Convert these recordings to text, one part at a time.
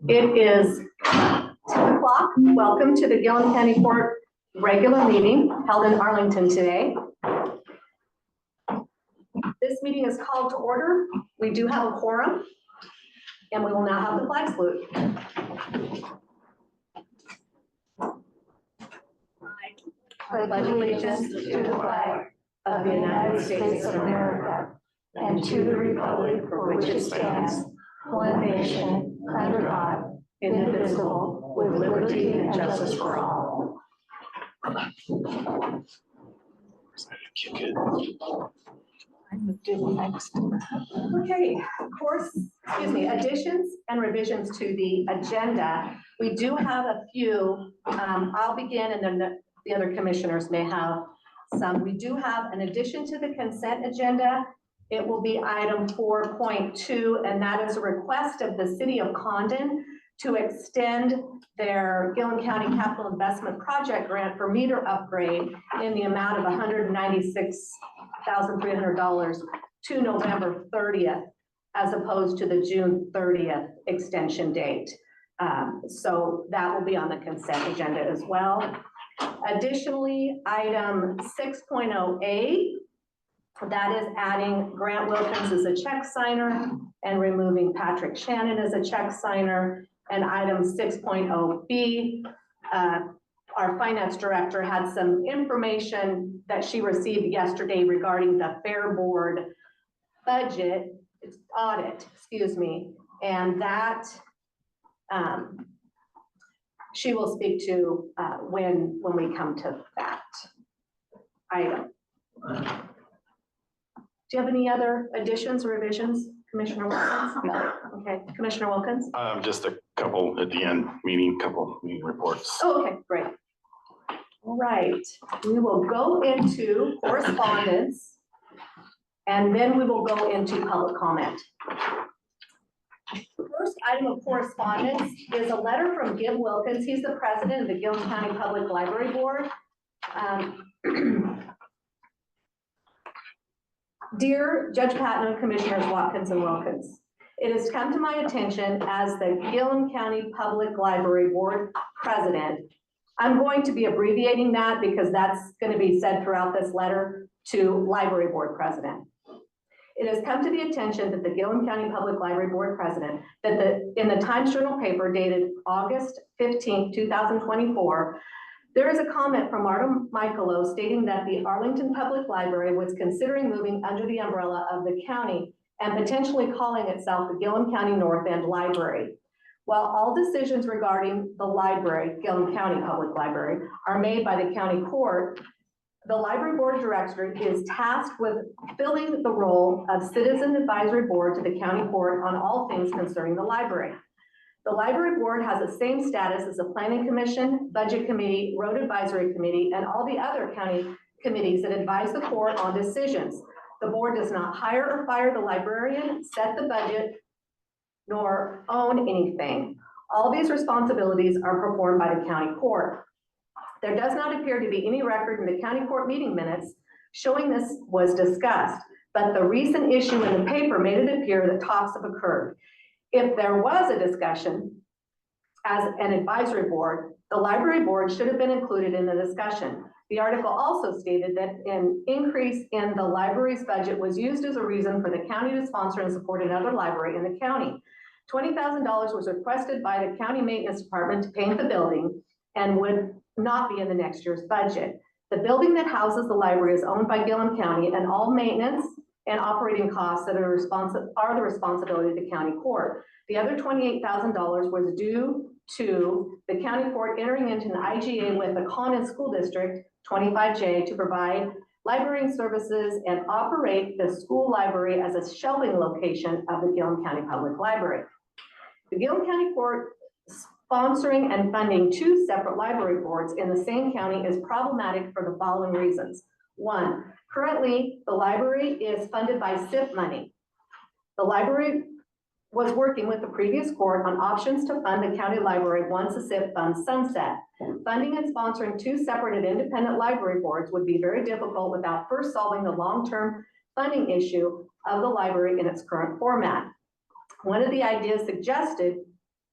It is 10 o'clock. Welcome to the Gilliam County Court regular meeting held in Arlington today. This meeting is called to order. We do have a quorum, and we will now have the flag salute. I pledge allegiance to the flag of the United States of America and to the republic for which it stands, one nation, under God, indivisible, with liberty and justice for all. Okay, additions and revisions to the agenda. We do have a few. I'll begin, and then the other commissioners may have some. We do have an addition to the consent agenda. It will be item 4.2, and that is a request of the city of Condon to extend their Gilliam County Capital Investment Project grant for meter upgrade in the amount of $196,300 to November 30th, as opposed to the June 30th extension date. So that will be on the consent agenda as well. Additionally, item 6.0A, that is adding Grant Wilkins as a check signer and removing Patrick Shannon as a check signer. And item 6.0B, our finance director had some information that she received yesterday regarding the Fair Board budget audit, and that she will speak to when we come to that item. Do you have any other additions or revisions, Commissioner Wilkins? No. Okay, Commissioner Wilkins? Just a couple at the end, meeting reports. Oh, okay, great. All right, we will go into correspondence, and then we will go into public comment. The first item of correspondence is a letter from Gilliam Wilkins. He's the president of the Gilliam County Public Library Board. Dear Judge Patnode, Commissioners Watkins and Wilkins, it has come to my attention as the Gilliam County Public Library Board President. I'm going to be abbreviating that because that's going to be said throughout this letter to Library Board President. It has come to the attention that the Gilliam County Public Library Board President, that in the Times Journal paper dated August 15, 2024, there is a comment from Marta Michaelo stating that the Arlington Public Library was considering moving under the umbrella of the county and potentially calling itself the Gilliam County North End Library. While all decisions regarding the library, Gilliam County Public Library, are made by the county court, the library board director is tasked with filling the role of citizen advisory board to the county court on all things concerning the library. The library board has the same status as the planning commission, budget committee, road advisory committee, and all the other county committees that advise the court on decisions. The board does not hire or fire the librarian, set the budget, nor own anything. All these responsibilities are performed by the county court. There does not appear to be any record in the county court meeting minutes showing this was discussed, but the recent issue in the paper made it appear that talks have occurred. If there was a discussion as an advisory board, the library board should have been included in the discussion. The article also stated that an increase in the library's budget was used as a reason for the county to sponsor and support another library in the county. $20,000 was requested by the county maintenance department to paint the building and would not be in the next year's budget. The building that houses the library is owned by Gilliam County, and all maintenance and operating costs that are the responsibility of the county court. The other $28,000 was due to the county court entering into an IGA with the Condon School District 25J to provide library services and operate the school library as a shelving location of the Gilliam County Public Library. The Gilliam County Court sponsoring and funding two separate library boards in the same county is problematic for the following reasons. One, currently the library is funded by SIP money. The library was working with the previous court on options to fund the county library once the SIP funds sunset. Funding and sponsoring two separate and independent library boards would be very difficult without first solving the long-term funding issue of the library in its current format. One of the ideas suggested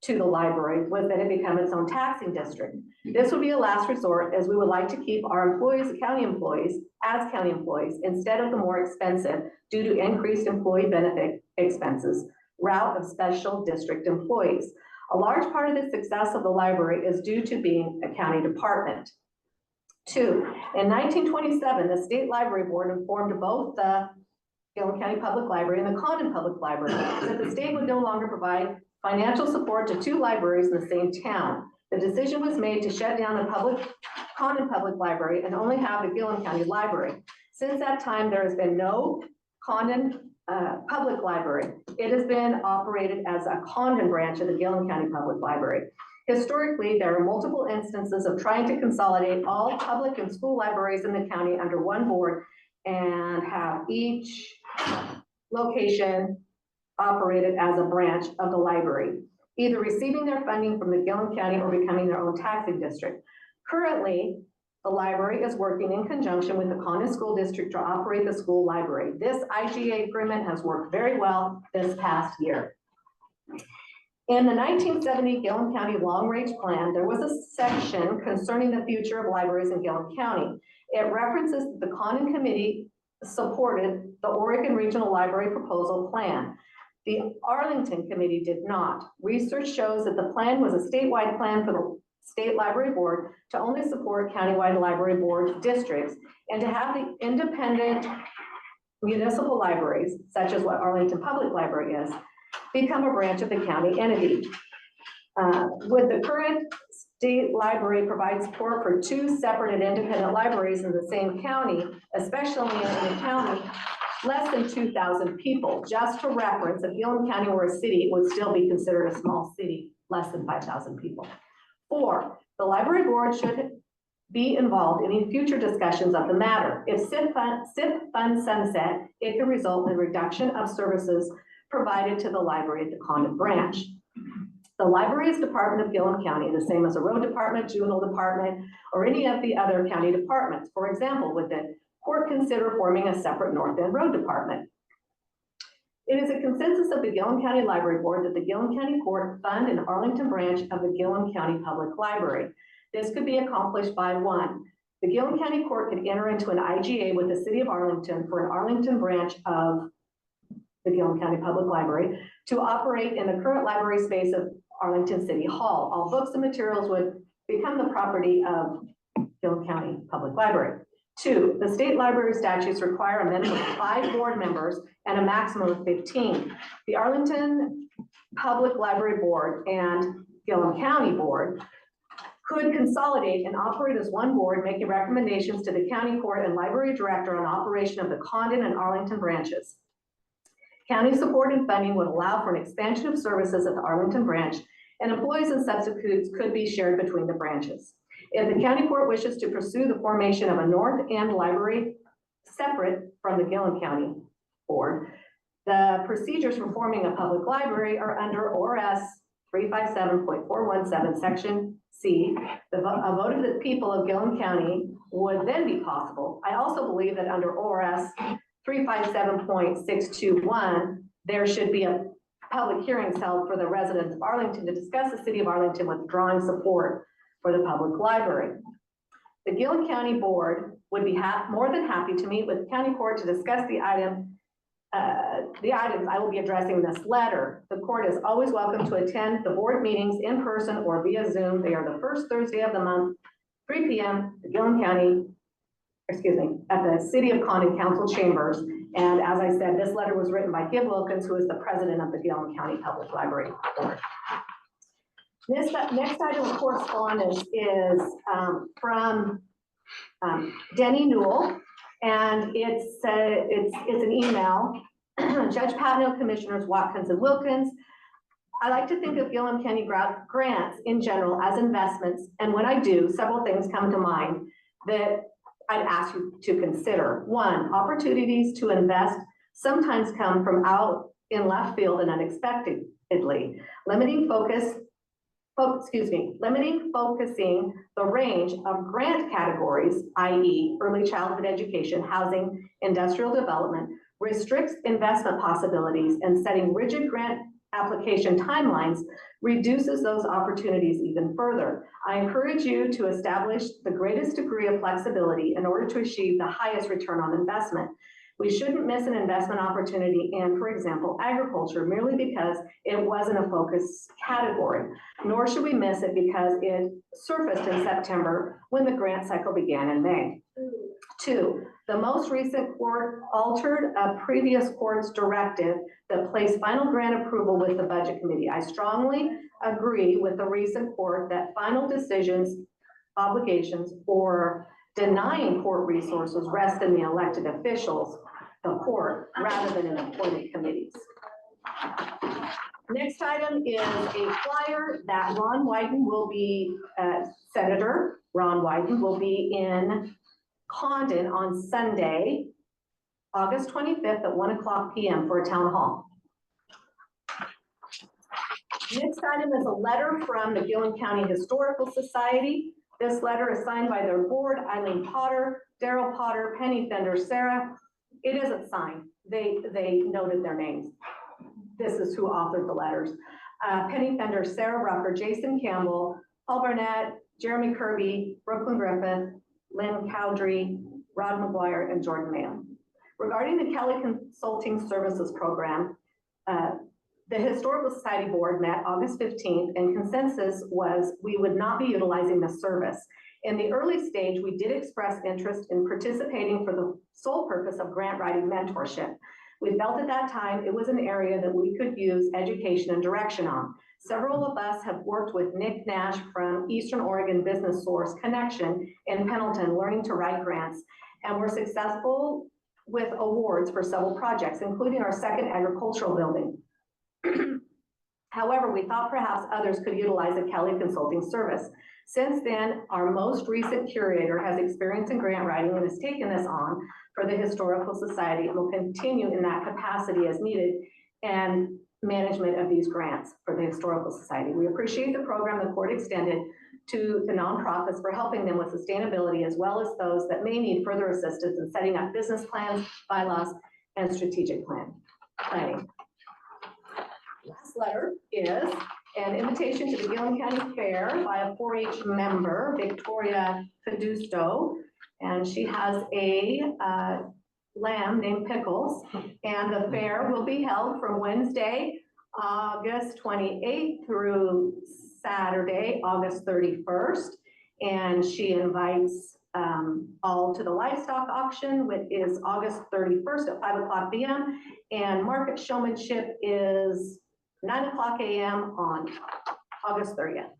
to the library was that it become its own taxing district. This would be a last resort, as we would like to keep our employees, the county employees, as county employees, instead of the more expensive, due to increased employee benefit expenses, route of special district employees. A large part of the success of the library is due to being a county department. 2, in 1927, the State Library Board informed both the Gilliam County Public Library and the Condon Public Library that the state would no longer provide financial support to 2 libraries in the same town. The decision was made to shut down the Condon Public Library and only have the Gilliam County Library. Since that time, there has been no Condon Public Library. It has been operated as a Condon branch of the Gilliam County Public Library. Historically, there are multiple instances of trying to consolidate all public and school libraries in the county under one board and have each location operated as a branch of the library, either receiving their funding from the Gilliam County or becoming their own taxing district. Currently, the library is working in conjunction with the Condon School District to operate the school library. This IGA agreement has worked very well this past year. In the 1970 Gilliam County Long Range Plan, there was a section concerning the future of libraries in Gilliam County. It references the Condon Committee supported the Oregon Regional Library Proposal Plan. The Arlington Committee did not. Research shows that the plan was a statewide plan for the State Library Board to only support countywide library board districts and to have the independent municipal libraries, such as what Arlington Public Library is, become a branch of the county entity. With the current state library provides support for 2 separate and independent libraries in the same county, especially in a county less than 2,000 people. Just to reference, if Gilliam County were a city, it would still be considered a small city, less than 5,000 people. 4, the library board should be involved in any future discussions of the matter. If SIP funds sunset, it can result in reduction of services provided to the library at the Condon branch. The library is department of Gilliam County, the same as a road department, juvenile department, or any of the other county departments. For example, would the court consider forming a separate North End Road Department? It is a consensus of the Gilliam County Library Board that the Gilliam County Court fund an Arlington branch of the Gilliam County Public Library. This could be accomplished by 1, the Gilliam County Court could enter into an IGA with the city of Arlington for an Arlington branch of the Gilliam County Public Library to operate in the current library space of Arlington City Hall. All books and materials would become the property of Gilliam County Public Library. 2, the state library statutes require a minimum of 5 board members and a maximum of 15. The Arlington Public Library Board and Gilliam County Board could consolidate and operate as one board, making recommendations to the county court and library director on operation of the Condon and Arlington branches. County support and funding would allow for an expansion of services at the Arlington branch, and employees and substitutes could be shared between the branches. If the county court wishes to pursue the formation of a North End library separate from the Gilliam County Board, the procedures for forming a public library are under ORS 357.417, Section C. A vote of the people of Gilliam County would then be possible. I also believe that under ORS 357.621, there should be a public hearings held for the residents of Arlington to discuss the city of Arlington withdrawing support for the public library. The Gilliam County Board would be more than happy to meet with the county court to discuss the items I will be addressing in this letter. The court is always welcome to attend the board meetings in person or via Zoom. They are the first Thursday of the month, 3 p.m. at the City of Condon Council Chambers. And as I said, this letter was written by Gib Wilkins, who is the president of the Gilliam County Public Library Board. This next item of correspondence is from Denny Newell, and it's an email. Judge Patnode, Commissioners Watkins and Wilkins. I like to think of Gilliam County grants in general as investments, and when I do, several things come to mind that I'd ask you to consider. 1, opportunities to invest sometimes come from out in left field and unexpectedly, limiting focusing the range of grant categories, i.e. early childhood education, housing, industrial development, restricts investment possibilities, and setting rigid grant application timelines reduces those opportunities even further. I encourage you to establish the greatest degree of flexibility in order to achieve the highest return on investment. We shouldn't miss an investment opportunity in, for example, agriculture merely because it wasn't a focus category, nor should we miss it because it surfaced in September when the grant cycle began in May. 2, the most recent court altered a previous court's directive that placed final grant approval with the Budget Committee. I strongly agree with the recent court that final decisions, obligations, or denying court resources rest in the elected officials, the court, rather than in appointed committees. Next item is a flyer that Ron Wyden will be, Senator Ron Wyden will be in Condon on Sunday, August 25th at 1:00 p.m. for a town hall. Next item is a letter from the Gilliam County Historical Society. This letter is signed by their board, Eileen Potter, Daryl Potter, Penny Fender, Sarah. It isn't signed. They noted their names. This is who authored the letters. Penny Fender, Sarah Rucker, Jason Campbell, Paul Barnett, Jeremy Kirby, Brooklyn Griffith, Lynn Cowdrey, Rod McGuire, and Jordan Mayo. Regarding the Kelly Consulting Services Program, the Historical Society Board met August 15th, and consensus was we would not be utilizing this service. In the early stage, we did express interest in participating for the sole purpose of grant writing mentorship. We felt at that time it was an area that we could use education and direction on. Several of us have worked with Nick Nash from Eastern Oregon Business Source Connection in Pendleton, learning to write grants, and were successful with awards for several projects, including our second agricultural building. However, we thought perhaps others could utilize a Kelly Consulting service. Since then, our most recent curator has experience in grant writing and has taken this on for the Historical Society and will continue in that capacity as needed and management of these grants for the Historical Society. We appreciate the program the court extended to the nonprofits for helping them with sustainability, as well as those that may need further assistance in setting up business plans, bylaws, and strategic planning. Last letter is an invitation to the Gilliam County Fair by a 4-H member, Victoria Cadusto, and she has a lamb named Pickles, and the fair will be held from Wednesday, August 28th through Saturday, August 31st, and she invites all to the livestock auction, which is August 31st at 5:00 p.m., and market showmanship is 9:00 a.m. on August 30th,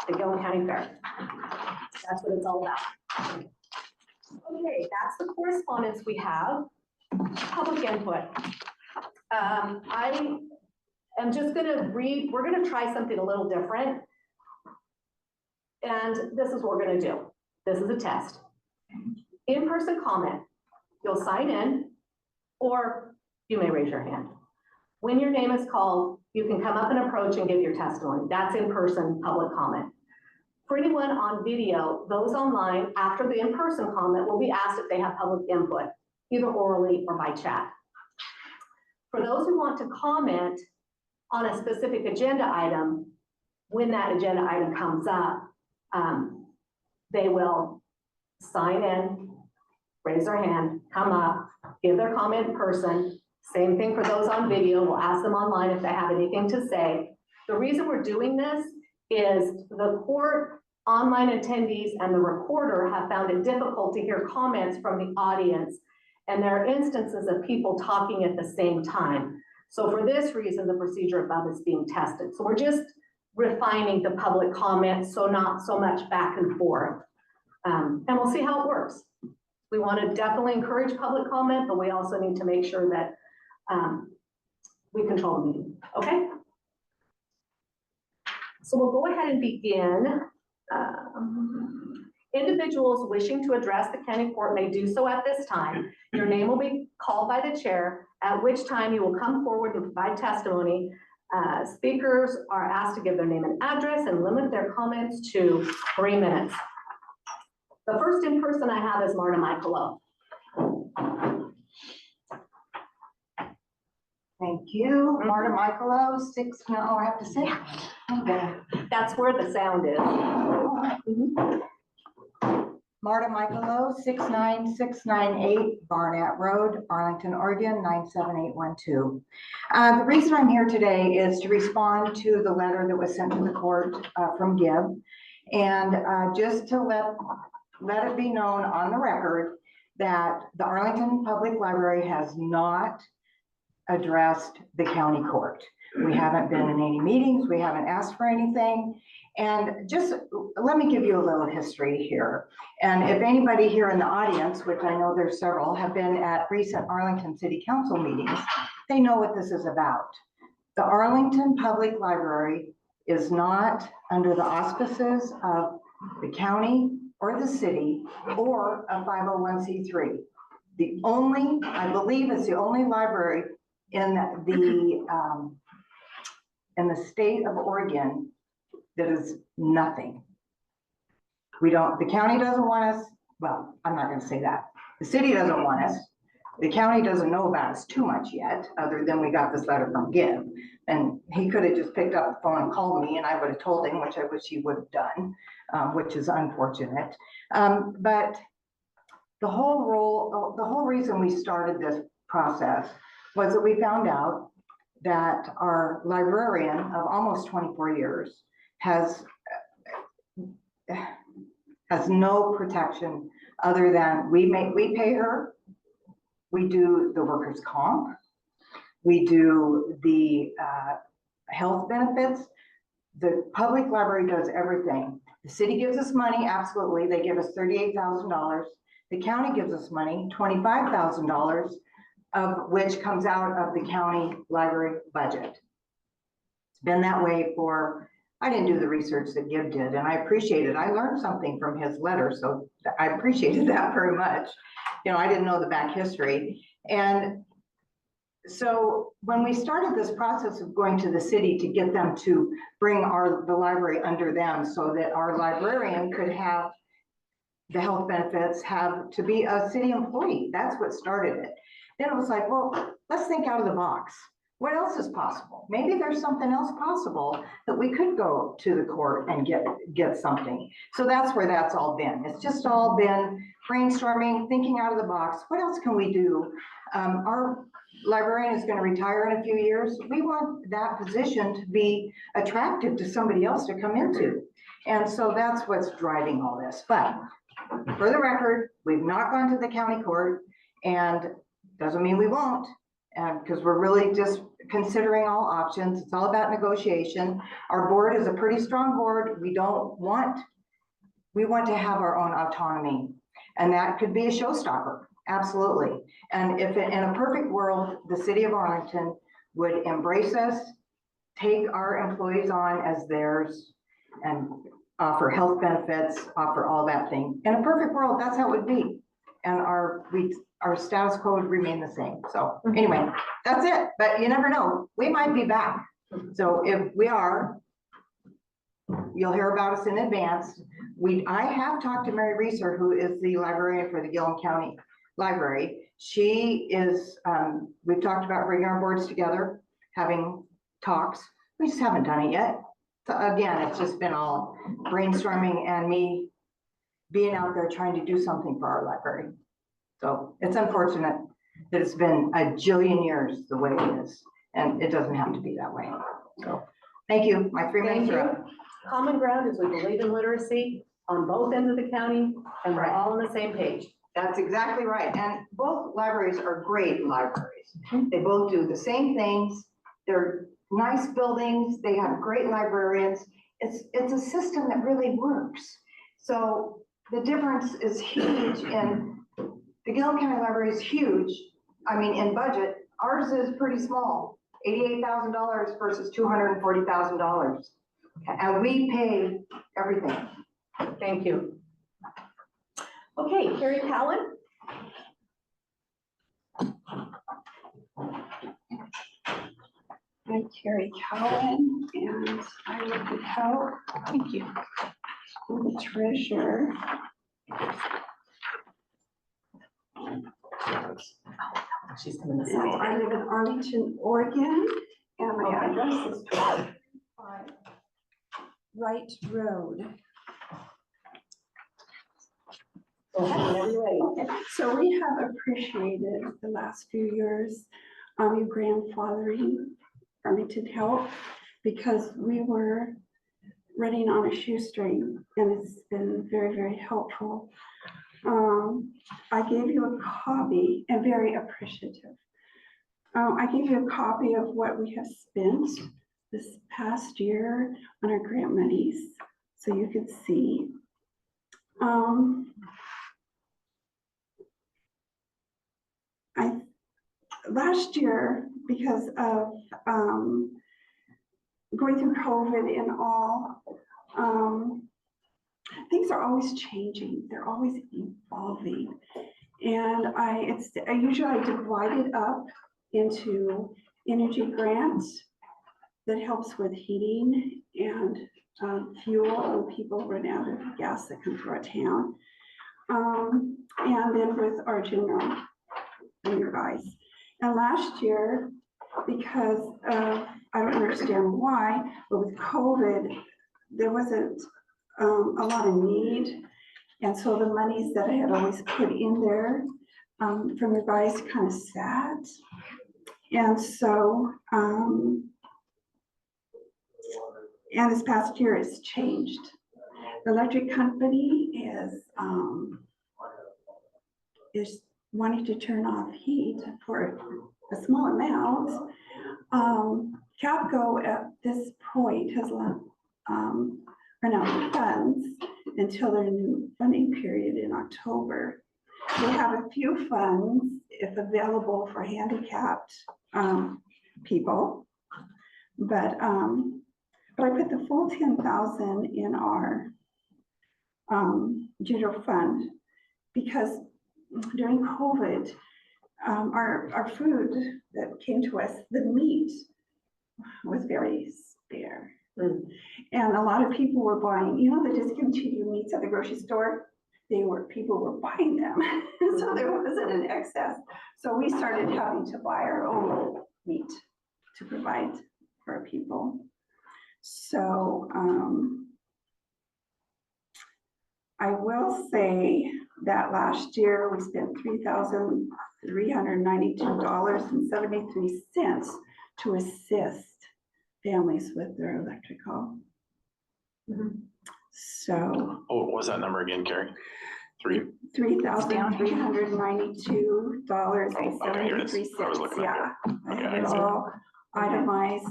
the Gilliam County Fair. That's what it's all about. Okay, that's the correspondence we have. Public input. I am just gonna read, we're gonna try something a little different. And this is what we're gonna do. This is a test. In-person comment, you'll sign in, or you may raise your hand. When your name is called, you can come up and approach and give your testimony. That's in-person public comment. For anyone on video, those online after the in-person comment will be asked if they have public input, either orally or by chat. For those who want to comment on a specific agenda item, when that agenda item comes up, they will sign in, raise their hand, come up, give their comment in person. Same thing for those on video. We'll ask them online if they have anything to say. The reason we're doing this is the court, online attendees, and the recorder have found it difficult to hear comments from the audience, and there are instances of people talking at the same time. So for this reason, the procedure above is being tested. So we're just refining the public comment, so not so much back and forth. And we'll see how it works. We want to definitely encourage public comment, but we also need to make sure that we control the meeting, okay? So we'll go ahead and begin. Individuals wishing to address the county court may do so at this time. Your name will be called by the chair, at which time you will come forward and provide testimony. Speakers are asked to give their name and address and limit their comments to 3 minutes. The first in person I have is Marta Michaelo. Thank you. Marta Michaelo, 6, no, I have to say. Okay. That's where the sound is. Marta Michaelo, 69698 Barnett Road, Arlington, Oregon, 97812. The reason I'm here today is to respond to the letter that was sent to the court from Gib. And just to let it be known on the record that the Arlington Public Library has not addressed the county court. We haven't been in any meetings. We haven't asked for anything. And just let me give you a little history here. And if anybody here in the audience, which I know there's several, have been at recent Arlington City Council meetings, they know what this is about. The Arlington Public Library is not under the auspices of the county or the city or a 501c3. The only, I believe it's the only library in the state of Oregon that is nothing. We don't, the county doesn't want us, well, I'm not gonna say that. The city doesn't want us. The county doesn't know about us too much yet, other than we got this letter from Gib. And he could have just picked up the phone and called me and I would have told him, which I wish he would have done, which is unfortunate. But the whole reason we started this process was that we found out that our librarian of almost 24 years has no protection other than we pay her, we do the workers' comp, we do the health benefits. The public library does everything. The city gives us money, absolutely. They give us $38,000. The county gives us money, $25,000, of which comes out of the county library budget. It's been that way for, I didn't do the research that Gib did, and I appreciate it. I learned something from his letter, so I appreciated that very much. You know, I didn't know the back history. And so when we started this process of going to the city to get them to bring the library under them so that our librarian could have the health benefits, have to be a city employee, that's what started it. Then it was like, well, let's think out of the box. What else is possible? Maybe there's something else possible that we could go to the court and get something. So that's where that's all been. It's just all been brainstorming, thinking out of the box. What else can we do? Our librarian is going to retire in a few years. We want that position to be attractive to somebody else to come into. And so that's what's driving all this. But for the record, we've not gone to the county court, and doesn't mean we won't, because we're really just considering all options. It's all about negotiation. Our board is a pretty strong board. We want to have our own autonomy, and that could be a showstopper, absolutely. And if in a perfect world, the city of Arlington would embrace us, take our employees on as theirs, and offer health benefits, offer all that thing. In a perfect world, that's how it would be. And our status quo would remain the same. So anyway, that's it. But you never know. We might be back. So if we are, you'll hear about us in advance. I have talked to Mary Reeser, who is the librarian for the Gilliam County Library. She is, we've talked about bringing our boards together, having talks. We just haven't done it yet. So again, it's just been all brainstorming and me being out there trying to do something for our library. So it's unfortunate that it's been a jillion years the way it is, and it doesn't have to be that way. So thank you. My 3 minutes are up. Common ground is we believe in literacy on both ends of the county, and we're all on the same page. That's exactly right. And both libraries are great libraries. They both do the same things. They're nice buildings. They have great librarians. It's a system that really works. So the difference is huge, and the Gilliam County Library is huge. I mean, in budget, ours is pretty small, $88,000 versus $240,000. And we pay everything. Thank you. Okay, Carrie Cowan. I'm Carrie Cowan, and I will be help. Thank you. The treasurer. She's coming this And way. I live in Arlington, Oregon, and my Okay. address is 12 Wright Road. Go ahead, whenever you're ready. Okay, so we have appreciated the last few years, your grandfathering Arlington Help, because we were running on a shoestring, and it's been very, very helpful. I gave you a copy, and very appreciative. I gave you a copy of what we have spent this past year on our grant monies, so you could see. Last year, because of going through COVID and all, things are always changing. They're always evolving. And I usually divide it up into energy grants that helps with heating and fuel when people run out of gas that come through our town. And then with our general guys. And last year, because of, I don't understand why, but with COVID, there wasn't a lot of need. And so the monies that I had always put in there from the guys kind of sat. And so, and this past year it's changed. The electric company is wanting to turn off heat for a small amount. Capco at this point has run out of funds until their new funding period in October. They have a few funds, if available, for handicapped people, but I put the full 10,000 in our general fund because during COVID, our food that came to us, the meat was very spare. And a lot of people were buying, you know, the discontinued meats at the grocery store, people were buying them. So there wasn't an excess. So we started having to buy our own meat to provide for our people. So I will say that last year we spent $3,392.73 to assist families with their electrical. So. Oh, what was that number again, Carrie? $3,392.73. Yeah, I have it all itemized.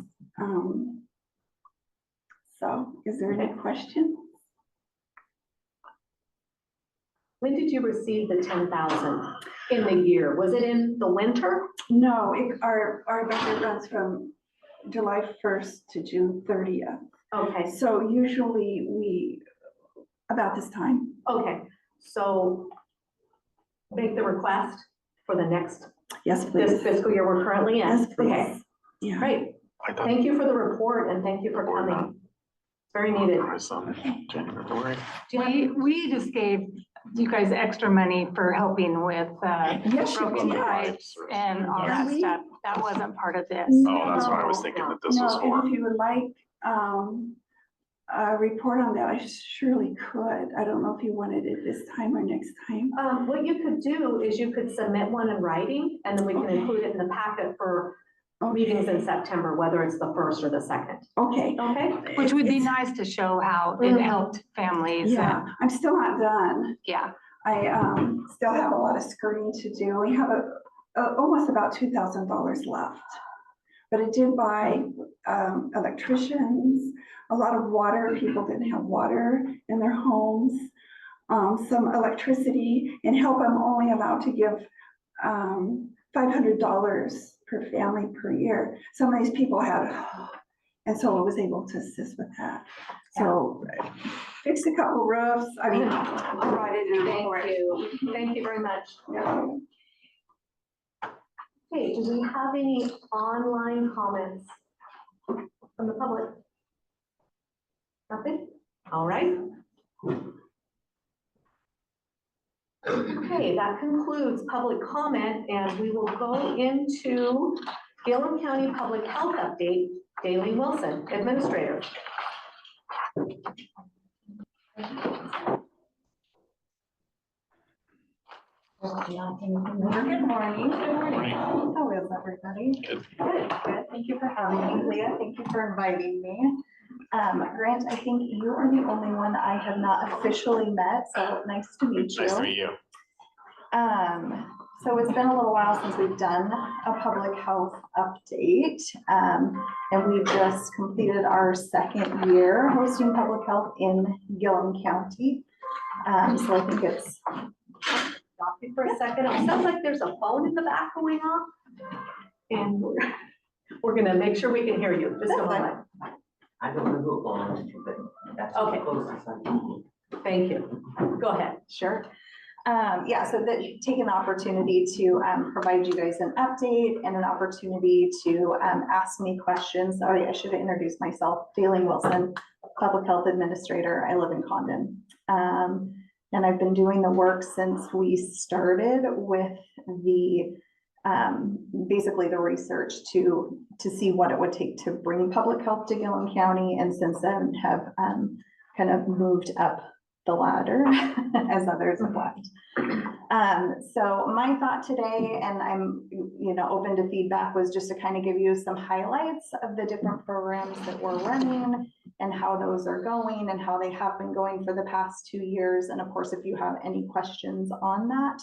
So is there any question? When did you receive the 10,000 in the year? Was it in the winter? No, our budget runs from July 1st to June 30th. Okay, So usually about this time. okay. So make the request for the next, Yes, please. this fiscal year we're currently in. Yes, please. Okay, Yeah. great. I thought Thank you for the report and thank you for coming. Very needed. it was January, February. Do you have- We just gave you guys extra money for helping with Yes, you broken did. pipes and all that Yes. stuff. That wasn't part of this. Oh, that's what I was thinking that this was No, for. and if you would like a report on that, I surely could. I don't know if you wanted it this time or next time. What you could do is you could submit one in writing and then we can Okay. include it in the packet for meetings in September, whether it's the 1st or the 2nd. Okay. Okay? Which would be It's- nice to show how it helped families. Yeah, I'm still not done. Yeah. I still have a lot of skirting to do. We have almost about $2,000 left. But it did buy electricians, a lot of water. People didn't have water in their homes, some electricity, and help. I'm only allowed to give $500 per family per year. Some of these people had, and so I was able to assist with that. So fixed a couple roofs. I mean, I'll write it in a report. Thank you. Thank you very much. Yeah. Okay, do we have any online comments from the public? Nothing? All right. Okay, Okay, that concludes public comment, and we will go into Gilliam County Public Health Update. DaiLene Wilson, Administrator. Good morning. Good morning. How is everybody? Good. Good. Thank you for having me, Leah. Thank you for inviting me. Grant, I think you are the only one I have not officially met, so nice to meet you. Nice to meet you. So it's been a little while since we've done a public health update. And we've just completed our second year hosting public health in Gilliam County. So I think it's Stop you for a second. It sounds like there's a phone in the back going off. And we're gonna make sure we can hear you. Just a moment. I don't know who owns it, but that's Okay. the closest I can. Thank you. Go ahead. sure. Yeah, so taking the opportunity to provide you guys an update and an opportunity to ask me questions. Sorry, I should have introduced myself. DaiLene Wilson, Public Health Administrator. I live in Condon. And I've been doing the work since we started with the basically the research to see what it would take to bring public health to Gilliam County, and since then have kind of moved up the ladder as others have left. So my thought today, and I'm open to feedback, was just to kind of give you some highlights of the different programs that we're running and how those are going and how they have been going for the past 2 years. And of course, if you have any questions on that,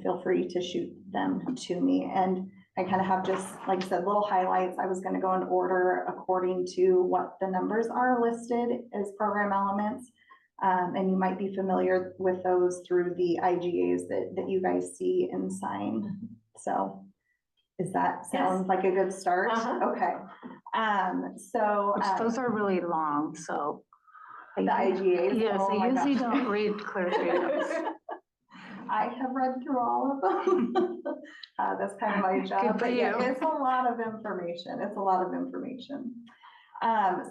feel free to shoot them to me. And I kind of have just, like I said, little highlights. I was going to go in order according to what the numbers are listed as program elements. And you might be familiar with those through the IGAs that you guys see and sign. So does that sound like a good start? Okay. Those are really long, so. The IGAs. Yes, oh I my usually gosh. don't read clear those. I have read through all of them. That's kind of my job. Good for But yeah, you. it's a lot of information. It's a lot of information.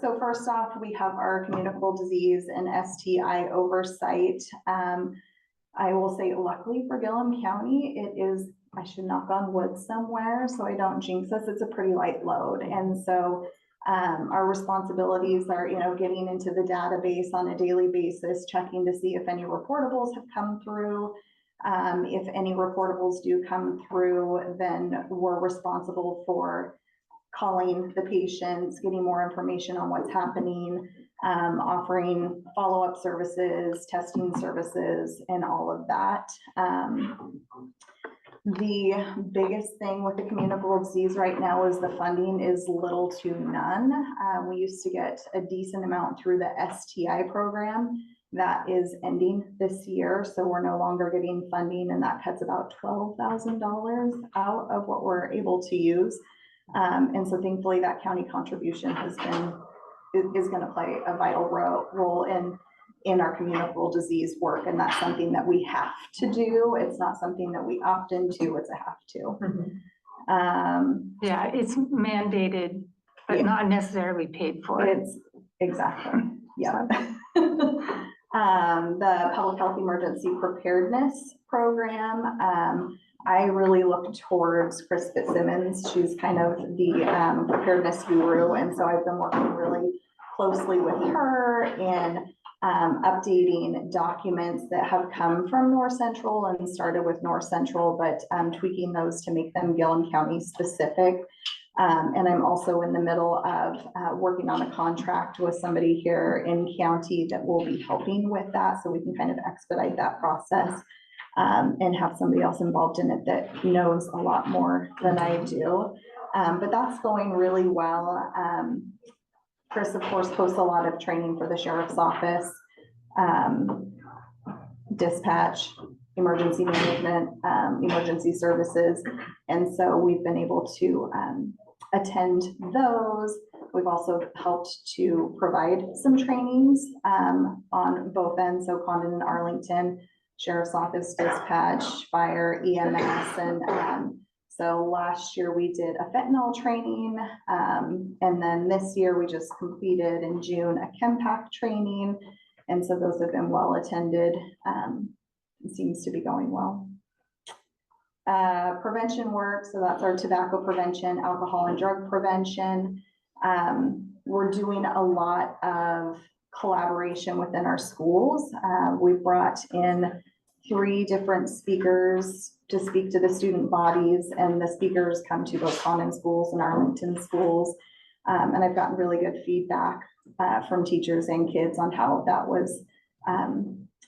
So first off, we have our communicable disease and STI oversight. I will say, luckily for Gilliam County, it is, I should knock on wood somewhere so I don't jinx us, it's a pretty light load. And so our responsibilities are, getting into the database on a daily basis, checking to see if any reportables have come through. If any reportables do come through, then we're responsible for calling the patients, getting more information on what's happening, offering follow-up services, testing services, and all of that. The biggest thing with the communicable disease right now is the funding is little to none. We used to get a decent amount through the STI program. That is ending this year, so we're no longer getting funding, and that cuts about $12,000 out of what we're able to use. And so thankfully that county contribution is going to play a vital role in our communicable disease work. And that's something that we have to do. It's not something that we opt into, it's a have to. Yeah, it's mandated, but Yeah. not necessarily paid for. It's exactly, yeah. The Public Health Emergency Preparedness Program, I really look towards Chris Fitzsimmons. She's kind of the preparedness guru. And so I've been working really closely with her and updating documents that have come from North Central and started with North Central, but tweaking those to make them Gilliam County specific. And I'm also in the middle of working on a contract with somebody here in county that will be helping with that, so we can kind of expedite that process. And have somebody else involved in it that knows a lot more than I do. But that's going really well. Chris, of course, hosts a lot of training for the sheriff's office, dispatch, emergency management, emergency services. And so we've been able to attend those. We've also helped to provide some trainings on both ends, so Condon and Arlington, Sheriff's Office, dispatch, fire, EMS, and so last year we did a fentanyl training, and then this year we just completed in June a ChemPack training, and so those have been well attended. it seems to be going well. Prevention work, so that's our tobacco prevention, alcohol and drug prevention. We're doing a lot of collaboration within our schools. We brought in 3 different speakers to speak to the student bodies, and the speakers come to both Condon schools and Arlington schools. And I've gotten really good feedback from teachers and kids on how that was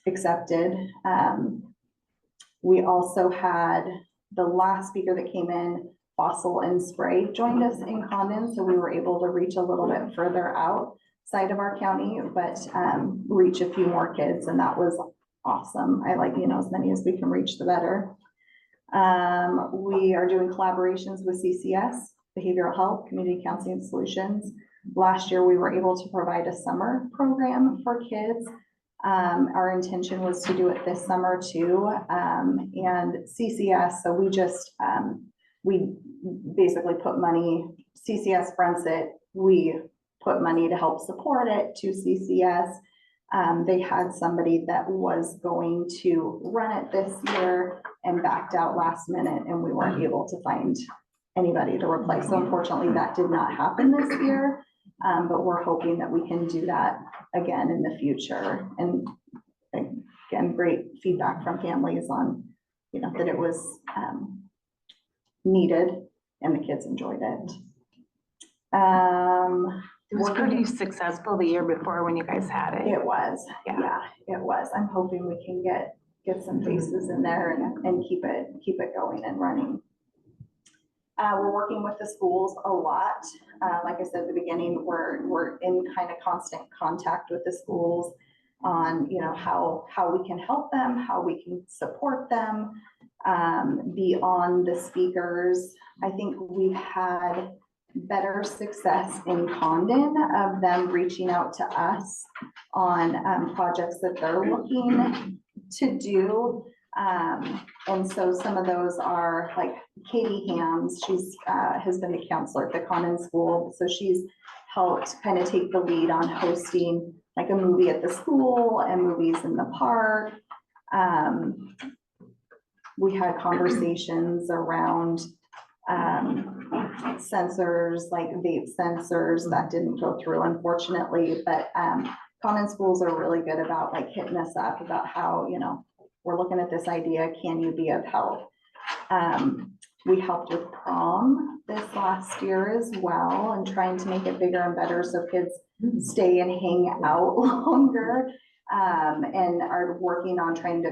accepted. We also had the last speaker that came in, Fossil and Spray, joined us in Condon, so we were able to reach a little bit further outside of our county, but reach a few more kids, and that was awesome. I like, as many as we can reach, the better. We are doing collaborations with CCS, Behavioral Health, Community Counseling Solutions. Last year, we were able to provide a summer program for kids. Our intention was to do it this summer too. And CCS, so we basically put money, CCS fronts it, we put money to help support it to CCS. They had somebody that was going to run it this year and backed out last minute, and we weren't able to find anybody to replace. So unfortunately, that did not happen this year, but we're hoping that we can do that again in the future. And again, great feedback from families on, that it was needed and the kids enjoyed it. It was pretty successful the year before when you guys had it. It was, Yeah. yeah, it was. I'm hoping we can get some faces in there and keep it going and running. We're working with the schools a lot. Like I said at the beginning, we're in kind of constant contact with the schools on, how we can help them, how we can support them. Beyond the speakers, I think we've had better success in Condon of them reaching out to us on projects that they're looking to do. And so some of those are like Katie Hams, she's has been the counselor at the Condon School. So she's helped kind of take the lead on hosting like a movie at the school and movies in the park. We had conversations around sensors, like vape sensors, that didn't go through unfortunately, but Condon schools are really good about like hitting us up about how, we're looking at this idea, can you be of help? We helped with prom this last year as well and trying to make it bigger and better so kids stay and hang out longer, and are working on trying to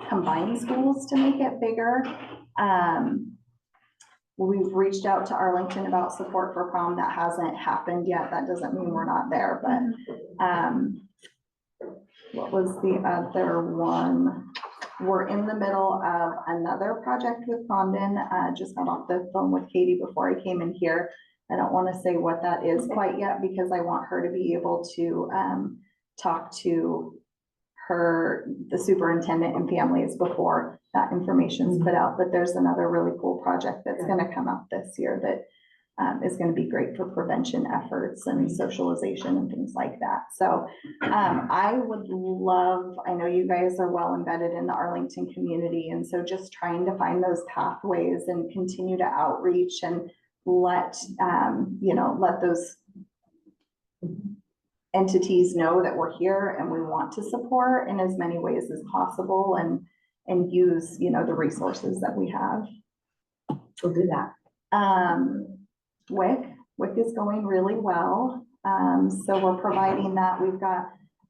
combine schools to make it bigger. We've reached out to Arlington about support for prom. That hasn't happened yet. That doesn't mean we're not there, but what was the other one? We're in the middle of another project with Condon. Just got off the phone with Katie before I came in here. I don't want to say what that is quite yet because I want her to be able to talk to the superintendent and families before that information's put out. But there's another really cool project that's going to come out this year that is going to be great for prevention efforts and socialization and things like that. So I would love, I know you guys are well embedded in the Arlington community, and so just trying to find those pathways and continue to outreach and let those entities know that we're here and we want to support in as many ways as possible and use, the resources that we have. We'll do that. WIC is going really well. So we're providing that. We've got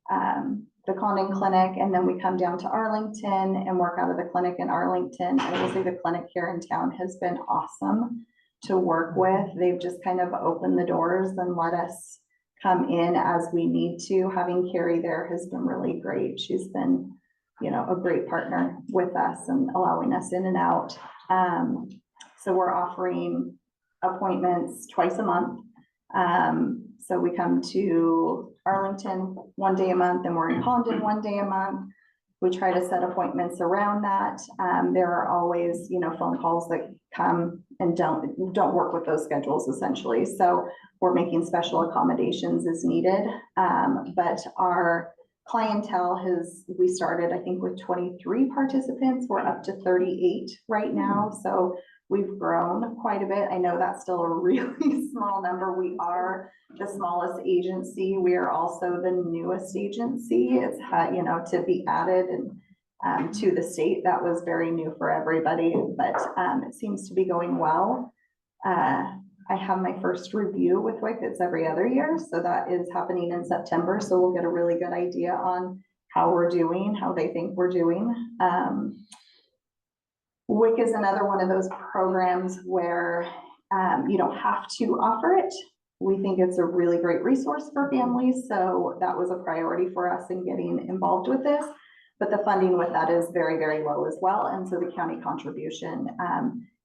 the Condon clinic, and then we come down to Arlington and work out of the clinic in Arlington. I will say the clinic here in town has been awesome to work with. They've just kind of opened the doors and let us come in as we need to. Having Carrie there has been really great. She's been, a great partner with us and allowing us in and out. So we're offering appointments twice a month. So we come to Arlington one day a month and we're in Condon one day a month. We try to set appointments around that. There are always, phone calls that come and don't work with those schedules essentially. So we're making special accommodations as needed. But our clientele we started, I think, with 23 participants. We're up to 38 right now. So we've grown quite a bit. I know that's still a really small number. We are the smallest agency. We are also the newest agency. It's had, to be added and to the state. That was very new for everybody, but it seems to be going well. I have my first review with WIC. It's every other year. So that is happening in September. So we'll get a really good idea on how we're doing, how they think we're doing. WIC is another one of those programs where you don't have to offer it. We think it's a really great resource for families. So that was a priority for us in getting involved with this. But the funding with that is very, very low as well. And so the county contribution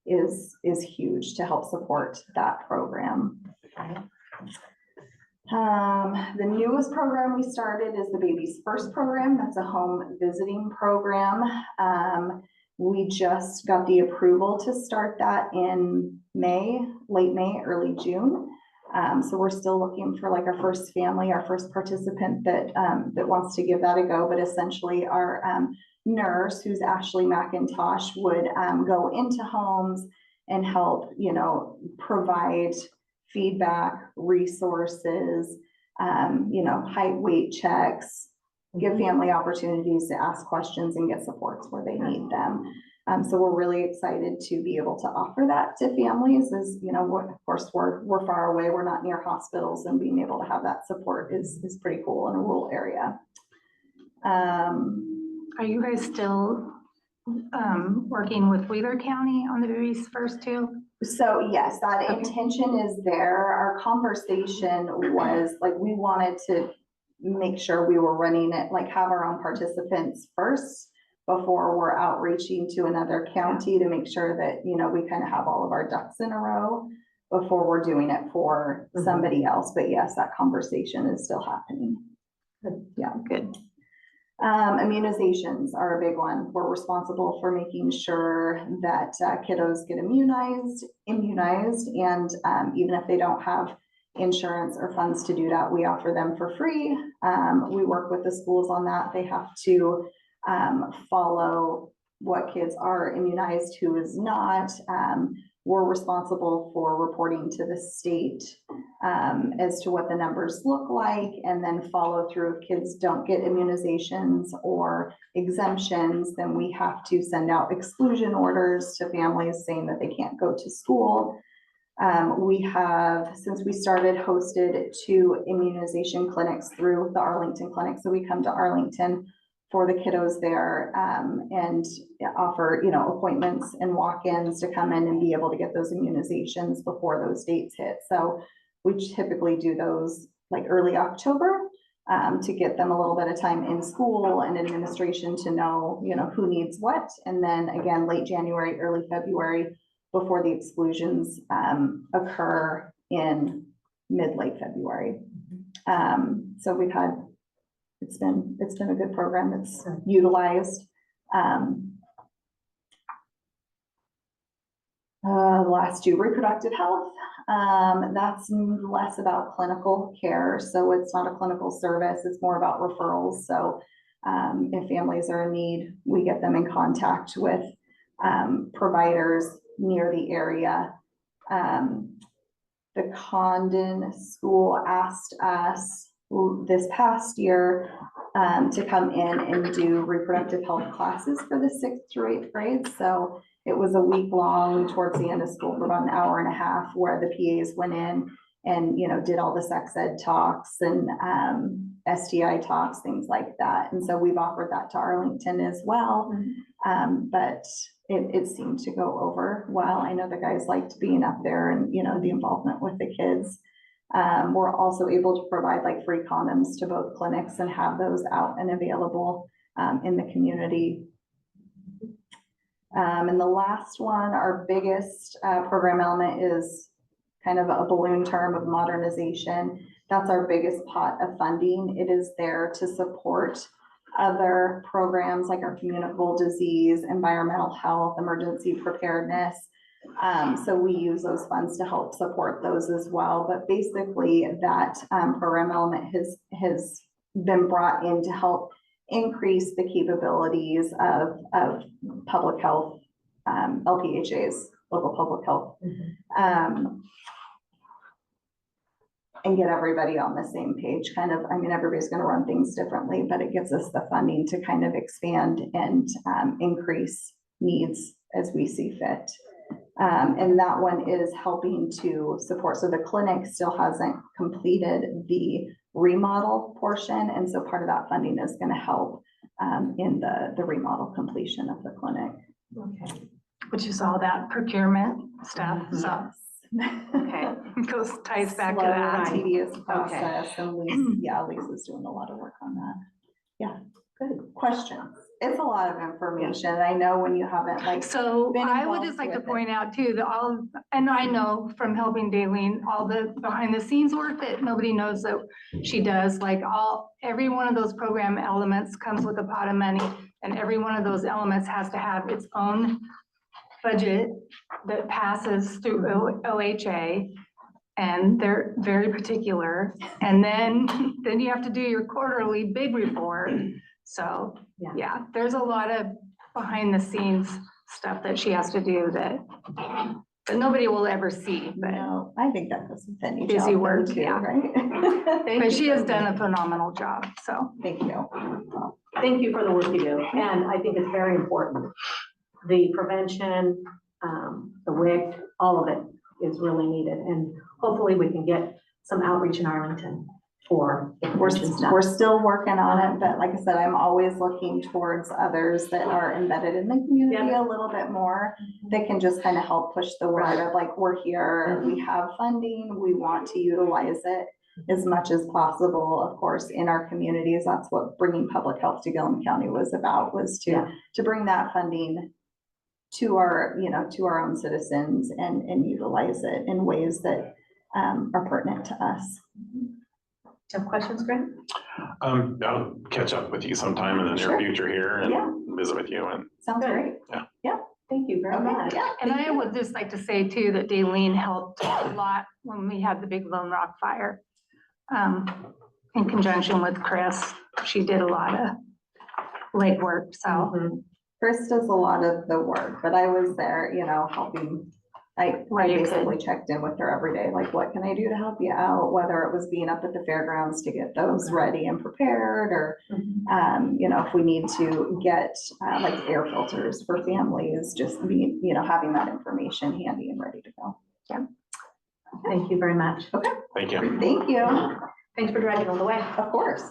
is huge to help support that program. The newest program we started is the Baby's First program. That's a home visiting program. We just got the approval to start that in May, late May, early June. So we're still looking for like our first family, our first participant that wants to give that a go. But essentially our nurse, who's Ashley McIntosh, would go into homes and help, provide feedback, resources, height, weight checks, give family opportunities to ask questions and get supports where they need them. So we're really excited to be able to offer that to families. As of course, we're far away, we're not near hospitals, and being able to have that support is pretty cool in a rural area. Are you guys still working with Wheeler County on the Baby's First too? So yes, that intention is there. Our conversation was like, we wanted to make sure we were running it, like have our own participants first before we're outreaching to another county, to make sure that, we kind of have all of our ducks in a row before we're doing it for somebody else. But yes, that conversation is still happening. Yeah, good. Immunizations are a big one. We're responsible for making sure that kiddos get immunized, and even if they don't have insurance or funds to do that, we offer them for free. We work with the schools on that. They have to follow what kids are immunized, who is not. We're responsible for reporting to the state as to what the numbers look like, and then follow through. If kids don't get immunizations or exemptions, then we have to send out exclusion orders to families saying that they can't go to school. We have, since we started, hosted 2 immunization clinics through the Arlington clinic. So we come to Arlington for the kiddos there and offer, appointments and walk-ins to come in and be able to get those immunizations before those dates hit. So we typically do those like early October to get them a little bit of time in school and administration to know, who needs what. And then again, late January, early February, before the exclusions occur in mid-late February. So we've had, it's been a good program. It's utilized. The last 2, reproductive health. That's less about clinical care. So it's not a clinical service. It's more about referrals. So if families are in need, we get them in contact with providers near the area. The Condon school asked us this past year to come in and do reproductive health classes for the 6th through 8th grades. So it was a week long towards the end of school for about an hour and a half, where the PAs went in and, did all the sex ed talks and STI talks, things like that. And so we've offered that to Arlington as well. But it seemed to go over well. I know the guys liked being up there and, the involvement with the kids. We're also able to provide like free condoms to both clinics and have those out and available in the community. And the last one, our biggest program element, is kind of a balloon term of modernization. That's our biggest pot of funding. It is there to support other programs like our communicable disease, environmental health, emergency preparedness. So we use those funds to help support those as well. But basically that program element has been brought in to help increase the capabilities of public health, LPHAs, local public health. And get everybody on the same page, kind of, I mean, everybody's gonna run things differently, but it gives us the funding to kind of expand and increase needs as we see fit. And that one is helping to support, so the clinic still hasn't completed the remodel portion, and so part of that funding is gonna help in the remodel completion of the clinic. Okay. Which is all that procurement stuff, so. Okay. Goes, ties back to Slow, that. tedious process, and Lease is doing a lot of work on that. Yeah, good questions. It's a lot of information. I know when you haven't like, So been I would involved just like to with it. point out too, that and I know from helping DaiLene, all the behind the scenes work that nobody knows that she does, like every one of those program elements comes with a pot of money, and every one of those elements has to have its own budget that passes through OHA, and they're very particular. And then you have to do your quarterly big report. So, yeah, there's a lot of behind the scenes stuff that she has to do that nobody will ever see, but No, I think that goes with any Busy job work, though, too, yeah. right? but she has done a phenomenal job, so. Thank you. Thank you for the work you do, and I think it's very important. The prevention, the WIC, all of it is really needed, and hopefully we can get some outreach in Arlington for the prevention stuff. We're still working on it, but like I said, I'm always looking towards others that are embedded in the community a little bit more. That can just kind of help push the word of like, we're here, we have funding, we want to utilize it as much as possible. Of course, in our communities, that's what bringing public health to Gilliam County was about, was to bring that funding to our, to our own citizens and utilize it in ways that are pertinent to us. Do you have questions, Greg? I'll catch up with you sometime in the near Sure. future here Yeah. and visit with you, and Sounds great. Thank you very much. Yeah. And I would just like to say too, that DaiLene helped a lot when we had the big Lone Rock fire. In conjunction with Chris, she did a lot of legwork, so. Chris does a lot of the work, but I was there, helping. I Where you basically checked in with her every day, like, what can I do to help you out? Whether it was being up at the fairgrounds to get those ready and prepared, or, if we need to get like air filters for families, just be, having that information handy and ready to go. Yeah. Thank you very much. Okay. thank you. Thank you. Thanks for driving all the way. Of course.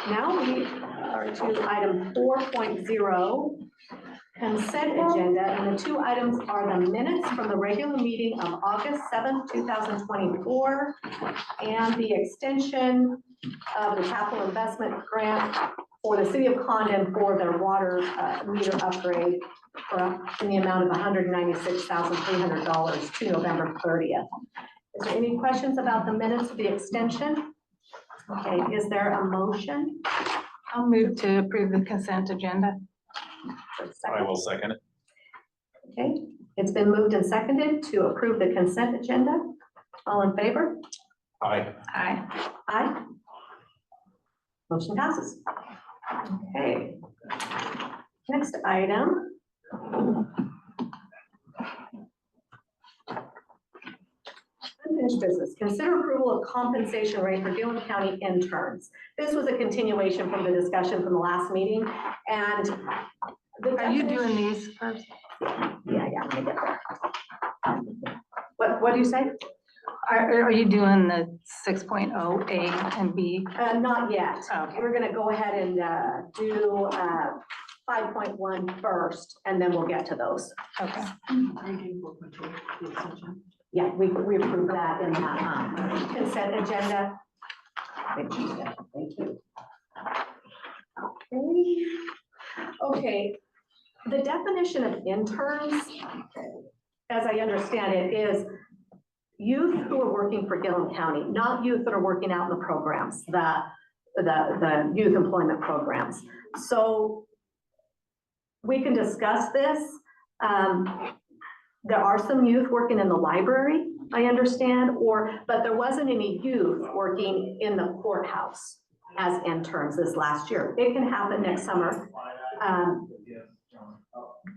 Now we are to item 4.0, consent agenda, and the two items are the minutes from the regular meeting of August 7th, 2024, and the extension of the capital investment grant for the city of Condon for their water meter upgrade in the amount of $196,300 to November 30th. Is there any questions about the minutes of the extension? Okay, is there a motion? I'll move to approve the consent agenda. I will second it. Okay, it's been moved and seconded to approve the consent agenda. All in favor? Aye. Aye. Aye. Motion passes. Okay. Next item. Unfinished business. Consider approval of compensation rate for Gilliam County interns. This was a continuation from the discussion from the last meeting, and Are you doing these first? Yeah, let me get there. What do you say? Are you doing the 6.0 A and B? Not yet. Okay. We're gonna go ahead and do 5.1 first, and then we'll get to those. Okay. Yeah, we approved that in that consent agenda. Thank you. Okay, the definition of interns, as I understand it, is youth who are working for Gilliam County, not youth that are working out in the programs, the youth employment programs. So we can discuss this. There are some youth working in the library, I understand, but there wasn't any youth working in the courthouse as interns this last year. It can happen next summer.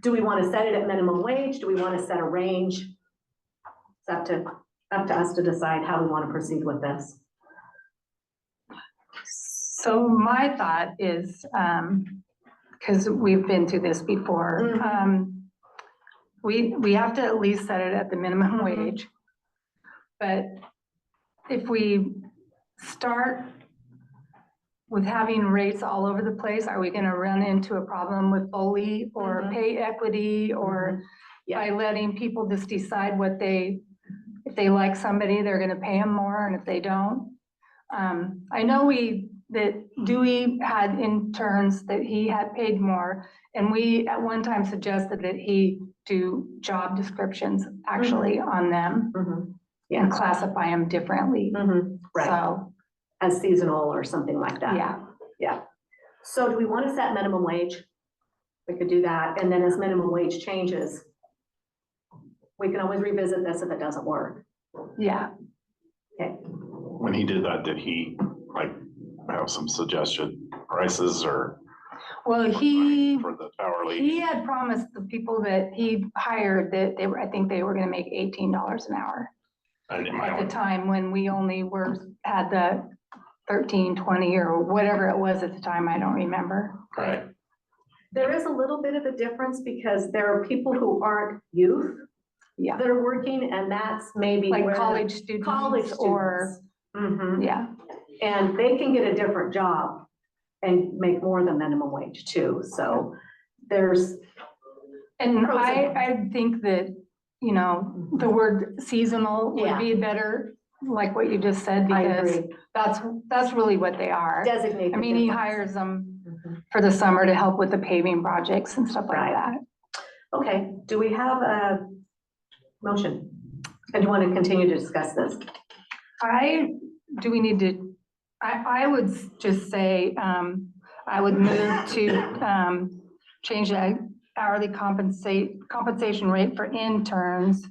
Do we want to set it at minimum wage? Do we want to set a range? It's up to us to decide how we want to proceed with this. So my thought is, because we've been through this before, we have to at least set it at the minimum wage. But if we start with having rates all over the place, are we gonna run into a problem with BOLI or pay equity, or by letting people just decide what if they like somebody, they're gonna pay them more, and if they don't? I know that Dewey had interns that he had paid more, and we at one time suggested that he do job descriptions actually on them and classify them differently. Right, So, as seasonal or something like that. yeah, So do we want to set minimum wage? We could do that, and then as minimum wage changes, we can always revisit this if it doesn't work. yeah. Okay, When he did that, did he like have some suggested prices or Well, he for the hourly? had promised the people that he hired that I think they were gonna make $18 an hour. And in my At the own, time when we only had the 13, 20 or whatever it was at the time, I don't remember. right, there is a little bit of a difference because there are people who aren't youth Yeah, that are working, and that's maybe like where college students college or, students. yeah. And they can get a different job and make more than minimum wage too, so there's, And Pros and I think that, you know, the word seasonal would Yeah. be better, like what you just said, I because agree, that's really what they are. designate. I the mean, he difference. hires them Mhm. for the summer to help with the paving projects and stuff like Right. that. Okay, do we have a motion? And do you want to continue to discuss this? Do we need to, I would just say, I would move to, change the hourly compensation rate for interns,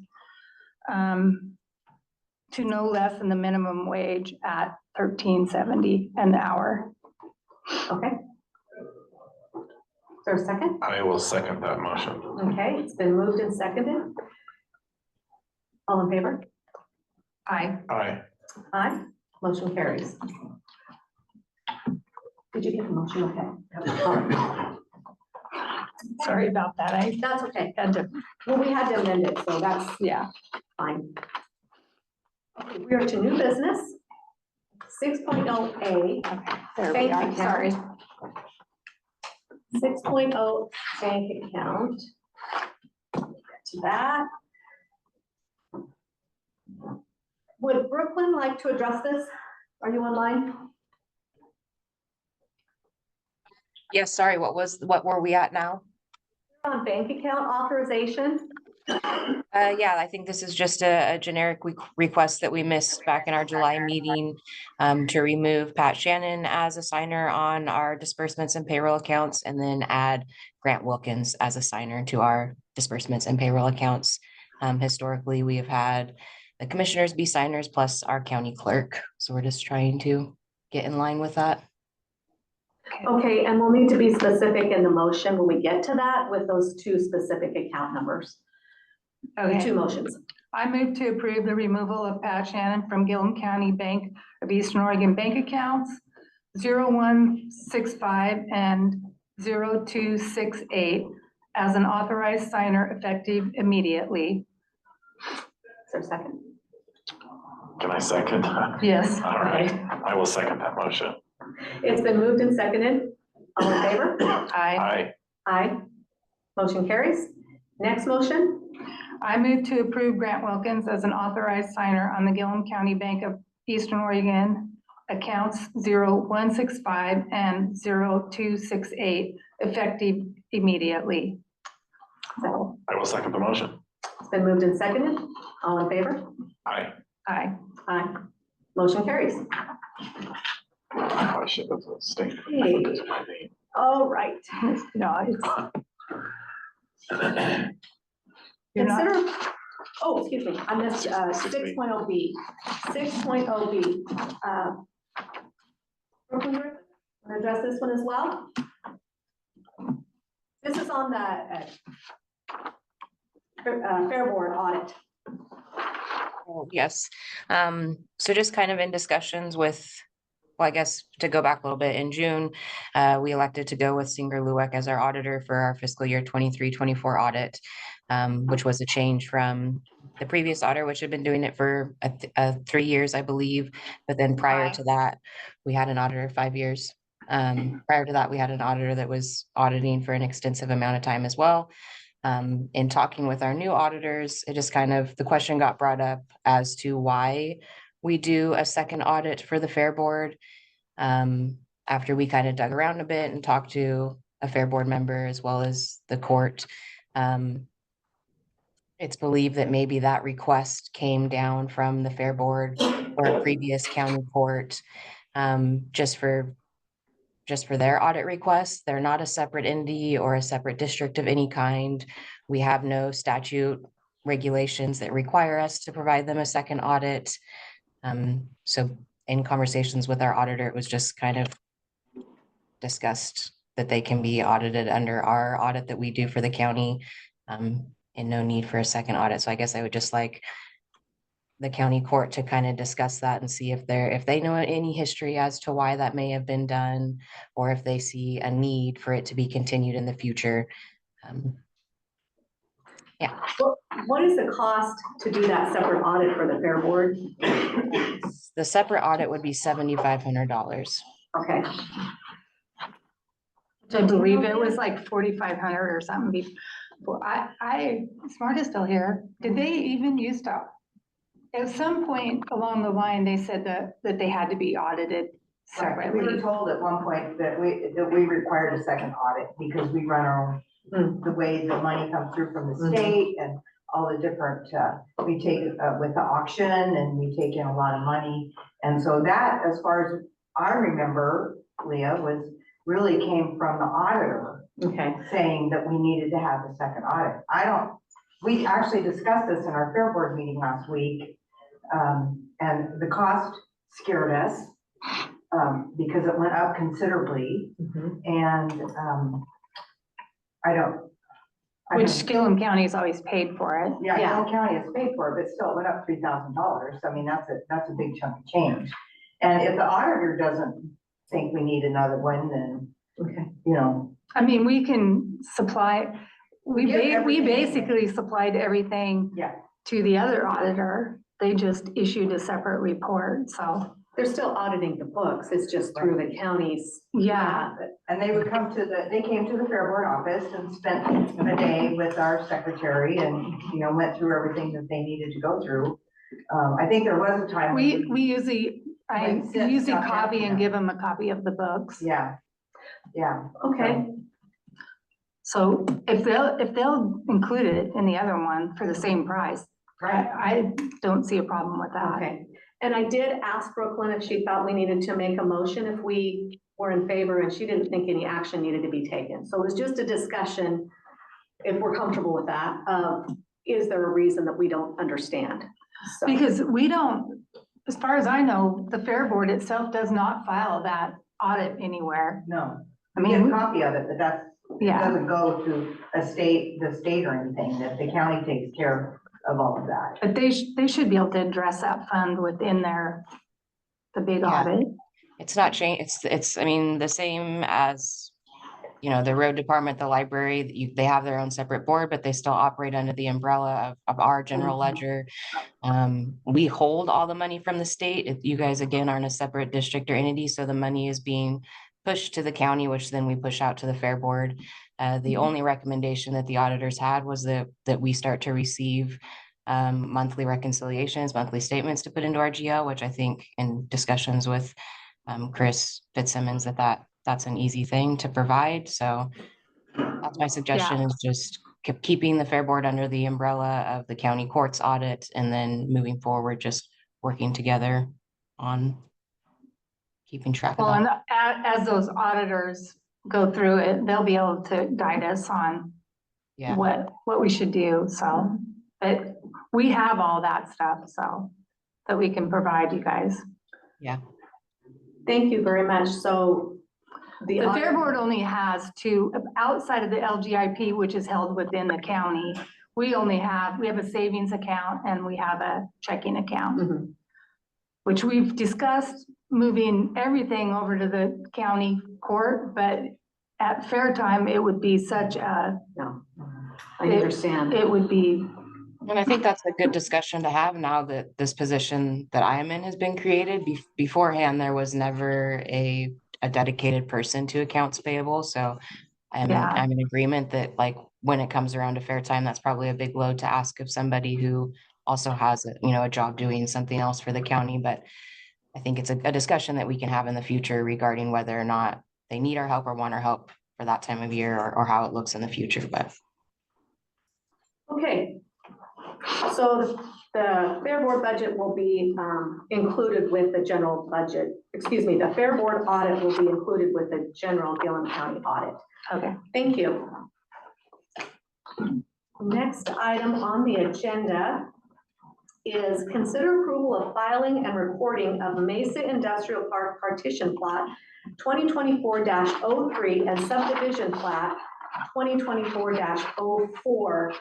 to no less than the minimum wage at $13.70 an hour. Okay. Is there a second? I will second that motion. Okay, it's been moved and seconded. All in favor? Aye. Aye. Aye. Motion carries. Did you get the motion? Okay. All right. Sorry about that. I That's okay. had to, Well, we had to amend it, so that's yeah. fine. Okay, we are to new business. 6.0A, Okay, there we Thank are. you, Sorry. 6.0 bank account. Get to that. Would Brooklyn like to address this? Are you online? Yes, sorry, what were we at now? On bank account authorization? Yeah, I think this is just a generic request that we missed back in our July meeting to remove Pat Shannon as a signer on our disbursements and payroll accounts, and then add Grant Wilkins as a signer to our disbursements and payroll accounts. Historically, we have had the commissioners be signers plus our county clerk. So we're just trying to get in line with that. Okay, and we'll need to be specific in the motion when we get to that with those two specific account numbers. The Okay. two motions. I move to approve the removal of Pat Shannon from Gilliam County Bank of Eastern Oregon bank accounts 0165 and 0268 as an authorized signer effective immediately. Is there a second? Can I second? Yes. All right, I will second that motion. It's been moved and seconded. All in favor? Aye. Aye. Aye. Motion carries. Next motion? I move to approve Grant Wilkins as an authorized signer on the Gilliam County Bank of Eastern Oregon accounts 0165 and 0268 effective immediately. So, I will second the motion. It's been moved and seconded. All in favor? Aye. aye. Aye. Motion carries. I should have stated. Hey. All right. No, it's, You're not- Consider, oh, excuse me, I missed, 6.0B. 6.0B. Want to address this one as well? This is on the Fair Board audit. Oh, yes. So just kind of in discussions with, well, I guess to go back a little bit, in June, we elected to go with Singer Lueck as our auditor for our fiscal year 23-24 audit, which was a change from the previous auditor, which had been doing it for 3 years, I believe. But then prior to that, we had an auditor 5 years. Prior to that, we had an auditor that was auditing for an extensive amount of time as well. In talking with our new auditors, it just kind of, the question got brought up as to why we do a second audit for the Fair Board. After we kind of dug around a bit and talked to a Fair Board member as well as the court, it's believed that maybe that request came down from the Fair Board or a previous county court, just for their audit requests. They're not a separate entity or a separate district of any kind. We have no statute regulations that require us to provide them a second audit. So in conversations with our auditor, it was just kind of discussed that they can be audited under our audit that we do for the county, and no need for a second audit. So I guess I would just like the county court to kind of discuss that and see if they know any history as to why that may have been done, or if they see a need for it to be continued in the future. Yeah. What is the cost to do that separate audit for the Fair Board? The separate audit would be $7,500. Okay. I believe it was like 4,500 or something. Well, Smart is still here. Did they even used to? At some point along the line, they said that they had to be audited Right, we were separately. told at one point that we required a second audit because we run our own, the way the money comes through from the state and all the different, we take it with the auction and we take in a lot of money. And so that, as far as I remember, Leah, really came from the auditor Okay. saying that we needed to have a second audit. We actually discussed this in our Fair Board meeting last week. And the cost scared us, because it went up considerably. And, Which Gilliam County's always paid for it. Yeah, Yeah. Gilliam County has paid for it, but still it went up $3,000. I mean, that's a big chunk of change. And if the auditor doesn't think we need another one, then, Okay. you know. I mean, we can supply, we give everything. basically supplied everything Yeah. to the other auditor. They just issued a separate report, so, They're still auditing the books. It's just through the counties. yeah. And they would come they came to the Fair Board office and spent a day with our secretary and, went through everything that they needed to go through. I think there was a time. when We usually, I Like, sit usually stuff copy down, and yeah. give them a copy of the books. Yeah, Okay. So if they'll include it in the other one for the same price, right. I don't see a problem with that. Okay. And I did ask Brooklyn if she thought we needed to make a motion if we were in favor, and she didn't think any action needed to be taken. So it was just a discussion, if we're comfortable with that, of is there a reason that we don't understand? So, Because we don't, as far as I know, the Fair Board itself does not file that audit anywhere. No, I we get a mean, copy of it, but it yeah, doesn't go to the state or anything, that the county takes care of all of that. but they should be able to address that fund within the big Yeah. audit. It's not change, I mean, the same as, the road department, the library, they have their own separate board, but they still operate under the umbrella of our general ledger. We hold all the money from the state. If you guys, again, aren't a separate district or entity, so the money is being pushed to the county, which then we push out to the Fair Board. The only recommendation that the auditors had was that we start to receive monthly reconciliations, monthly statements to put into our GL, which I think in discussions with Chris Fitzsimmons, that's an easy thing to provide. So that's my suggestion, is just keeping the Fair Board under the umbrella of the county courts audit, and then moving forward, just working together on keeping track of Well, that. and as those auditors go through it, they'll be able to guide us on Yeah. what we should do, so. But we have all that stuff, so that we can provide you guys. Thank you very much. So The Fair Board only has two, outside of the LGIP, which is held within the county. We have a savings account and we have a checking account, Mhm. which we've discussed moving everything over to the county court, but at fair time, it would be such a, No, I understand. it would be, And I think that's a good discussion to have now that this position that I am in has been created. Beforehand, there was never a dedicated person to accounts payable, so Yeah. I'm in agreement that like when it comes around to fair time, that's probably a big load to ask of somebody who also has a job doing something else for the county, but I think it's a discussion that we can have in the future regarding whether or not they need our help or want our help for that time of year or how it looks in the future, but. Okay. So the Fair Board budget will be included with the general budget. Excuse me, the Fair Board audit will be included with the general Gilliam County audit. okay. Thank you. Next item on the agenda is consider approval of filing and recording of Mesa Industrial Park Partition Plat 2024-03 and Subdivision Plat 2024-04.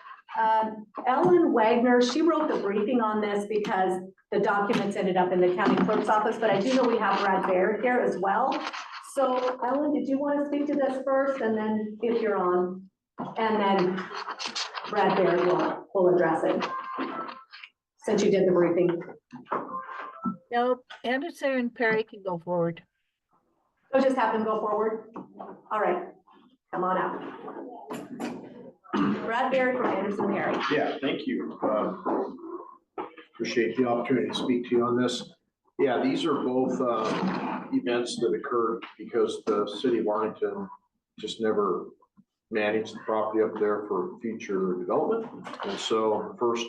Ellen Wagenaar, she wrote the briefing on this because the documents ended up in the county clerk's office, but I do know we have Brad Baird here as well. So Ellen, did you want to speak to this first, and then if you're on, and then Brad Baird will address it, since you did the briefing. Nope, Anderson and Perry can go forward. So just have them go forward? All right, come on out. Brad Baird from Anderson Perry. Yeah, thank you. Appreciate the opportunity to speak to you on this. Yeah, these are both events that occurred because the city of Arlington just never managed the property up there for future development. And so first,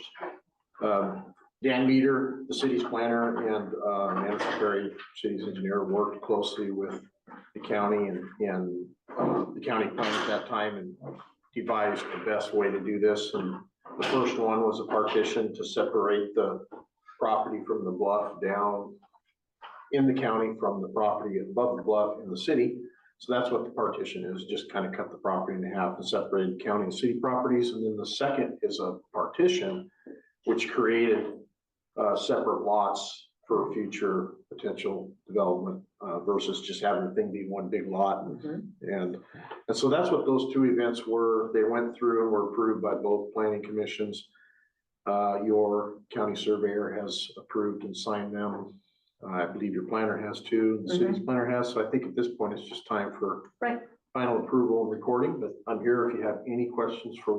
Dan Meter, the city's planner, and Anderson Perry, city's engineer, worked closely with the county and the county plan at that time and devised the best way to do this. And the first one was a partition to separate the property from the bluff down in the county from the property above the bluff in the city. So that's what the partition is, just kind of cut the property in half and separate county and city properties. And then the second is a partition, which created separate lots for future potential development versus just having the thing be one big lot. And so that's what those two events were. They went through and were approved by both planning commissions. Your county surveyor has approved and signed them. I believe your planner has too, the city's planner has. So I think at this point, it's just time for final approval and recording, but I'm here if you have any questions for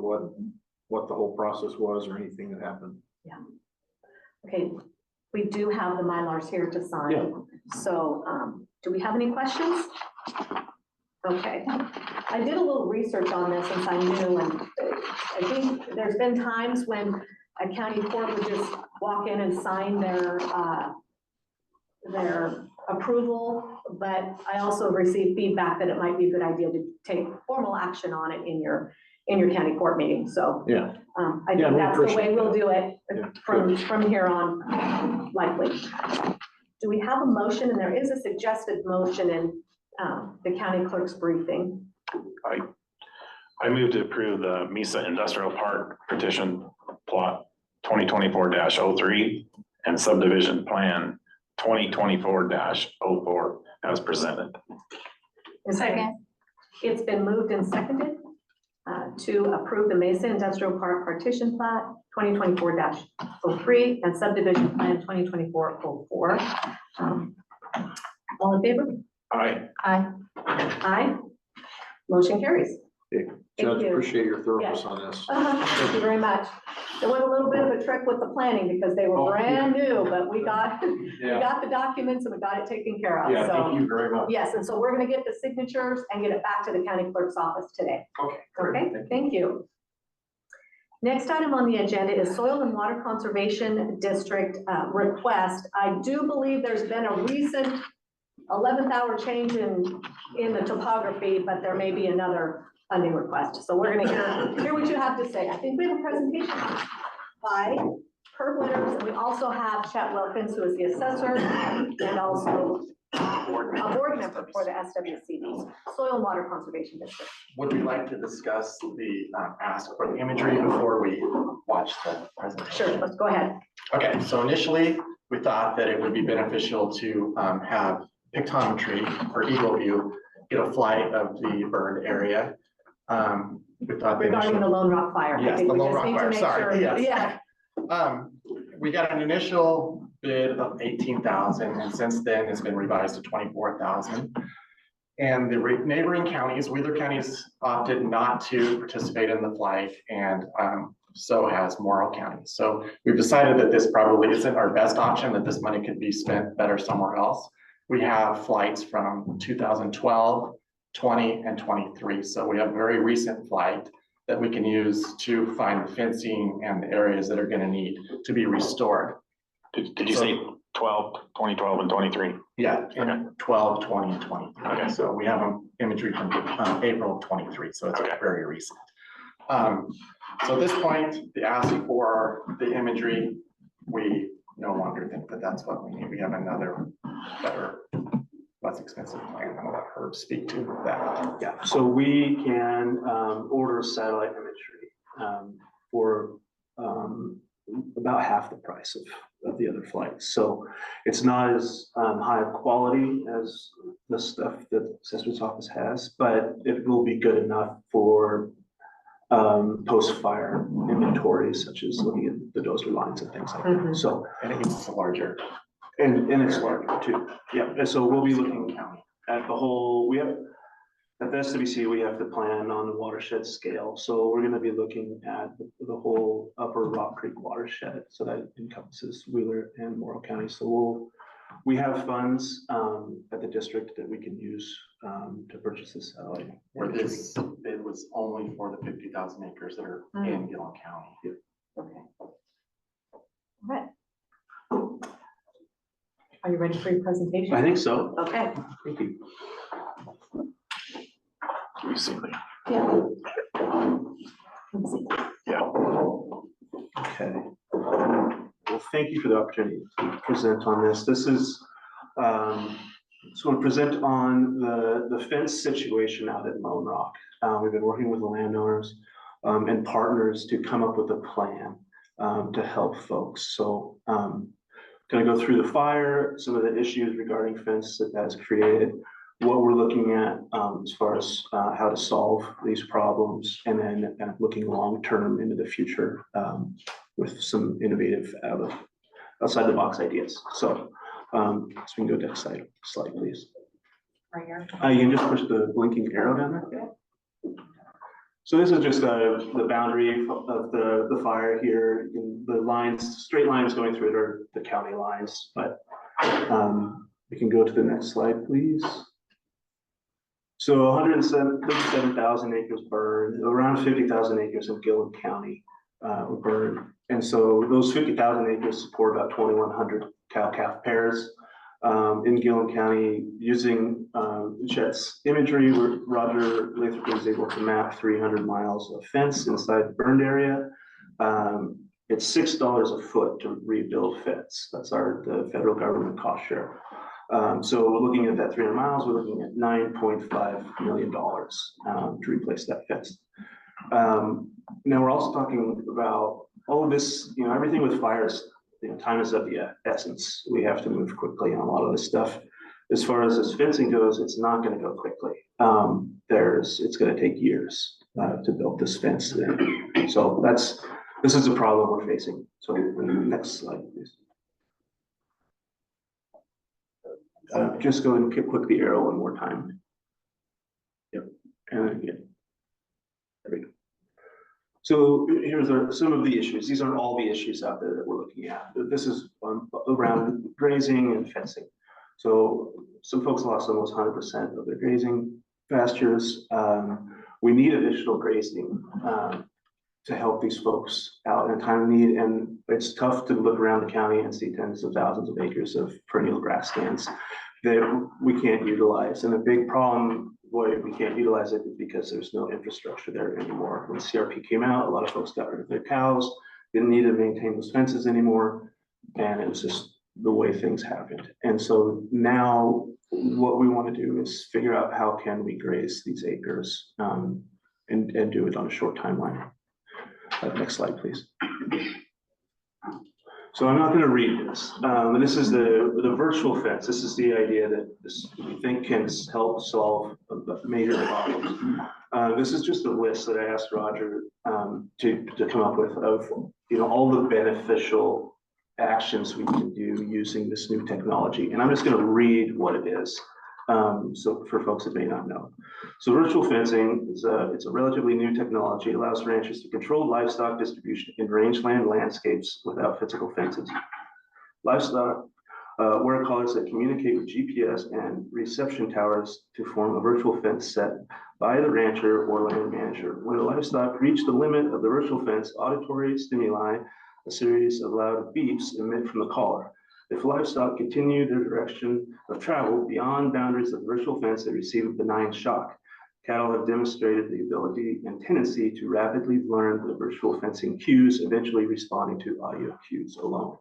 what the whole process was or anything that happened. Yeah. Okay, we do have the Mylars here to sign. Yeah. So do we have any questions? Okay, I did a little research on this since I'm new, and I think there's been times when a county court would just walk in and sign their approval, but I also received feedback that it might be a good idea to take formal action on it in your county court meeting. So Yeah. I think that's the way we'll do it from here on, likely. Do we have a motion? And there is a suggested motion in the county clerk's briefing. I move to approve the Mesa Industrial Park Partition Plot 2024-03 and Subdivision Plan 2024-04 as presented. Second. It's been moved and seconded to approve the Mesa Industrial Park Partition Plat 2024-03 and Subdivision Plan 2024-04. All in favor? Aye. Aye. Aye. Motion carries. Judge, you. appreciate your thoroughness Yes. on this. Thank you very much. There went a little bit of a trick with the planning because they were brand new, but we got the documents and we got it taken care of. Yeah, So thank you very much. yes, and so we're gonna get the signatures and get it back to the county clerk's office today. Okay, great. Okay, thank you. Next item on the agenda is Soil and Water Conservation District request. I do believe there's been a recent 11th hour change in the topography, but there may be another funding request. So we're gonna hear what you have to say. I think we have a presentation. by per winners, and we also have Chet Wilkins, who is the assessor, and also a board member for the SWCD, Soil and Water Conservation District. Would we like to discuss the ask for the imagery before we watch the presentation? Sure, let's go ahead. Okay, so initially, we thought that it would be beneficial to have pictometry or eagle view, get a flight of the burned area. We thought Regarding the Lone Rock fire. I Yes, think the we Lone just Rock need to fire, make sorry, sure- yes. Yeah, we got an initial bid of 18,000, and since then it's been revised to 24,000. And the neighboring counties, Wheeler County's opted not to participate in the flight, and so has Morrow County. So we've decided that this probably isn't our best option, that this money could be spent better somewhere else. We have flights from 2012, 20, and 23. So we have a very recent flight that we can use to find the fencing and the areas that are going to need to be restored. Did you say 2012 and 23? Yeah, in 12, 20, and 23. Okay. So we have imagery from April of 23, so it's Okay. very recent. So at this point, the ask for the imagery, we no longer think that that's what we need. We have another better, less expensive plan. I'll let Herb speak to that. Yeah, so we can order satellite imagery for about half the price of the other flights. So it's not as high of quality as the stuff that Assessor's Office has, but it will be good enough for post-fire inventory, such as looking at the dozer lines and things like that. So, And it's larger. and it's larger too. Yeah, and so we'll be looking at the whole, at the SWC, we have to plan on the watershed scale. So we're gonna be looking at the whole upper Rock Creek watershed. So that encompasses Wheeler and Morrow County. So we have funds at the district that we can use to purchase this satellite. Where this bid was only for the 50,000 acres that are in Gilliam County. okay. All right. Are you ready for your presentation? I think so. Okay. Thank you. Can you see me? Yeah. Let's see. Yeah. Okay. Well, thank you for the opportunity to present on this. This is, so to present on the fence situation out at Lone Rock. We've been working with the landowners and partners to come up with a plan to help folks. So gonna go through the fire, some of the issues regarding fence that has created, what we're looking at as far as how to solve these problems, and then looking long-term into the future with some innovative outside the box ideas. So we can go next slide, please. Right here. You can just push the blinking arrow down there. So this is just the boundary of the fire here. The lines, straight lines going through it are the county lines, but we can go to the next slide, please. So 137,000 acres burned, around 50,000 acres in Gilliam County were burned. And so those 50,000 acres support about 2,100 cow-calf pairs. In Gilliam County, using Chet's imagery, Roger Lathrop was able to map 300 miles of fence inside the burned area. It's $6 a foot to rebuild fence. That's the federal government cost share. So looking at that 300 miles, we're looking at $9.5 million to replace that fence. Now we're also talking about all of this, everything with fires, time is of the essence. We have to move quickly on a lot of this stuff. As far as this fencing goes, it's not going to go quickly. It's going to take years to build this fence. So this is a problem we're facing. So next slide, please. Just go and click the arrow one more time. Yep, and again. There we go. So here's some of the issues. These aren't all the issues out there that we're looking at. This is around grazing and fencing. So some folks lost almost 100% of their grazing pastures. We need additional grazing to help these folks out in a time of need. And it's tough to look around the county and see tens of thousands of acres of perennial grass stands that we can't utilize. And a big problem why we can't utilize it is because there's no infrastructure there anymore. When CRP came out, a lot of folks got rid of their cows. didn't need to maintain those fences anymore. And it was just the way things happened. And so now what we want to do is figure out how can we graze these acres and do it on a short timeline. Next slide, please. So I'm not going to read this. And this is the virtual fence. This is the idea that this we think can help solve major problems. This is just a list that I asked Roger to come up with of all the beneficial actions we can do using this new technology. And I'm just going to read what it is. So for folks that may not know. So virtual fencing is it's a relatively new technology. It allows ranchers to control livestock distribution in rangeland landscapes without physical fences. Livestock wear collars that communicate with GPS and reception towers to form a virtual fence set by the rancher or land manager. When the livestock reach the limit of the virtual fence, auditory stimuli, a series of loud beeps emit from the collar. If livestock continue their direction of travel beyond boundaries of the virtual fence, they receive a benign shock. Cattle have demonstrated the ability and tendency to rapidly learn the virtual fencing cues, eventually responding to audio cues alone.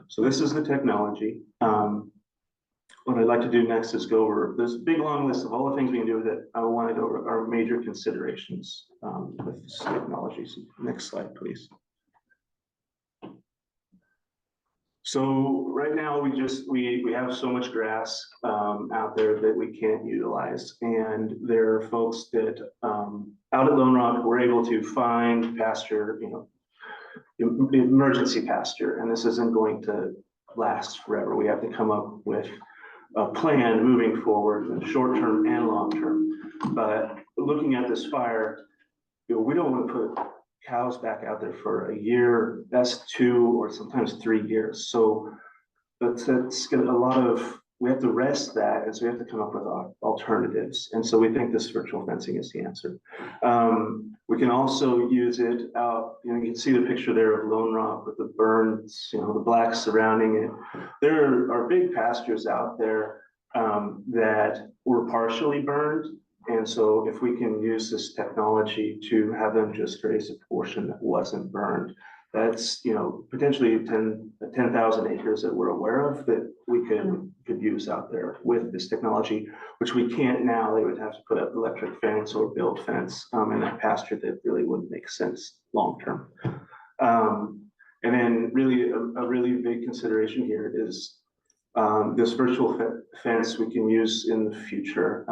So this is the technology. What I'd like to do next is go over this big long list of all the things we can do with it. I want to go over our major considerations with this technology. So next slide, please. So right now we have so much grass out there that we can't utilize, and there are folks that out at Lone Rock we're able to find pasture, emergency pasture, and this isn't going to last forever. We have to come up with a plan moving forward, short term and long term. But looking at this fire, we don't want to put cows back out there for a year, that's 2 or sometimes 3 years. So that's gonna a lot of, we have to rest that, and so we have to come up with alternatives. And so we think this virtual fencing is the answer. We can also use it out, you can see the picture there of Lone Rock with the burns, the black surrounding it. There are big pastures out there that were partially burned. And so if we can use this technology to have them just graze a portion that wasn't burned, that's, potentially 10,000 acres that we're aware of that we could use out there with this technology, which we can't now. They would have to put up electric fence or build fence in that pasture that really wouldn't make sense long term. And then really a really big consideration here is this virtual fence we can use in the future.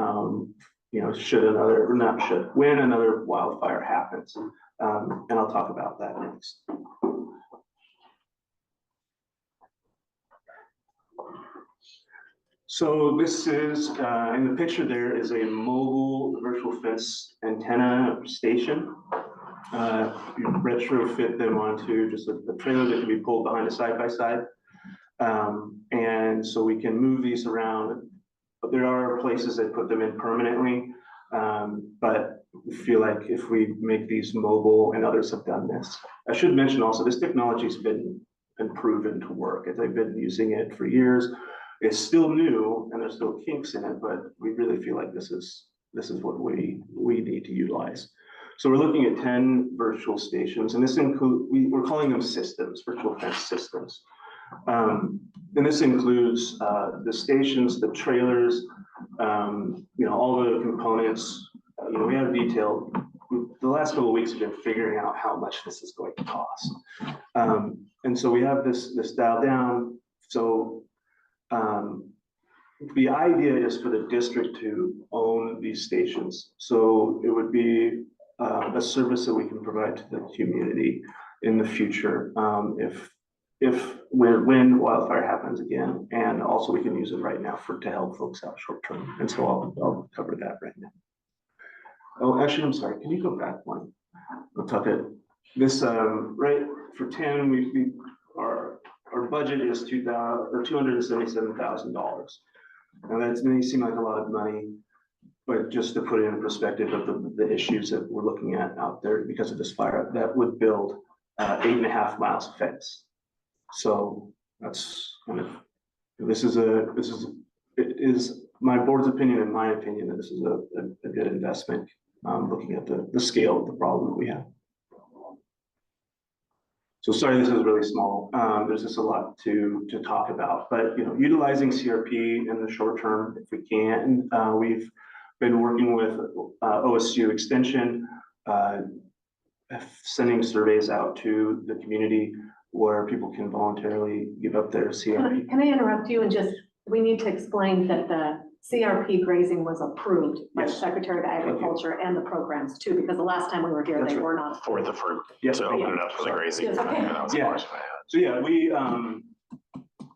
When another wildfire happens. And I'll talk about that next. So this is, in the picture there is a mobile virtual fence antenna station. You retrofit them onto just a trailer that can be pulled behind a side-by-side. And so we can move these around. But there are places that put them in permanently, but we feel like if we make these mobile, and others have done this. I should mention also, this technology has been proven to work. They've been using it for years. It's still new, and there's still kinks in it, but we really feel like this is what we need to utilize. So we're looking at 10 virtual stations, and this includes, we're calling them systems, virtual fence systems. And this includes the stations, the trailers, all the components. We have detailed. The last couple of weeks have been figuring out how much this is going to cost, and so we have this dialed down. So the idea is for the district to own these stations. So it would be a service that we can provide to the community in the future when wildfire happens again, and also we can use it right now to help folks out short term. And so I'll cover that right now. Oh, actually, I'm sorry. Can you go back one? I'll talk it. This right for 10. Our budget is $277,000. Now that may seem like a lot of money, but just to put it in perspective of the issues that we're looking at out there because of this fire, that would build 8.5 miles of fence. So that's kind of, it is my board's opinion and my opinion that this is a good investment, looking at the scale of the problem that we have. So sorry, this is really small. There's just a lot to talk about, but utilizing CRP in the short term, if we can, we've been working with OSU Extension, sending surveys out to the community where people can voluntarily give up their CRP. Can I interrupt you and we need to explain that the CRP grazing was approved by the Yes. Secretary of Agriculture and the programs too, because the last time we were here, That's they right. were not. For the fruit, Yes, to open it up for the grazing. Yes, okay. That was the Yeah. question I had. So yeah,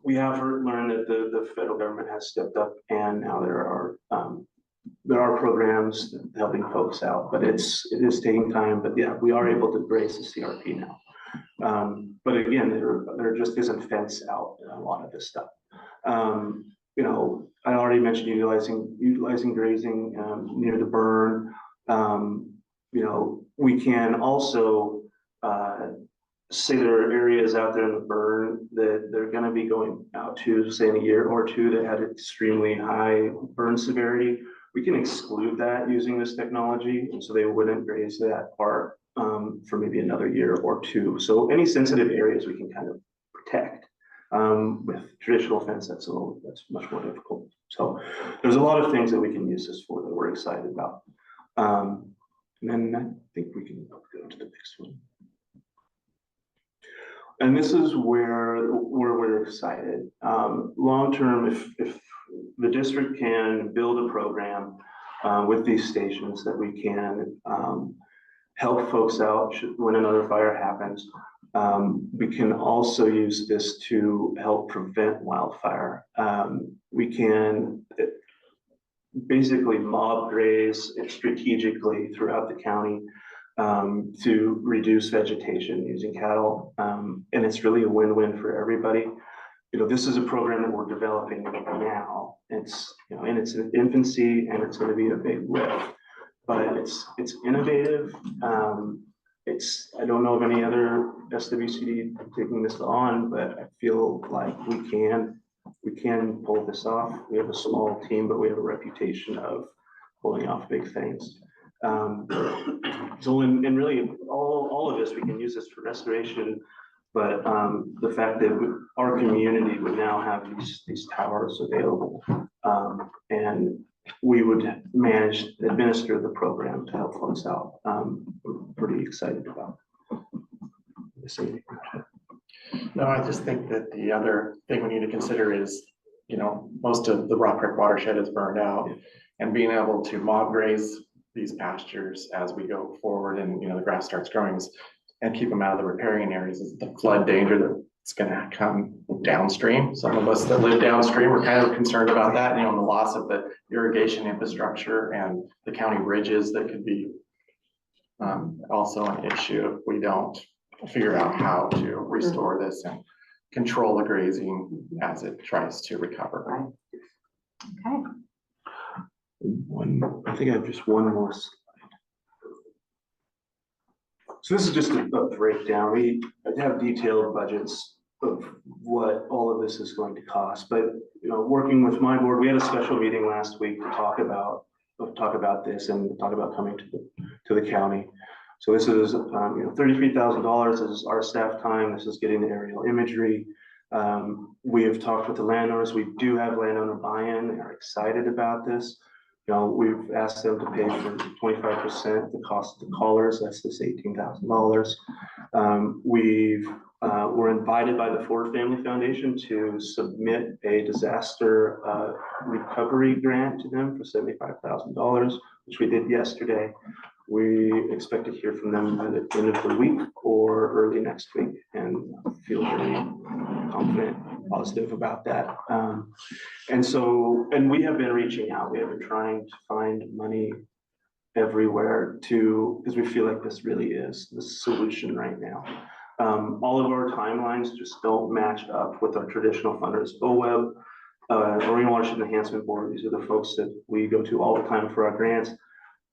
we have learned that the federal government has stepped up, and now there are programs helping folks out, but it is taking time. But yeah, we are able to graze the CRP now. But again, there just isn't fence out in a lot of this stuff. I already mentioned utilizing grazing near the burn. We can also say there are areas out there in the burn that they're going to be going out to, say, in a year or two that had extremely high burn severity. We can exclude that using this technology, and so they wouldn't graze that part for maybe another year or two. So any sensitive areas we can kind of protect. With traditional fence, that's much more difficult. So there's a lot of things that we can use this for that we're excited about. And then I think we can go to the next one. And this is where we're excited. Long term, if the district can build a program with these stations that we can help folks out when another fire happens. We can also use this to help prevent wildfire. We can basically mob graze strategically throughout the county to reduce vegetation using cattle. And it's really a win-win for everybody. This is a program that we're developing now. It's in its infancy, and it's going to be a big lift, but it's innovative. I don't know of any other SWCD taking this on, but I feel like we can pull this off. We have a small team, but we have a reputation of pulling off big things. So and really all of this, we can use this for restoration, but the fact that our community would now have these towers available, and we would administer the program to help folks out. We're pretty excited about this. No, I just think that the other thing we need to consider is, most of the Rock Creek watershed is burned out, and being able to mob graze these pastures as we go forward and, the grass starts growing and keep them out of the riparian areas is the flood danger that's going to come downstream. Some of us that live downstream are kind of concerned about that, the loss of the irrigation infrastructure and the county bridges that could be also an issue if we don't figure out how to restore this and control the grazing as it tries to recover. Okay. I think I have just one more slide. So this is just a breakdown. We have detailed budgets of what all of this is going to cost, but working with my board, we had a special meeting last week to talk about this and talk about coming to the county. So this is $33,000 is our staff time. This is getting the aerial imagery. We have talked with the landowners. We do have landowner buy-in. They are excited about this. We've asked them to pay for 25% the cost of the collars. That's this $18,000. We're invited by the Ford Family Foundation to submit a disaster recovery grant to them for $75,000, which we did yesterday. We expect to hear from them at the end of the week or early next week, and feel very confident, positive about that. And we have been reaching out. We have been trying to find money everywhere because we feel like this really is the solution right now. All of our timelines just don't match up with our traditional funders. OWEB, Marine Watershed Enhancement Board, these are the folks that we go to all the time for our grants.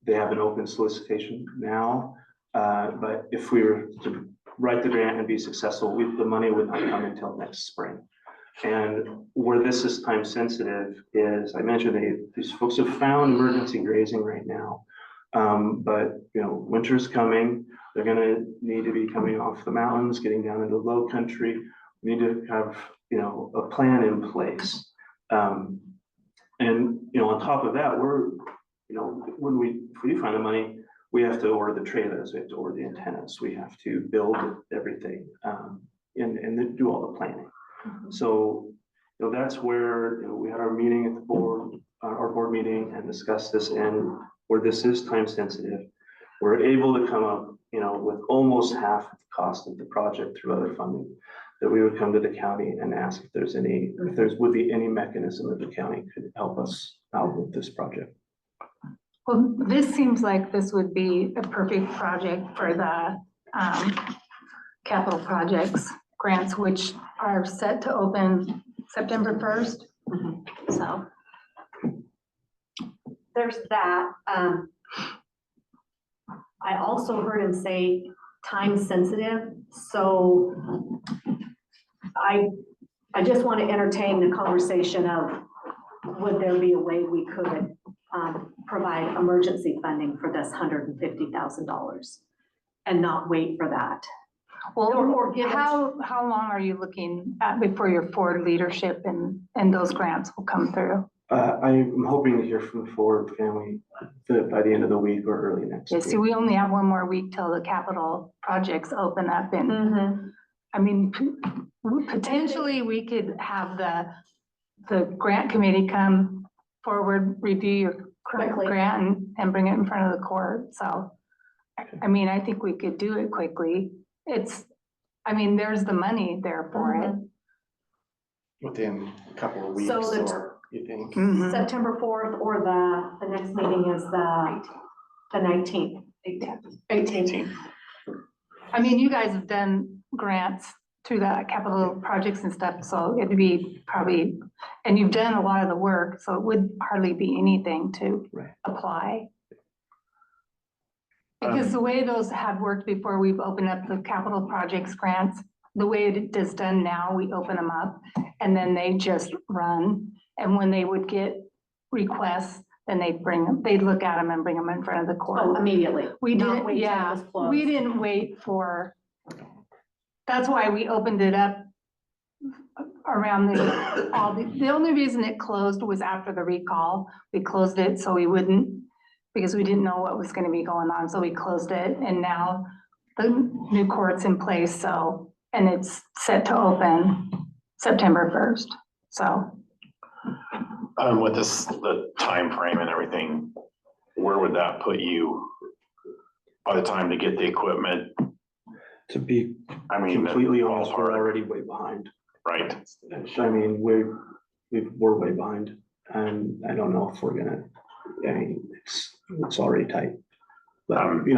They have an open solicitation now, but if we were to write the grant and be successful, the money would not come until next spring. And where this is time sensitive is, I mentioned these folks have found emergency grazing right now. But, winter's coming. They're gonna need to be coming off the mountains, getting down into low country. We need to have, a plan in place. And, on top of that, when we find the money, we have to order the trailers, we have to order the antennas, we have to build everything, and then do all the planning. So, that's where, we had our meeting at the board, our board meeting, and discussed this, and where this is time sensitive, we're able to come up, with almost half the cost of the project through other funding, that we would come to the county and ask if there would be any mechanism that the county could help us out with this project. Well, this seems like this would be a perfect project for the capital projects grants, which are set to open September 1st. So There's that. I also heard him say time sensitive, so I just want to entertain the conversation of, would there be a way we could provide emergency funding for this $150,000 and not wait for that? Well, Or give it- how long are you looking at before your forward leadership and those grants will come through? I'm hoping to hear from the Ford family by the end of the week or early next Yeah, week. see, we only have one more week till the capital projects open up, and I mean, potentially we could have the grant committee come forward, review your Quickly. grant and bring it in front of the court. So, I mean, I think we could do it quickly. There's the money there for it. Within a couple of weeks, So the- or you think? Mhm. September 4th, or the next meeting is the 19th. 18th. I mean, you guys have done grants through the capital projects and stuff, so it'd be probably, and you've done a lot of the work, so it would hardly be anything to Right. apply. Because the way those have worked before, we've opened up the capital projects grants, the way it is done now, we open them up and then they just run. And when they would get requests, then they'd look at them and bring them in front of the Oh, court. immediately. We Not didn't, wait till it yeah, was closed. we didn't wait for, that's why we opened it up around the only reason it closed was after the recall. We closed it so we wouldn't, because we didn't know what was gonna be going on, so we closed it, and now the new court's in place, so, and it's set to open September 1st, so. With the time frame and everything, where would that put you by the time to get the equipment? To be I mean, completely honest, we're ballpark, already way behind. right? I mean, we're way behind, and I don't know if we're gonna, it's already tight. But, we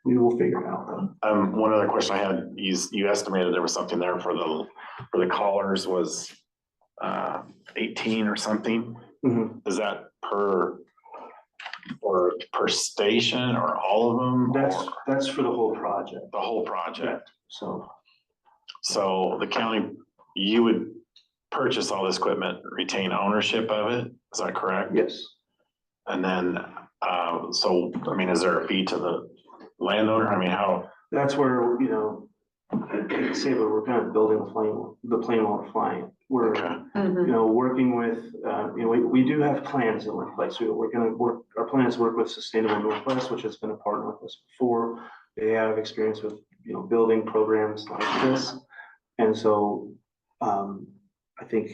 we will figure it out though. One other question I had, you estimated there was something there for the callers was 18 or something. Mhm. Is that per station or all of them? Or That's for the whole project, the whole project? so. So the county, you would purchase all this equipment, retain ownership of it, is that correct? Yes. And then, is there a fee to the landowner? I mean, how? That's where, I can't say, but we're kind of building the plane while we're flying. We're, Okay. working with, we do have plans in place. Our plans work with Sustainable Northwest, which has been a partner with us before. They have experience with, building programs like this. And so, I think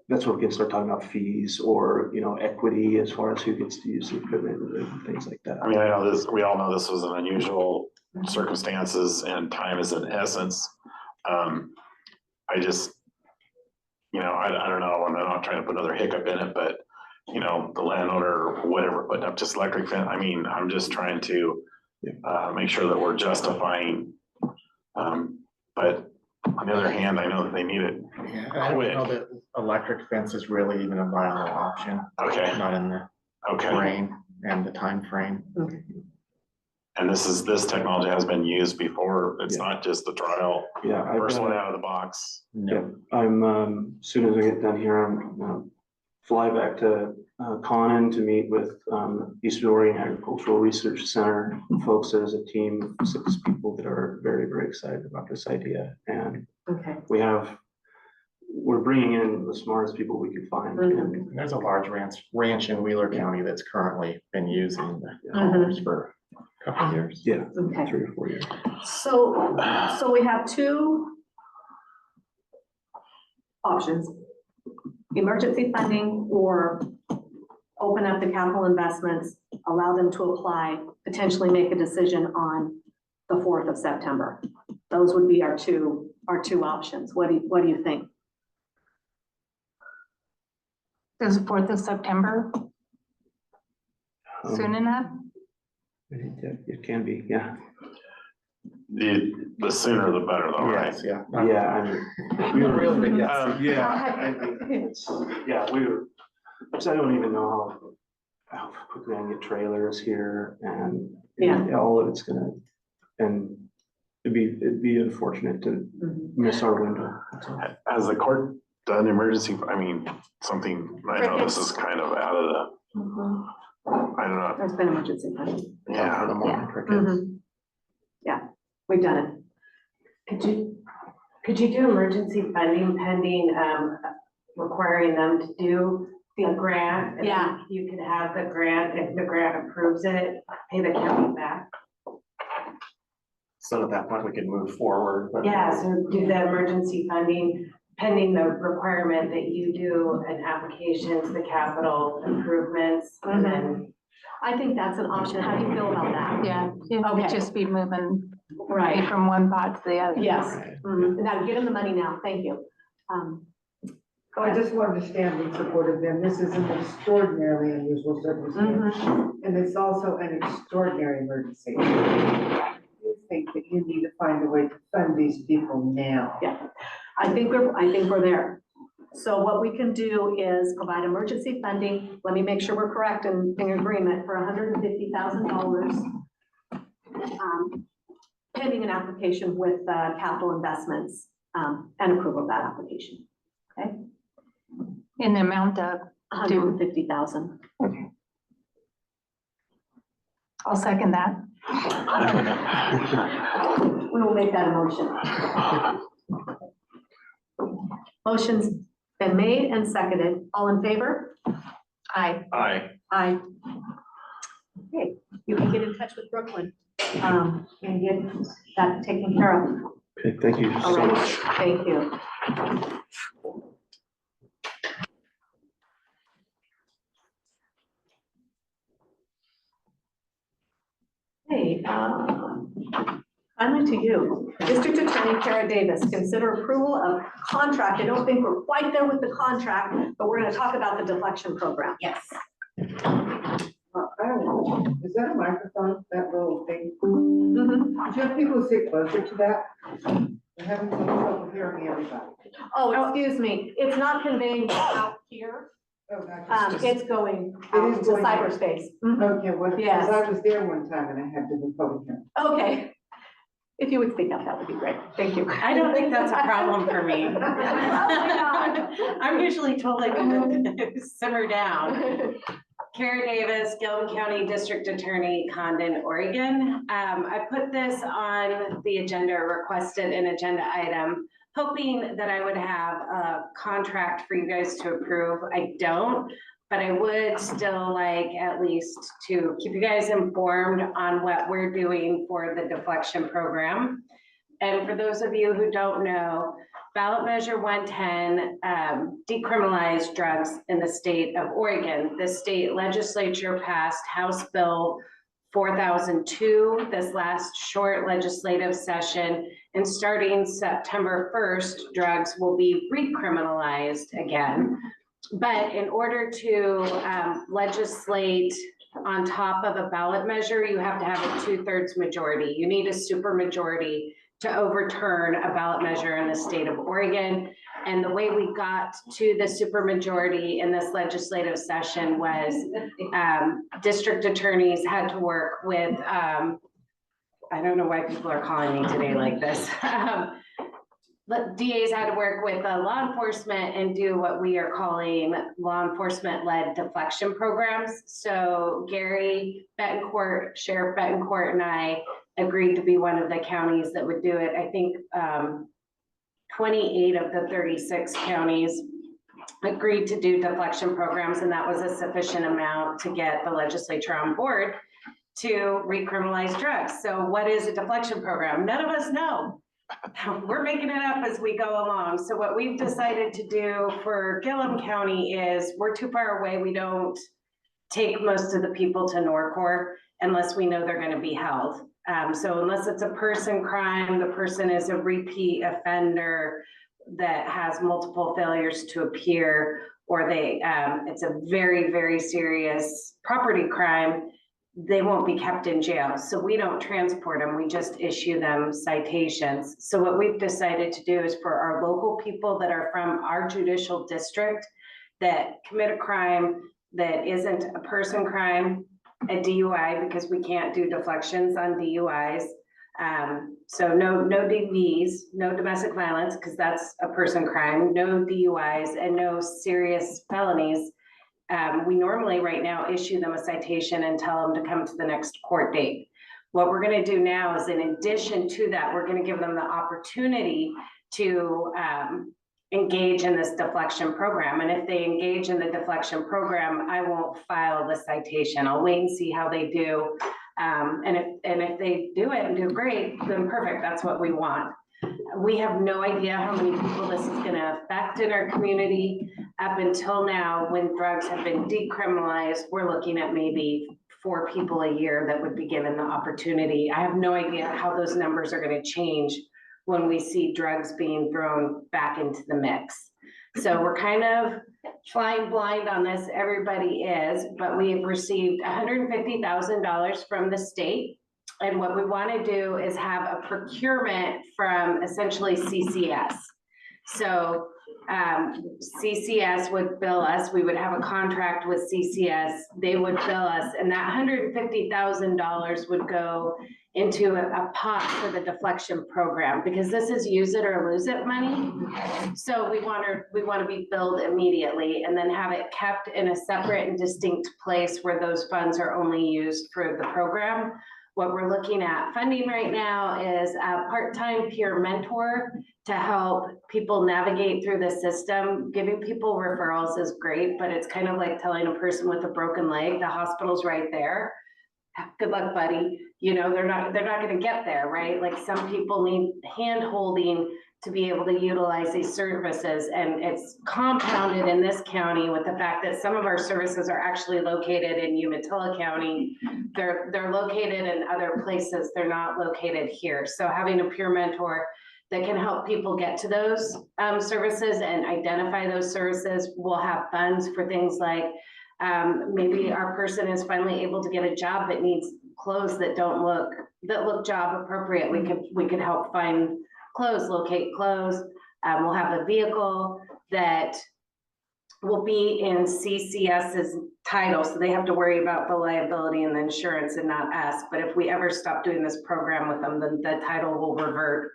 that's where we can start talking about fees or, equity as far as who gets to use the equipment and things like that. I mean, I know this, we all know this was an unusual circumstances and time is an essence. I just, I don't know, I'm not trying to put another hiccup in it, but, the landowner or whatever, putting up just electric fence, I'm just trying to make sure that we're justifying. But on the other hand, I know that they need it Yeah, I don't know quick. that electric fence is really even a viable option, Okay, not in the okay. rain and the time frame. And this technology has been used before. It's not just the trial, Yeah. first one out of the box. Yeah, I'm, as soon as I get done here, I'm fly back to Condon to meet with East Oregon Agricultural Research Center folks as a team of 6 people that are very, very excited about this idea. And Okay. we're bringing in the smartest people we could find. And There's a large ranch in Wheeler County that's currently been using the haulers for a couple of years. yeah, Okay. 3 or 4 years. So we have 2 options. Emergency funding or open up the capital investments, allow them to apply, potentially make a decision on the 4th of September. Those would be our two options. What do you think? Is 4th of September soon enough? It can be, yeah. The sooner the better though, right? Yes, yeah. Yeah, I mean, we were Really, really, yes. yeah, I think it's, yeah, we were, because I don't even know how quickly I can get trailers here and all of it's gonna, and it'd be unfortunate to miss our window. So, Has the court done emergency, I mean, something, I know this is kind of out of the, I don't know, There's been emergency funding. yeah. For the morning crickets. Yeah, we've done it. Could you do emergency funding pending, requiring them to do the grant? And Yeah. You could have the grant, if the grant approves it, pay the county back. So at that point, we can move forward. But Yeah, so do the emergency funding pending the requirement that you do an application to the capital improvements and then. I think that's an option. How do you feel about that? Yeah, it Okay. would just be moving Right. from one pot to the other. Yes. Now get them the money now. Thank you. Go I ahead. just wanted to stand in support of them. This is an extraordinarily unusual circumstance, and it's also an extraordinary emergency. I do think that you need to find a way to fund these people now. Yeah, I think we're there. So what we can do is provide emergency funding. Let me make sure we're correct and in agreement for $150,000. Pending an application with capital investments and approval of that application. Okay, In the amount of, $150,000. I'll second that. We will make that a motion. Motion's been made and seconded. All in favor? Aye. Aye. Aye. Okay, you can get in touch with Brooklyn and get that taken care of. okay, thank you All so right, much. thank you. Hey, finally to you. District Attorney Kara Davis, consider approval of contract. I don't think we're quite there with the contract, but we're gonna talk about the deflection program. Yes. I don't know, is that a microphone, that little thing? Mhm. Could you have people sit closer to that? I'm having some trouble hearing everybody. Oh, excuse me, it's not conveying out here, Oh, not just- it's going It out is into going out. cyberspace. Mhm. Okay, well, Yes. because I was there one time and I had to go public hearing. Okay, if you would speak up, that would be great, thank you. I don't think that's a problem for me. Oh my God. I'm usually told I can simmer down. Kara Davis, Gilliam County District Attorney, Condon, Oregon. I put this on the agenda, requested an agenda item, hoping that I would have a contract for you guys to approve. I don't, but I would still like at least to keep you guys informed on what we're doing for the deflection program. And for those of you who don't know, ballot measure 110 decriminalized drugs in the state of Oregon. The state legislature passed House Bill 4002 this last short legislative session. And starting September 1st, drugs will be recriminalized again. But in order to legislate on top of a ballot measure, you have to have a 2/3 majority. You need a supermajority to overturn a ballot measure in the state of Oregon. And the way we got to the supermajority in this legislative session was district attorneys had to work with, I don't know why people are calling me today like this. DAs had to work with law enforcement and do what we are calling law enforcement-led deflection programs. So Gary Betancourt, Sheriff Betancourt, and I agreed to be one of the counties that would do it. I think 28 of the 36 counties agreed to do deflection programs, and that was a sufficient amount to get the legislature on board to recriminalize drugs. So what is a deflection program? None of us know. We're making it up as we go along. So what we've decided to do for Gilliam County is we're too far away. We don't take most of the people to Norcor unless we know they're going to be held. So unless it's a person crime, the person is a repeat offender that has multiple failures to appear, or it's a very, very serious property crime, they won't be kept in jail. So we don't transport them, we just issue them citations. So what we've decided to do is for our local people that are from our judicial district that commit a crime that isn't a person crime, a DUI, because we can't do deflections on DUIs. So no DVs, no domestic violence, because that's a person crime, no DUIs, and no serious felonies. We normally right now issue them a citation and tell them to come to the next court date. What we're going to do now is in addition to that, we're going to give them the opportunity to engage in this deflection program. And if they engage in the deflection program, I won't file the citation. I'll wait and see how they do. And if they do it and do great, then perfect, that's what we want. We have no idea how many people this is going to affect in our community. Up until now, when drugs have been decriminalized, we're looking at maybe 4 people a year that would be given the opportunity. I have no idea how those numbers are going to change when we see drugs being thrown back into the mix. So we're kind of flying blind on this, everybody is, but we have received $150,000 from the state. And what we want to do is have a procurement from essentially CCS. So CCS would bill us, we would have a contract with CCS, they would bill us, and that $150,000 would go into a pot for the deflection program, because this is use it or lose it money. So we want to be billed immediately and then have it kept in a separate and distinct place where those funds are only used for the program. What we're looking at funding right now is a part-time peer mentor to help people navigate through the system. Giving people referrals is great, but it's kind of like telling a person with a broken leg, the hospital's right there. Good luck, buddy. You know, they're not going to get there, right? Like some people need hand holding to be able to utilize these services. And it's compounded in this county with the fact that some of our services are actually located in Umatilla County. They're located in other places. They're not located here. So having a peer mentor that can help people get to those services and identify those services, will have funds for things like maybe our person is finally able to get a job that needs clothes that look job appropriate. We could help find clothes, locate clothes. We'll have a vehicle that will be in CCS's title, so they have to worry about the liability and the insurance and not us. But if we ever stop doing this program with them, then the title will revert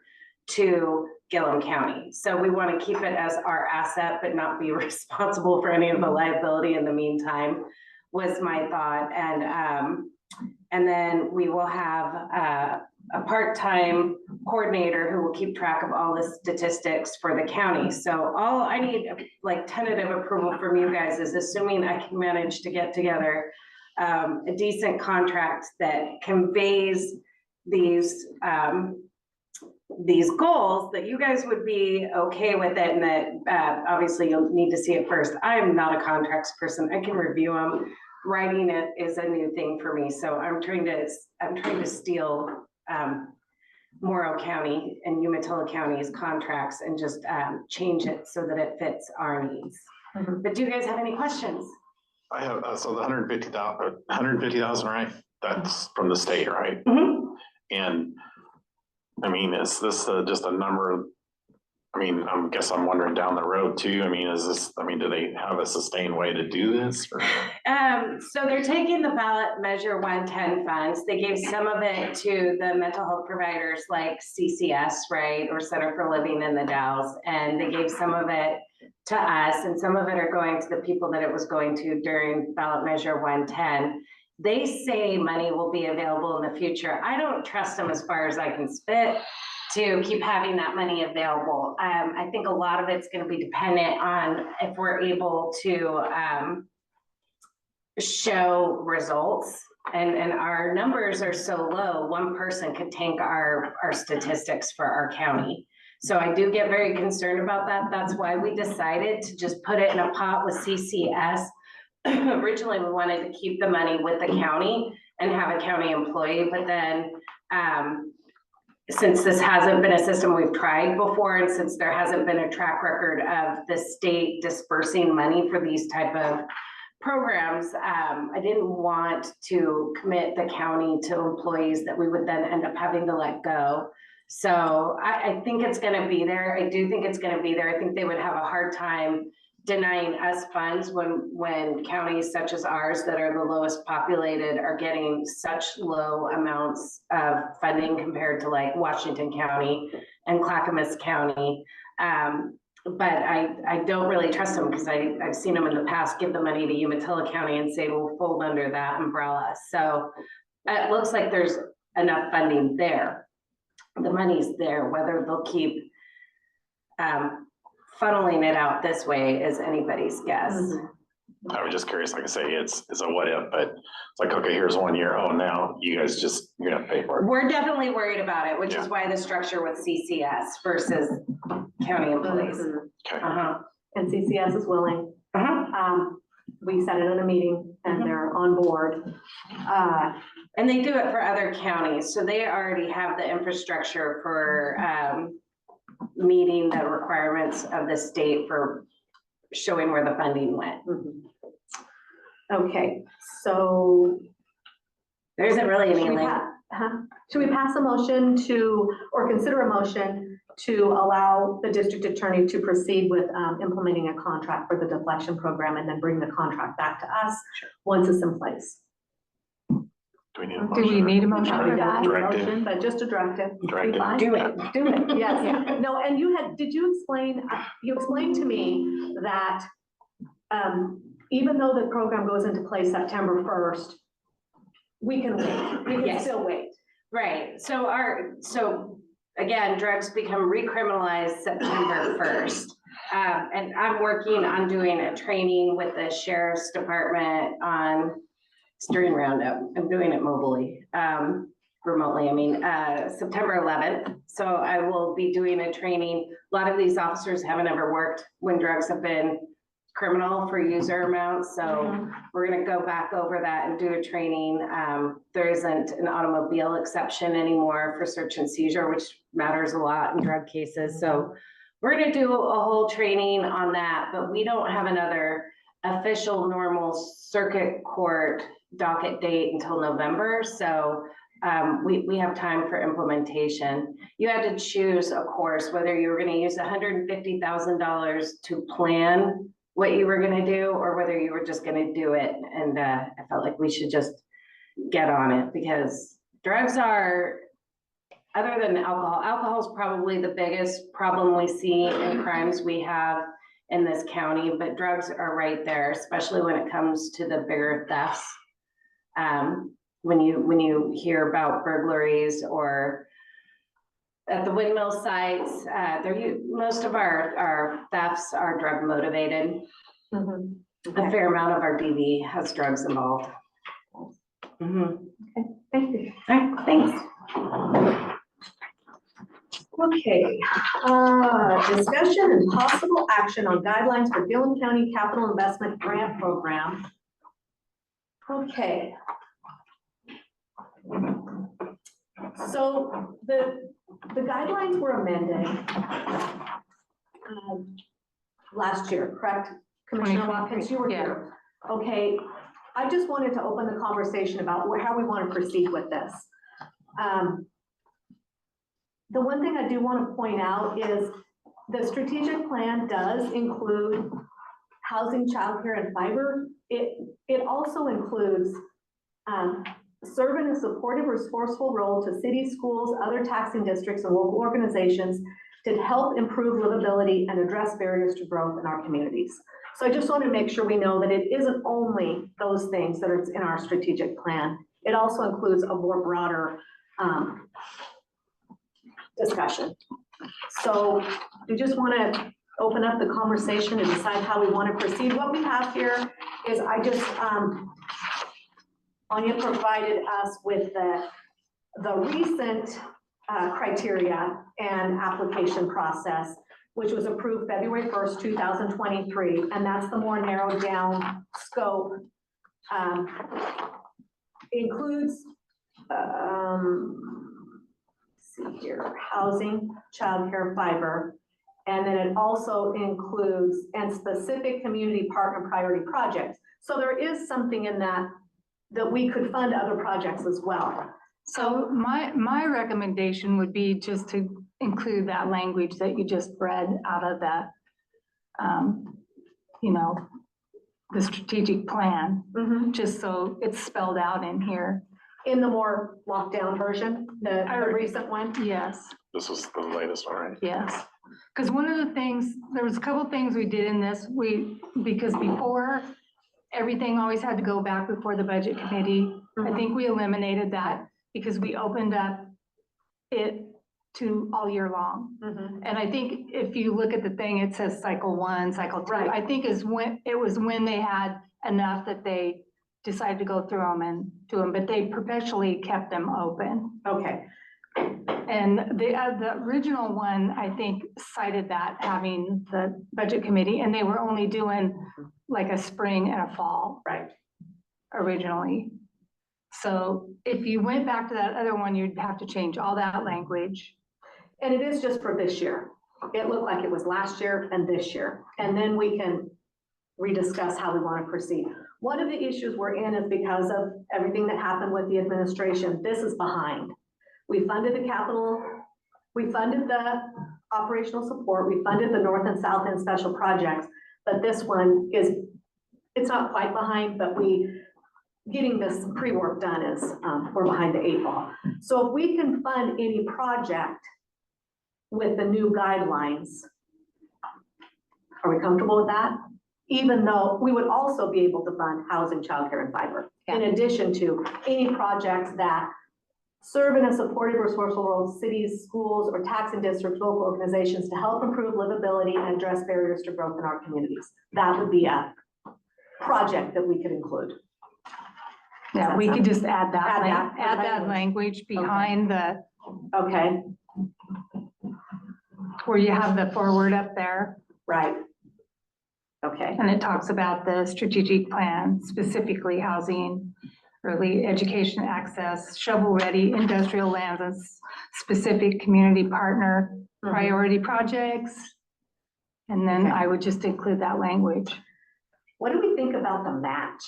to Gilliam County. So we want to keep it as our asset, but not be responsible for any of the liability in the meantime, was my thought. And then we will have a part-time coordinator who will keep track of all the statistics for the county. So all I need, like tentative approval from you guys, is assuming I can manage to get together a decent contract that conveys these goals, that you guys would be okay with it, and that obviously you'll need to see it first. I'm not a contracts person. I can review them. Writing it is a new thing for me. So I'm trying to steal Morrow County and Umatilla County's contracts and just change it so that it fits our needs. But do you guys have any questions? I have, so the 150,000, right? That's from the state, right? Mm-hmm. And I mean, is this just a number? I mean, I guess I'm wondering down the road too. I mean, do they have a sustained way to do this? Or? So they're taking the ballot measure 110 funds. They gave some of it to the mental health providers like CCS, right? Or Center for Living in the Dalles. And they gave some of it to us, and some of it are going to the people that it was going to during ballot measure 110. They say money will be available in the future. I don't trust them as far as I can spit to keep having that money available. I think a lot of it's going to be dependent on if we're able to show results. And our numbers are so low, one person could tank our statistics for our county. So I do get very concerned about that. That's why we decided to just put it in a pot with CCS. Originally, we wanted to keep the money with the county and have a county employee, but then since this hasn't been a system we've tried before, and since there hasn't been a track record of the state dispersing money for these type of programs, I didn't want to commit the county to employees that we would then end up having to let go. So I think it's going to be there. I do think it's going to be there. I think they would have a hard time denying us funds when counties such as ours that are the lowest populated are getting such low amounts of funding compared to like Washington County and Clackamas County. But I don't really trust them because I've seen them in the past give the money to Umatilla County and say we'll fold under that umbrella. So it looks like there's enough funding there. The money's there. Whether they'll keep funneling it out this way is anybody's guess. Mm-hmm. I was just curious, like I say, it's a what if, but it's like, okay, here's 1 year. Oh, now you guys you're gonna pay for it. We're definitely worried about it, which is why the structure with CCS versus county employees. Okay. And CCS is willing. We said it in a meeting and they're on board. And they do it for other counties. So they already have the infrastructure for meeting the requirements of the state for showing where the funding went. Okay, so there isn't really any should we pass a motion to, or consider a motion to allow the district attorney to proceed with implementing a contract for the deflection program and then bring the contract back to us once it's in place? Do we need a motion? Do we need a motion for that? Directive. But just a directive. Directive. Be fine. Do it. Yes, no, and did you explain to me that even though the program goes into place September 1st, we can wait, we can still wait. Right, so again, drugs become recriminalized September 1st. And I'm working on doing a training with the sheriff's department on Stirring Roundup. I'm doing it remotely, September 11th. So I will be doing a training. A lot of these officers haven't ever worked when drugs have been criminal for user amounts. So we're gonna go back over that and do a training. There isn't an automobile exception anymore for search and seizure, which matters a lot in drug cases. So we're gonna do a whole training on that, but we don't have another official normal circuit court docket date until November. So we have time for implementation. You had to choose a course, whether you were gonna use $150,000 to plan what you were gonna do or whether you were just gonna do it. And I felt like we should just get on it because drugs are, other than alcohol is probably the biggest problem we see in crimes we have in this county, but drugs are right there, especially when it comes to the bigger thefts. When you hear about burglaries or at the windmill sites, most of our thefts are drug motivated. A fair amount of our DV has drugs involved. Okay, thank you. All right, thanks. Okay, discussion and possible action on guidelines for Gilliam County Capital Investment Grant Program. Okay. So the guidelines were amended last year, correct? Commissioner Watkins, you were here. Okay, I just wanted to open the conversation about how we want to proceed with this. The one thing I do want to point out is the strategic plan does include housing, childcare, and fiber. it also includes, serve in a supportive, resourceful role to cities, schools, other taxing districts, and local organizations to help improve livability and address barriers to growth in our communities. So I just want to make sure we know that it isn't only those things that are in our strategic plan. It also includes a more broader discussion. So we just want to open up the conversation to decide how we want to proceed. What we have here is Anya provided us with the recent criteria and application process, which was approved February 1st, 2023, and that's the more narrowed down scope. Includes, see here, housing, childcare, fiber, and then it also includes and specific community partner priority projects. So there is something in that we could fund other projects as well. So my recommendation would be just to include that language that you just read out of that, you know, the strategic plan, just so it's spelled out in here. In the more locked down version, the recent one? Yes. This was the latest one, right? Yes. Because one of the things, there was a couple things we did in this, because before, everything always had to go back before the budget committee. I think we eliminated that because we opened up it to all year long. And I think if you look at the thing, it says cycle 1, cycle 2. I think it was when they had enough that they decided to go through them and do them, but they perpetually kept them open. Okay. And the original one, I think, cited that having the budget committee, and they were only doing like a spring and a fall. Right. Originally. So if you went back to that other one, you'd have to change all that language. And it is just for this year. It looked like it was last year and this year. And then we can rediscuss how we want to proceed. One of the issues we're in is because of everything that happened with the administration, this is behind. We funded the capital, we funded the operational support, we funded the north and south end special projects, but this one it's not quite behind, but getting this pre-work done is, we're behind the 8 ball. So if we can fund any project with the new guidelines, are we comfortable with that? Even though we would also be able to fund housing, childcare, and fiber, in addition to any projects that serve in a supportive, resourceful role, cities, schools, or taxing districts, local organizations to help improve livability and address barriers to growth in our communities. That would be a project that we could include. Yeah, we could just add that language behind the. Okay. Where you have the forward up there. Right. Okay. And it talks about the strategic plan, specifically housing, early education access, shovel-ready industrial lands, and specific community partner priority projects. And then I would just include that language. What do we think about the match?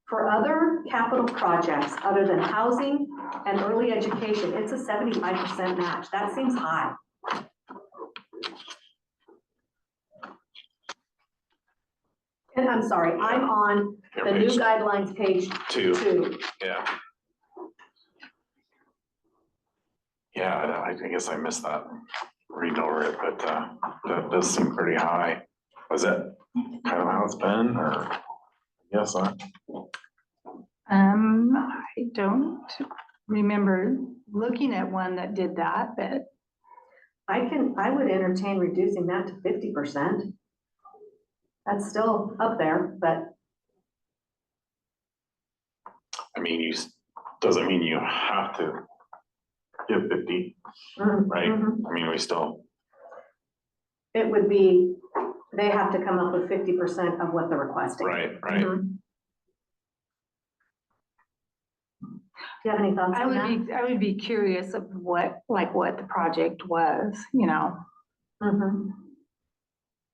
For other capital projects other than housing and early education, it's a 75% match. That seems high. And I'm sorry, I'm on the new guidelines page 2. Yeah. Yeah, I guess I missed that, reading over it, but that does seem pretty high. Was that kind of how it's been, or? Yes, I don't remember looking at one that did that, but. I would entertain reducing that to 50%. That's still up there, but. I mean, doesn't mean you have to give 50, right? I mean, we still. It would be, they have to come up with 50% of what they're requesting. Right. Do you have any thoughts on that? I would be curious of what the project was, you know?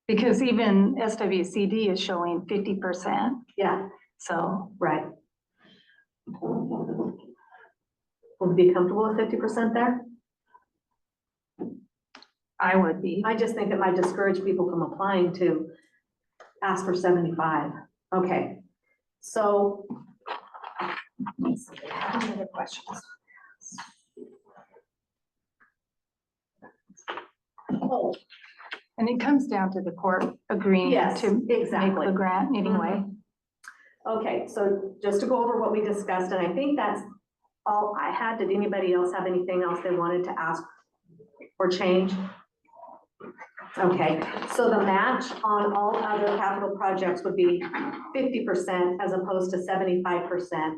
Because even SWCD is showing 50%. Yeah. So. Right. Would we be comfortable with 50% there? I would be. I just think it might discourage people from applying to ask for 75. Okay. So. let's see, I have any other questions? Oh, And it comes down to the court agreeing yes, to make exactly. the grant anyway. Okay, so just to go over what we discussed, and I think that's all I had. Did anybody else have anything else they wanted to ask or change? Okay, so the match on all other capital projects would be 50% as opposed to 75%.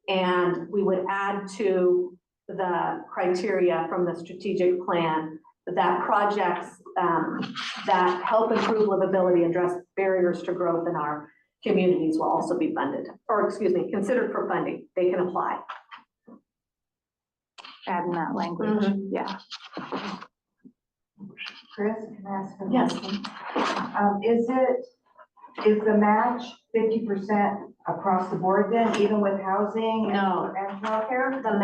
And we would add to the criteria from the strategic plan that projects that help improve livability and address barriers to growth in our communities will also be funded, or excuse me, considered for funding. They can apply. Adding that language, yeah. Chris, can I ask a Yes. question? Is the match 50% across the board then, even with housing? No. And childcare? The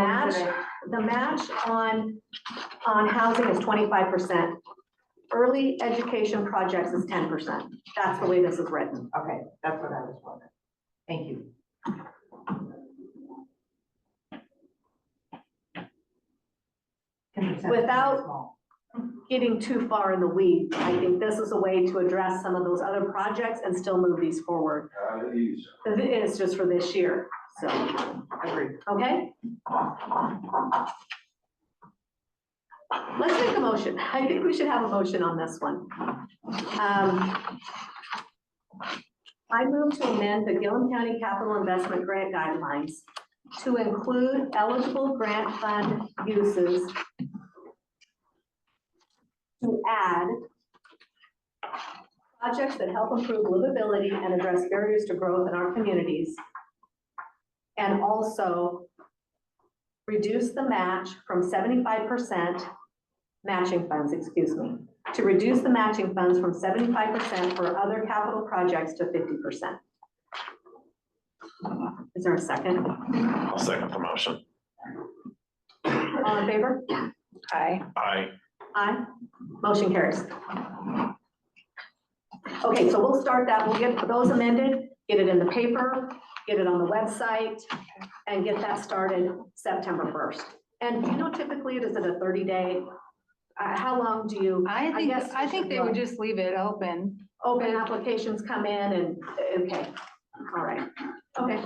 match on housing is 25%. Early education projects is 10%. That's the way this is written. Okay, that's what I was wondering. Thank you. Without getting too far in the weeds, I think this is a way to address some of those other projects and still move these forward. It's just for this year, so. Agreed. Okay? Let's make a motion. I think we should have a motion on this one. I move to amend the Gilliam County Capital Investment Grant Guidelines to include eligible grant fund uses to add projects that help improve livability and address barriers to growth in our communities. And also reduce the match from 75%, matching funds, excuse me, to reduce the matching funds from 75% for other capital projects to 50%. Is there a second? I'll second the motion. All in favor? Aye. Aye. Aye. Motion carries. Okay, so we'll start that. We'll get those amended, get it in the paper, get it on the website, and get that started September 1st. And you know, typically it is at a 30-day, how long do you? I think they would just leave it open. Open applications come in and, okay, all right, okay.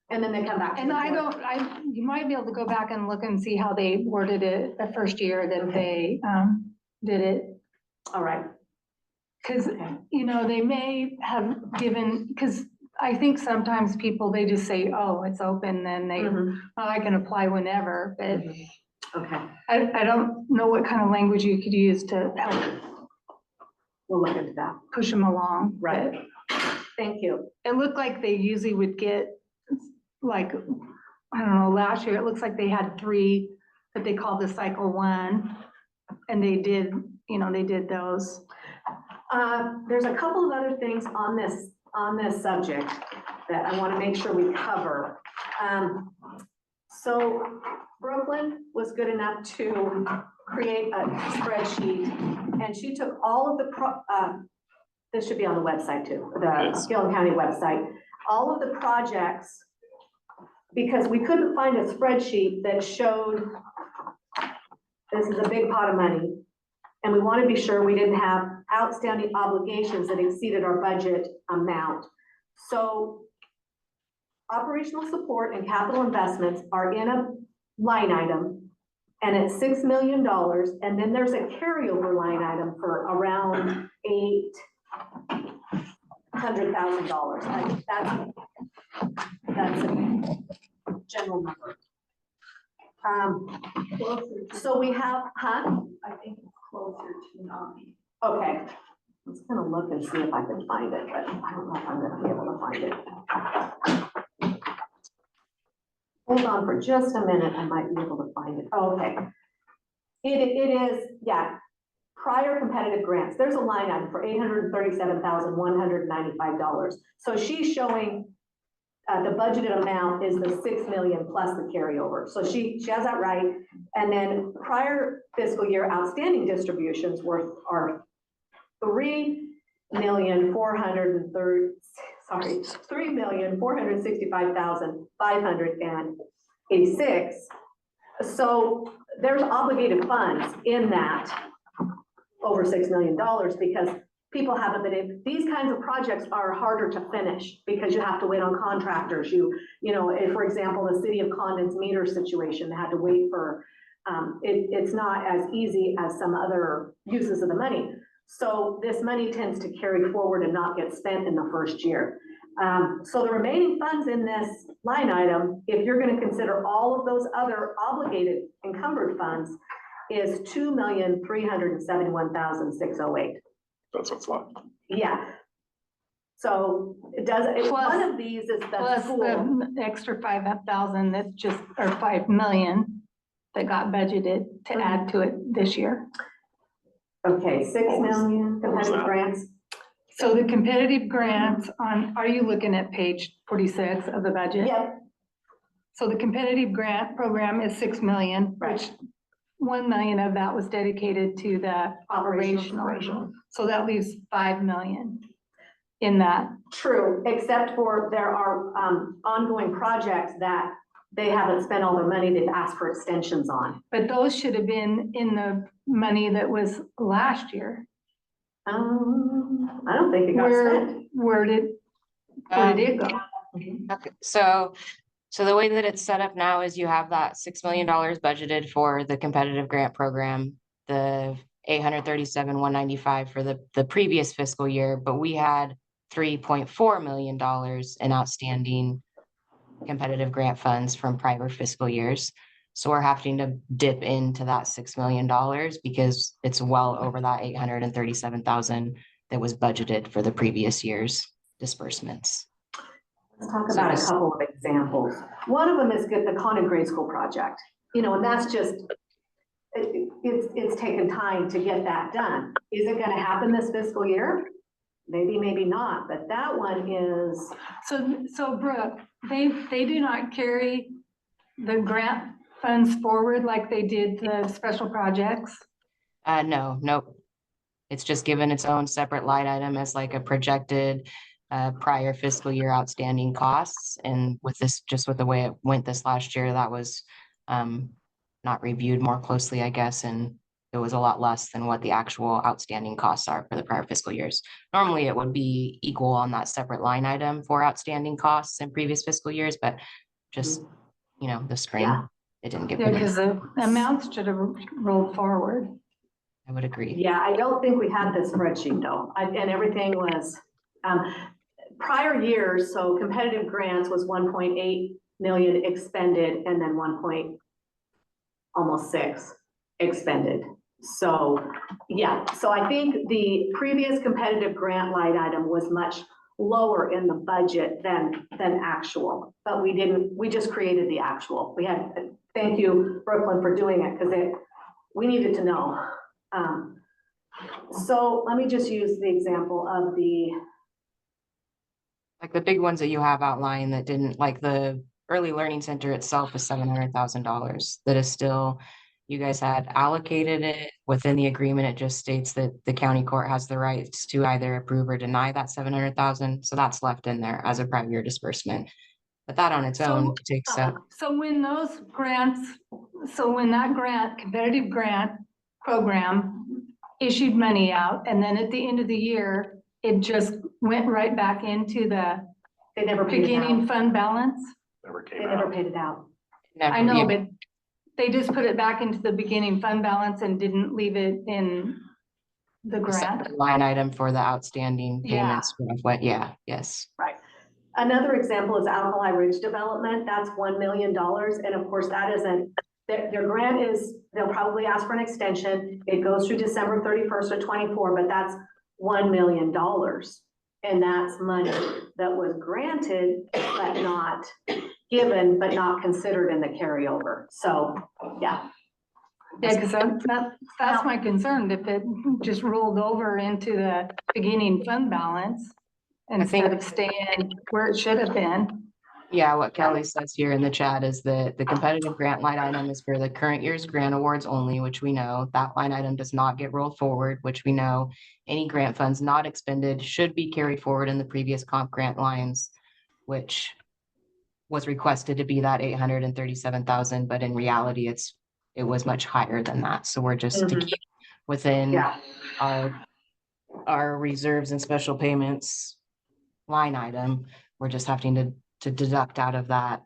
And then they come back. to And the I board. don't, you might be able to go back and look and see how they worded it the first year that they did it. All right. Because, you know, they may have given, because I think sometimes people, they just say, oh, it's open, then they, oh, I can apply whenever, but Okay, I don't know what kind of language you could use to help we'll look into that. push them along. Right. but Thank you. It looked like they usually would get, like, I don't know, last year, it looks like they had 3 that they called the cycle 1, and they did, you know, they did those. There's a couple of other things on this subject that I want to make sure we cover. So Brooklyn was good enough to create a spreadsheet, and she took all of the, this should be on the website too, the Gilliam County website, all of the projects, because we couldn't find a spreadsheet that showed this is a big pot of money, and we want to be sure we didn't have outstanding obligations that exceeded our budget amount. So operational support and capital investments are in a line item, and it's $6 million, and then there's a carryover line item for around $800,000. That's a general number. So we have, huh? I think it's closer to 9. Okay, I was gonna look and see if I can find it, but I don't know if I'm gonna be able to find it. Hold on for just a minute, I might be able to find it. Oh, okay. It is, yeah, prior competitive grants. There's a line item for $837,195. So she's showing the budgeted amount is the 6 million plus the carryover. So she has that right. And then prior fiscal year outstanding distributions are $3,430,000. sorry, 3,465,586. So there's obligated funds in that over $6 million because people haven't been able, these kinds of projects are harder to finish because you have to wait on contractors. You know, if, for example, the city of Condon's meter situation, they had to wait for, it's not as easy as some other uses of the money. So this money tends to carry forward and not get spent in the first year. So the remaining funds in this line item, if you're going to consider all of those other obligated encumbered funds, is $2,371,608. That's what's left. Yeah. So it does, one of these is the Plus school. the extra 5,000 that's just, or 5 million that got budgeted to add to it this year. Okay, 6 million what was competitive that? grants. So the competitive grants on, are you looking at page 46 of the budget? Yep. So the competitive grant program is 6 million, which 1 million of that was dedicated to the operational. So that leaves 5 million in that. True, except for there are ongoing projects that they haven't spent all their money, they've asked for extensions on. But those should have been in the money that was last year. I don't think it got spent. Where did it go? Okay, so the way that it's set up now is you have that $6 million budgeted for the competitive grant program, the 837,195 for the previous fiscal year, but we had $3.4 million in outstanding competitive grant funds from prior fiscal years. So we're having to dip into that $6 million because it's well over that 837,000 that was budgeted for the previous year's disbursements. Let's talk about a couple of examples. One of them is the Condon grade school project, you know, and that's just, it's taken time to get that done. Is it gonna happen this fiscal year? Maybe, maybe not, but that one is. So Brooke, they do not carry the grant funds forward like they did the special projects? No, nope. It's just given its own separate line item as like a projected prior fiscal year outstanding costs. And with this, just with the way it went this last year, that was not reviewed more closely, I guess, and it was a lot less than what the actual outstanding costs are for the prior fiscal years. Normally, it would be equal on that separate line item for outstanding costs in previous fiscal years, but just, you know, the spring, it didn't get. Yeah, because the amounts should have rolled forward. I would agree. Yeah, I don't think we had the spreadsheet though, and everything was, prior years, so competitive grants was 1.8 million expended and then almost 6 expended. So, yeah, so I think the previous competitive grant line item was much lower in the budget than actual, but we just created the actual. We had, thank you, Brooklyn, for doing it because we needed to know. So let me just use the example of like the big ones that you have outlined that didn't, like the early learning center itself is $700,000. That is still, you guys had allocated it within the agreement. It just states that the county court has the rights to either approve or deny that 700,000. So that's left in there as a prior year disbursement. But that on its own takes up. So when those grants, when that grant, competitive grant program issued money out, and then at the end of the year, it just went right back into the they never paid beginning fund balance? They never paid it out. I know, but they just put it back into the beginning fund balance and didn't leave it in the grant. Line item for the outstanding payments. Yes. Right. Another example is Alkali Ridge Development. That's $1 million. And of course, that isn't, their grant is, they'll probably ask for an extension. It goes through December 31st of 24, but that's $1 million. And that's money that was granted, but not given, but not considered in the carryover. So, yeah. Yeah, because that's my concern, if it just rolled over into the beginning fund balance instead of staying where it should have been. Yeah, what Kelly says here in the chat is that the competitive grant line item is for the current year's grant awards only, which we know. That line item does not get rolled forward, which we know. Any grant funds not expended should be carried forward in the previous comp grant lines, which was requested to be that 837,000, but in reality, it was much higher than that. So we're just to keep within Yeah. our reserves and special payments line item. We're just having to deduct out of that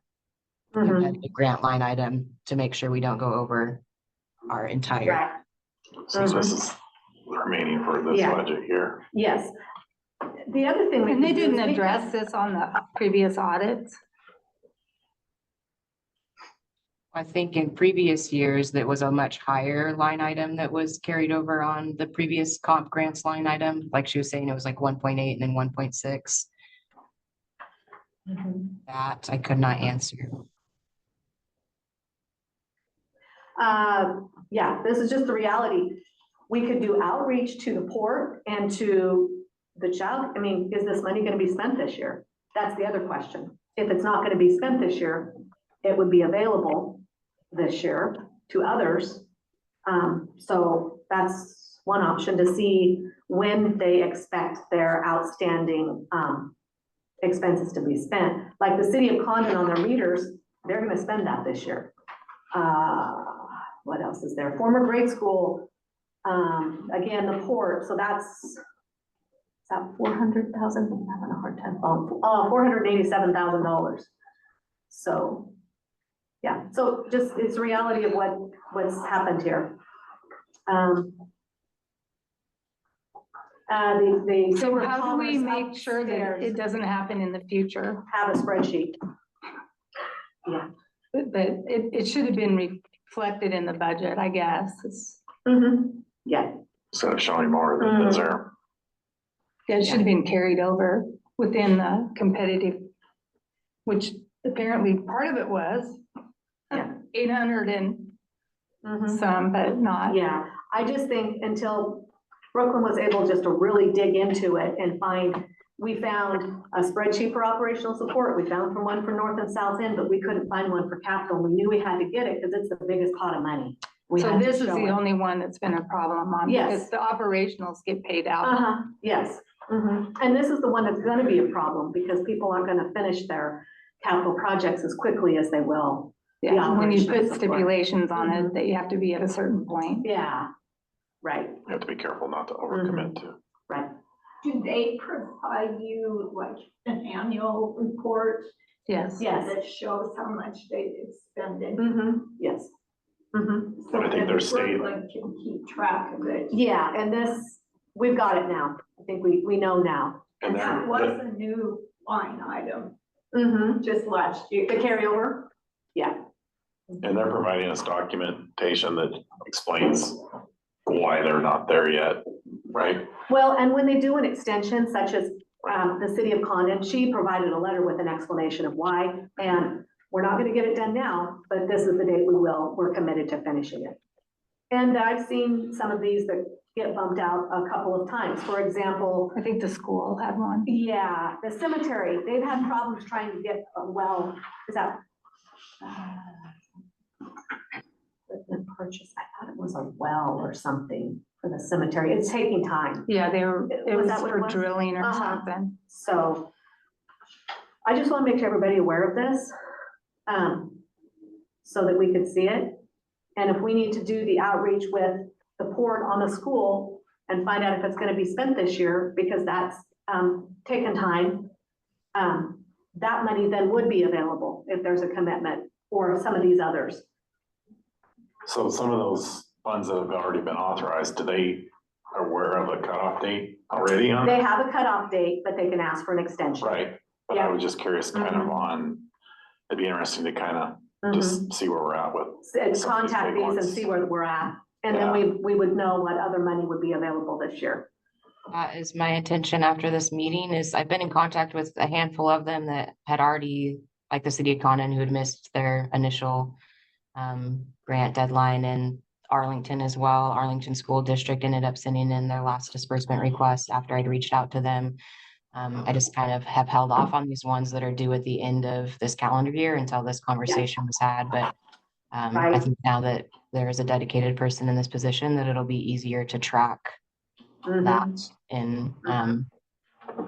competitive grant line item to make sure we don't go over our entire. Right. Since this is remaining for this Yeah. budget here. Yes. The other thing. we And they could do is didn't we- address this on the previous audits. I think in previous years, that was a much higher line item that was carried over on the previous comp grants line item. Like she was saying, it was like 1.8 and then 1.6. That I could not answer. Yeah, this is just the reality. We could do outreach to the port and to the child. I mean, is this money gonna be spent this year? That's the other question. If it's not gonna be spent this year, it would be available this year to others. So that's one option, to see when they expect their outstanding expenses to be spent. Like the city of Condon on their meters, they're gonna spend that this year. What else is there? Former grade school, again, the port, so is that 400,000? I'm having a hard time following. $487,000. So, yeah, so just, it's reality of what's happened here. The So Chamber of how do we Commerce make sure that upstairs it doesn't happen in the future? have a spreadsheet. Yeah. But it should have been reflected in the budget, I guess. Yeah. Instead of showing more than is there. Yeah, it should have been carried over within the competitive, which apparently part of it was 800 and some, but not. Yeah, I just think until Brooklyn was able just to really dig into it and we found a spreadsheet for operational support. We found one for North and South End, but we couldn't find one for capital. We knew we had to get it because it's the biggest pot of money. So this is the only one that's been a problem on, Yes. because the operationals get paid out. Yes. And this is the one that's gonna be a problem because people aren't gonna finish their capital projects as quickly as they will. Yeah, when you put operational support. stipulations on it, that you have to be at a certain point. Yeah, right, You have to be careful not to overcommit to. right. Do they provide you like an annual report Yes. Yes. that shows how much they expended? Yes. So I think that their state- Brooklyn can keep track of it. Yeah, and this, we've got it now. I think we know now. And That they're, was a new line item just last year. The carryover? Yeah. and they're providing us documentation that explains why they're not there yet, right? Well, and when they do an extension such as the city of Condon, she provided a letter with an explanation of why. And we're not gonna get it done now, but this is the date we will. We're committed to finishing it. And I've seen some of these that get bumped out a couple of times. For example, I think the school had one. yeah, the cemetery, they've had problems trying to get a well, is that? The purchase, I thought it was a well or something for the cemetery. It's taking time. Yeah, it Was was that what it for was? drilling or Uh-huh. something. So I just want to make everybody aware of this, so that we could see it. And if we need to do the outreach with the port on the school and find out if it's going to be spent this year, because that's taken time, that money then would be available if there's a commitment, or some of these others. So some of those funds that have already been authorized, are they aware of a cutoff date already on? They have a cutoff date, but they can ask for an extension. Right, but I was just curious kind of on, it'd be interesting to kind of just see where we're at with. And some of these contact big these and ones. see where we're at. And then we would know what other money would be available this year. That is my intention after this meeting. Is I've been in contact with a handful of them that had already, like the city of Condon, who had missed their initial grant deadline, and Arlington as well. Arlington School District ended up sending in their last disbursement request after I'd reached out to them. I just kind of have held off on these ones that are due at the end of this calendar year until this conversation was had, but I Right. think now that there is a dedicated person in this position, that it'll be easier to track that and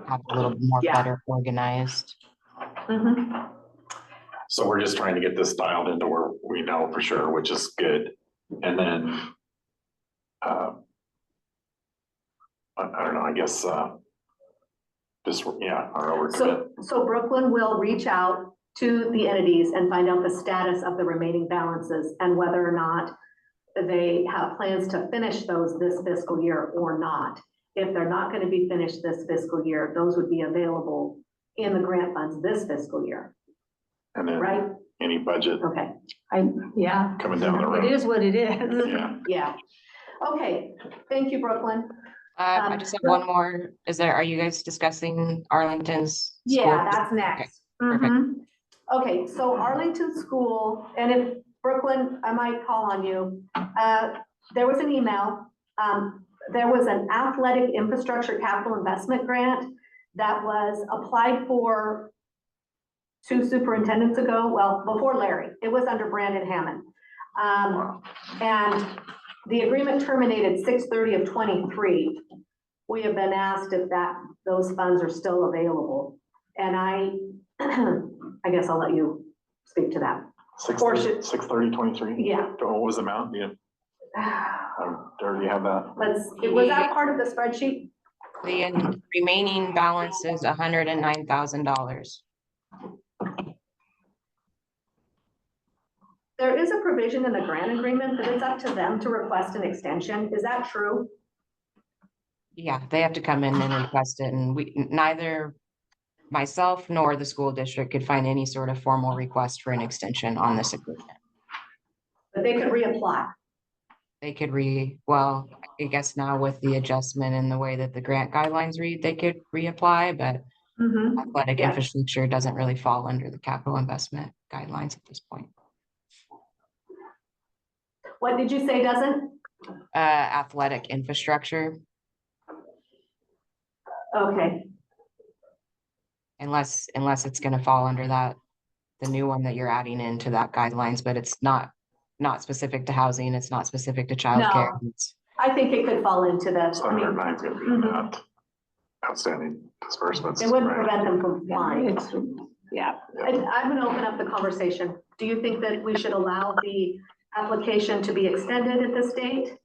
have a little more Yeah. better organized. Mhm. So we're just trying to get this dialed into where we know for sure, which is good. And then, I don't know, I guess, just, yeah, our overcommit. So Brooklyn will reach out to the entities and find out the status of the remaining balances and whether or not they have plans to finish those this fiscal year or not. If they're not going to be finished this fiscal year, those would be available in the grant funds this fiscal year, And then right? any budget Okay. Yeah, coming down the it road. is what it is. Yeah. Yeah. Okay. Thank you, Brooklyn. I just have one more. Are you guys discussing Arlington's? Yeah, school? that's next. perfect. Mhm. Okay, so Arlington School, and if Brooklyn, I might call on you. There was an email. There was an athletic infrastructure capital investment grant that was applied for 2 superintendents ago, well, before Larry. It was under Brandon Hammond. And the agreement terminated 6/30 of 23. We have been asked if those funds are still available. And I guess I'll let you speak to that. 6/30/23. Yeah. What was the amount? Yeah. Or do you have that? Was that part of the spreadsheet? The remaining balance is $109,000. There is a provision in the grant agreement that it's up to them to request an extension. Is that true? Yeah, they have to come in and request it, and neither myself nor the school district could find any sort of formal request for an extension on this agreement. But they could reapply. They could well, I guess now with the adjustment in the way that the grant guidelines read, they could reapply, but athletic Yeah. infrastructure doesn't really fall under the capital investment guidelines at this point. What did you say doesn't? Athletic infrastructure, Okay, unless it's gonna fall under the new one that you're adding into that guidelines, but it's not specific to housing, it's not specific to childcare. No. I think it could fall into the, So I mean, 109 is gonna be net outstanding disbursements. it wouldn't right? prevent them from flying. Yeah. I'm gonna open up the conversation. Do you think that we should allow the application to be extended at this date?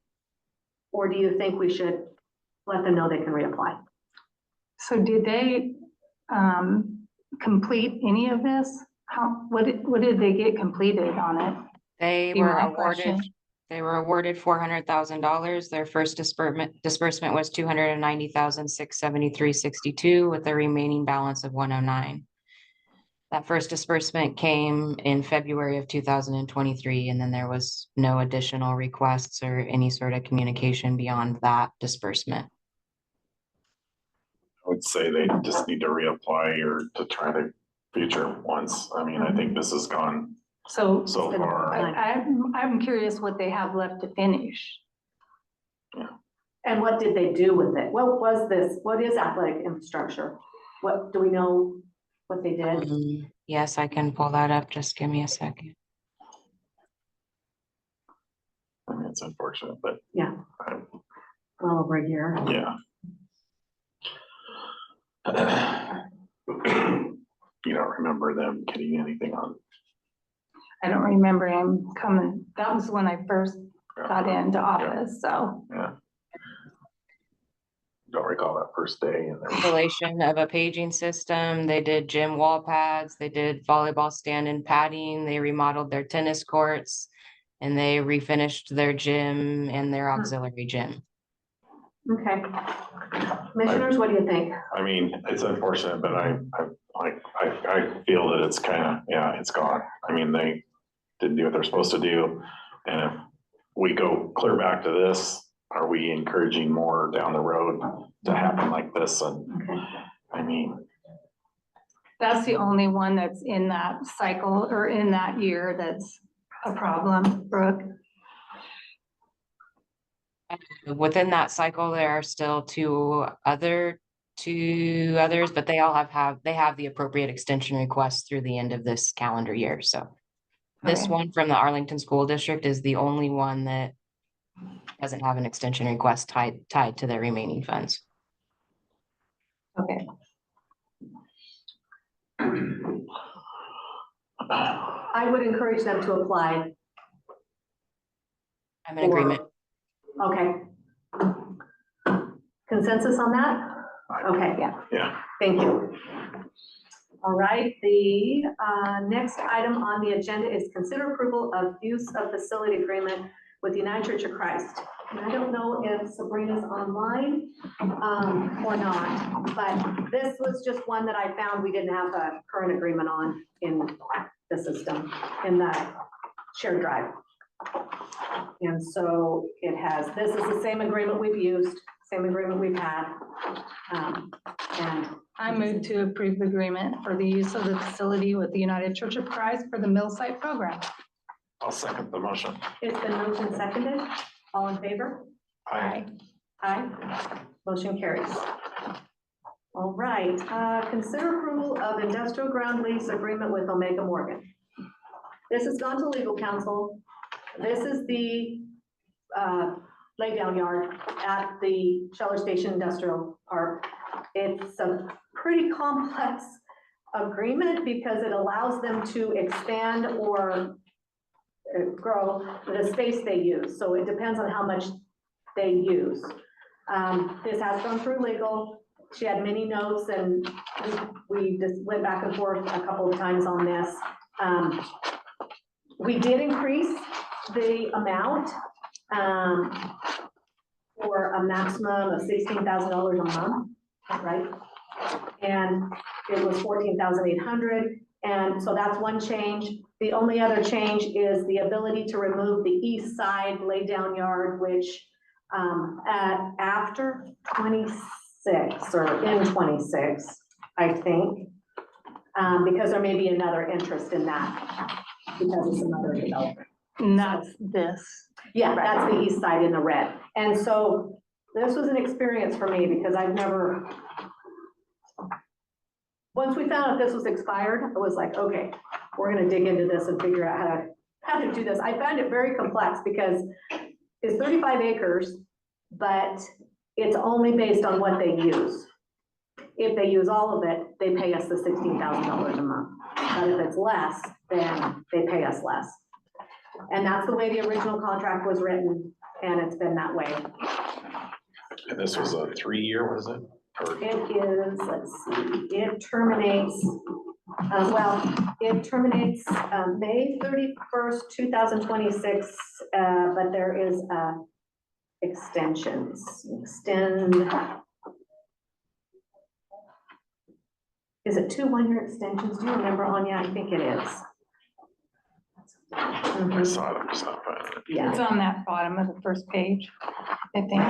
Or do you think we should let them know they can reapply? So did they complete any of this? What did they get completed on it? They Be were my awarded, question. $400,000. Their first disbursement was $290,673.62 with a remaining balance of 109. That first disbursement came in February of 2023, and then there was no additional requests or any sort of communication beyond that disbursement. I would say they just need to reapply or to try the future ones. I mean, I think this has gone So so far. I'm curious what they have left to finish. And what did they do with it? What was this? What is athletic infrastructure? What, do we know what they did? Yes, I can pull that up. Just give me a second. I mean, it's unfortunate, but Yeah. Well over a year. yeah. You don't remember them getting anything on? I don't remember him coming. That was when I first got into office, so. Yeah. Don't recall that first day. And then Installation of a paging system. They did gym wall pads. They did volleyball stand and padding. They remodeled their tennis courts. And they refinished their gym and their auxiliary gym. Okay. Commissioners, what do you think? I mean, it's unfortunate, but I feel that it's kind of, yeah, it's gone. I mean, they didn't do what they're supposed to do. And if we go clear back to this, are we encouraging more down the road to happen like this? And I mean, That's the only one that's in that cycle or in that year that's a problem, Brooke. Within that cycle, there are still 2 other 2 others, but they all they have the appropriate extension requests through the end of this calendar year, so. This Okay. one from the Arlington School District is the only one that doesn't have an extension request tied to their remaining funds. Okay. I would encourage them to apply. I'm in agreement. Okay. Consensus on that? Okay, yeah. Yeah. Thank you. All right, the next item on the agenda is consider approval of use of facility agreement with the United Church of Christ. And I don't know if Sabrina's online or not, but this was just one that I found we didn't have a current agreement on in the system, in the shared drive. And so it has, this is the same agreement we've used, same agreement we've had. And I move to approve the agreement for the use of the facility with the United Church of Christ for the mill site program. I'll second the motion. it's been moved and seconded. All in favor? Aye. Aye. Motion carries. All right, consider approval of industrial ground lease agreement with Omega Morgan. This has gone to legal counsel. This is the laydown yard at the Sheller Station Industrial Park. It's a pretty complex agreement because it allows them to expand or grow the space they use. So it depends on how much they use. This has gone through legal. She had many notes and we just went back and forth a couple of times on this. We did increase the amount for a maximum of $16,000 a month, right? And it was $14,800. And so that's one change. The only other change is the ability to remove the east side laydown yard, which after 26 or in 26, I think, because there may be another interest in that because it's another development. And that's this. Yeah, that's the east side in the red. And so this was an experience for me because I've never, once we found out this was expired, I was like, okay, we're gonna dig into this and figure out how to do this. I found it very complex because it's 35 acres, but it's only based on what they use. If they use all of it, they pay us the $16,000 a month. But if it's less, then they pay us less. And that's the way the original contract was written, and it's been that way. And this was a 3-year, what is it? Or It is, let's see, it terminates, it terminates May 31st, 2026, but there is extensions. Is it 2 1-year extensions? Do you remember, Anya? I think it is. I saw it, I saw it. Yeah. It's on that bottom of the first page, I think.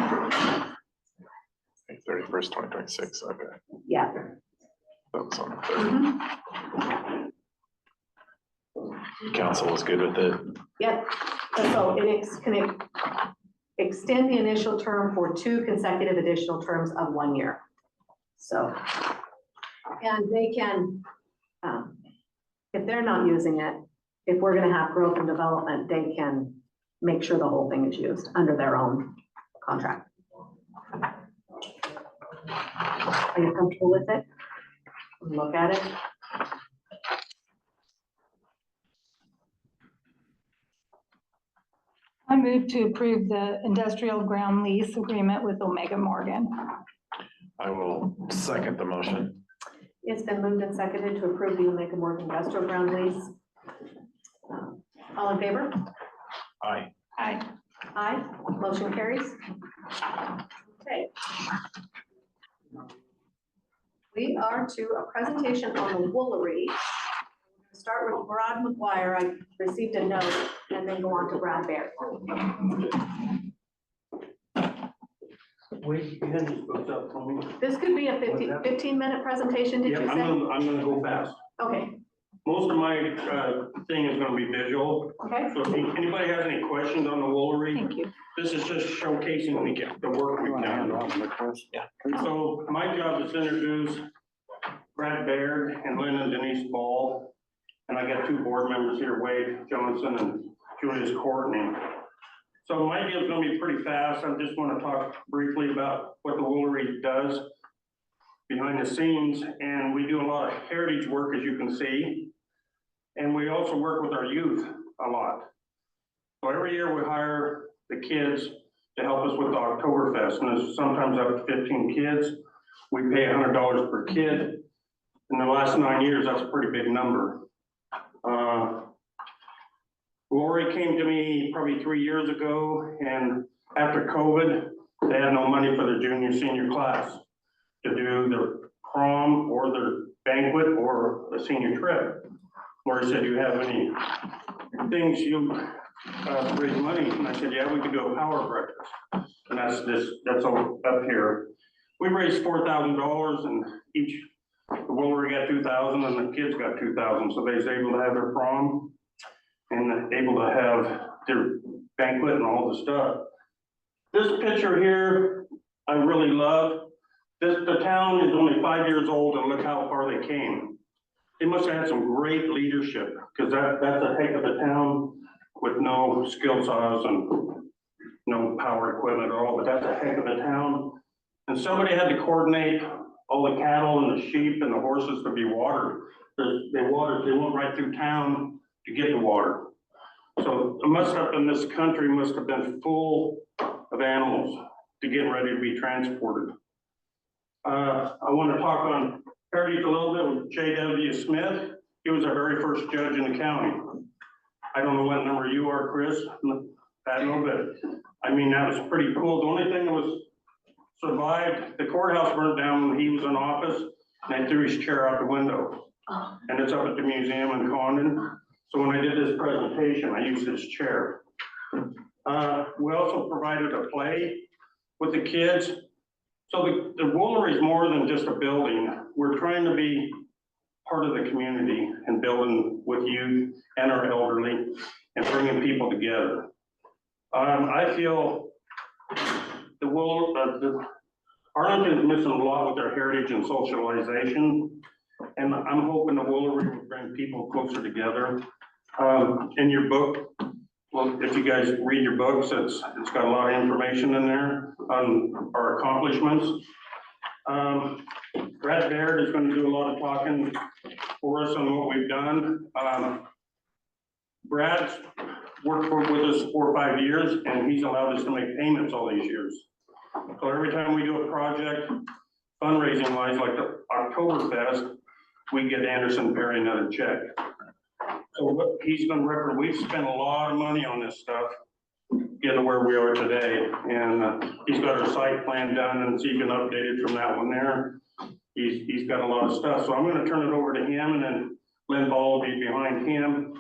31st, 2026, okay. Yeah. That was on the 3rd. Council was good with it. Yep. And so it can extend the initial term for 2 consecutive additional terms of 1 year. So, and they can, if they're not using it, if we're gonna have growth and development, they can make sure the whole thing is used under their own contract. Are you comfortable with it? Look at it. I move to approve the industrial ground lease agreement with Omega Morgan. I will second the motion. It's been moved and seconded to approve the Omega Morgan industrial ground lease. All in favor? Aye. Aye. Aye. Motion carries. Okay. We are to a presentation on the Woolery. Start with Brad McGuire. I received a note and then go on to Brad Bear. Wait, you had this booked up for me. This could be a 15-minute presentation, did you Yeah, say? I'm gonna go fast. Okay. Most of my thing is gonna be visual. Okay. So if anybody has any questions on the Woolery, Thank you. this is just showcasing the work we've done. Yeah. So my job is to introduce Brad Baird and Len and Denise Ball. And I got two board members here, Wade Johnson and Julius Courtney. So my deal is gonna be pretty fast. I just wanna talk briefly about what the Woolery does behind the scenes. And we do a lot of heritage work, as you can see. And we also work with our youth a lot. So every year we hire the kids to help us with the Oktoberfest, and there's sometimes up to 15 kids. We pay $100 per kid. In the last 9 years, that's a pretty big number. Lori came to me probably 3 years ago, and after COVID, they had no money for their junior, senior class to do their prom or their banquet or a senior trip. Lori said, "Do you have any things you raise money?" And I said, "Yeah, we could do a power breakfast." And that's all up here. We raised $4,000 and each, the Woolery got 2,000 and the kids got 2,000. So they was able to have their prom and able to have their banquet and all the stuff. This picture here, I really love. The town is only 5 years old and look how far they came. They must have had some great leadership, because that's a heck of a town with no skill saws and no power equipment at all, but that's a heck of a town. And somebody had to coordinate all the cattle and the sheep and the horses to be watered. They went right through town to get the water. So it must have been, this country must have been full of animals to get ready to be transported. I want to talk on heritage a little bit with J.W. Smith. He was our very first judge in the county. I don't know what number you are, Chris, Patnode, but I mean, that was pretty cool. The only thing that was survived, the courthouse burnt down when he was in office, and they threw his chair out the window. And it's up at the museum in Condon. So when I did this presentation, I used his chair. We also provided a play with the kids. So the Woolery is more than just a building. We're trying to be part of the community and building with youth and our elderly and bringing people together. I feel Arlington's missing a lot with their heritage and socialization. And I'm hoping the Woolery will bring people closer together. In your book, well, if you guys read your books, it's got a lot of information in there on our accomplishments. Brad Baird is going to do a lot of talking for us on what we've done. Brad's worked with us 4 or 5 years, and he's allowed us to make payments all these years. So every time we do a project, fundraising wise, like the Oktoberfest, we get Anderson Perry another check. So what he's been record, we've spent a lot of money on this stuff, get to where we are today. And he's got our site plan done, and it's even updated from that one there. He's got a lot of stuff. So I'm gonna turn it over to him, and then Len Ball will be behind him.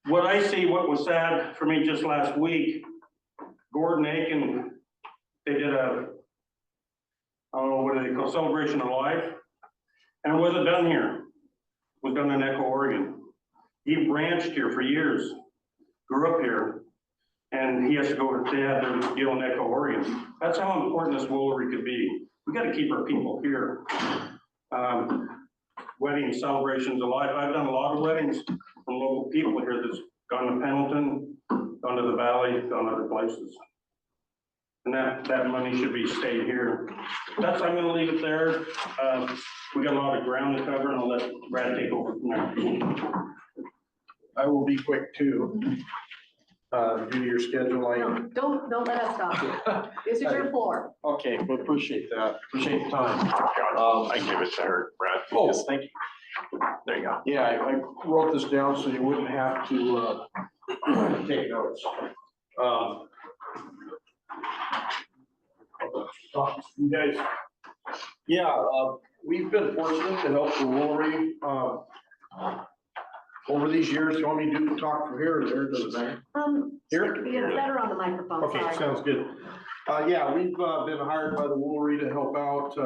What I see, what was sad for me just last week, Gordon Aiken, they did what do they call, celebration of life. And it wasn't done here. It was done in Echo, Oregon. He branched here for years, grew up here, and he has to go, they had their deal in Echo, Oregon. That's how important this Woolery could be. We gotta keep our people here. Weddings, celebrations of life. I've done a lot of weddings from local people here that's gone to Pendleton, gone to the Valley, gone other places. And that money should be stayed here. I'm gonna leave it there. We got a lot of ground to cover, and I'll let Brad take over from there. I will be quick too. Due to your scheduling. No, don't let us stop you. This is your floor. Okay, well, appreciate that. Appreciate the time. I give it to her, Brad. Oh, Yes. thank you. There you go. Yeah, I wrote this down so you wouldn't have to take notes. You guys, yeah, we've been fortunate to help the Woolery over these years. You want me to talk from here or there? Doesn't matter. Here? It's better on the microphone. Okay, Sorry. sounds good. Yeah, we've been hired by the Woolery to help out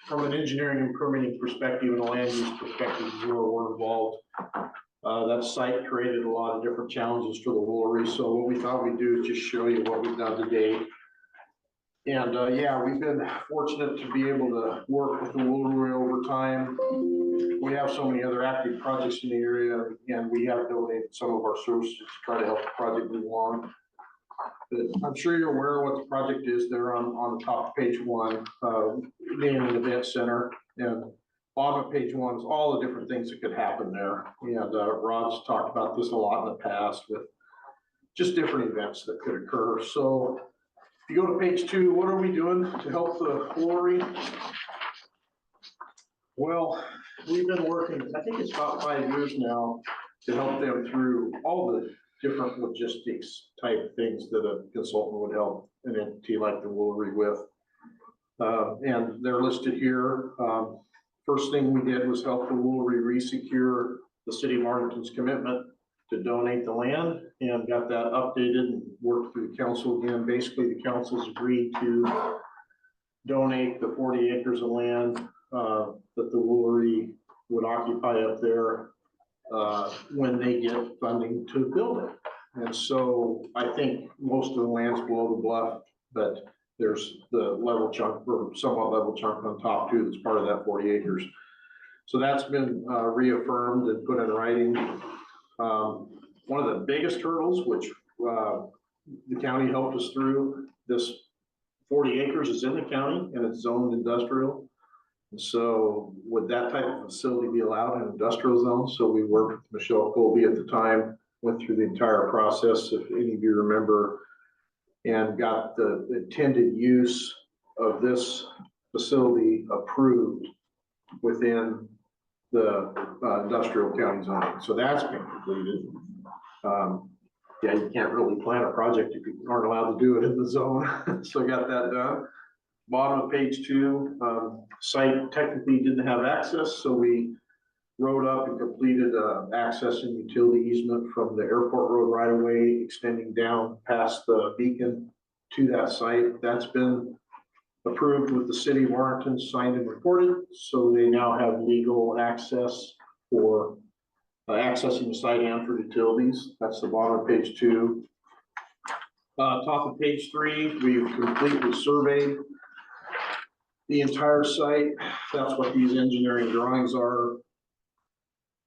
from an engineering and permitting perspective and a land use perspective is where we're involved. That site created a lot of different challenges for the Woolery, so what we thought we'd do is just show you what we've done to date. And yeah, we've been fortunate to be able to work with the Woolery over time. We have so many other active projects in the area, and we have donated some of our services to try to help the project move along. But I'm sure you're aware of what the project is there on the top of page 1, being an event center, and bottom of page 1 is all the different things that could happen there. And Rod's talked about this a lot in the past with just different events that could occur. So if you go to page 2, what are we doing to help the Woolery? Well, we've been working, I think it's about 5 years now, to help them through all the different logistics type things that a consultant would help an entity like the Woolery with. And they're listed here. First thing we did was help the Woolery re-secure the city of Arlington's commitment to donate the land, and got that updated and worked through the council again. Basically, the council's agreed to donate the 40 acres of land that the Woolery would occupy up there when they get funding to build it. And so I think most of the land's below the bluff, but there's the level chunk, or somewhat level chunk on top too, that's part of that 40 acres. So that's been reaffirmed and put in writing. One of the biggest hurdles, which the county helped us through, this 40 acres is in the county and it's zoned industrial. So would that type of facility be allowed in an industrial zone? So we worked with Michelle Colby at the time, went through the entire process, if any of you remember, and got the intended use of this facility approved within the industrial county zone. So that's been completed. Yeah, you can't really plan a project if you aren't allowed to do it in the zone. So got that done. Bottom of page 2, site technically didn't have access, so we wrote up and completed access and utility easement from the airport road right away, extending down past the beacon to that site. That's been approved with the city of Warrenton, signed and recorded, so they now have legal access for accessing the site and for utilities. That's the bottom of page 2. Top of page 3, we've completely surveyed the entire site. That's what these engineering drawings are,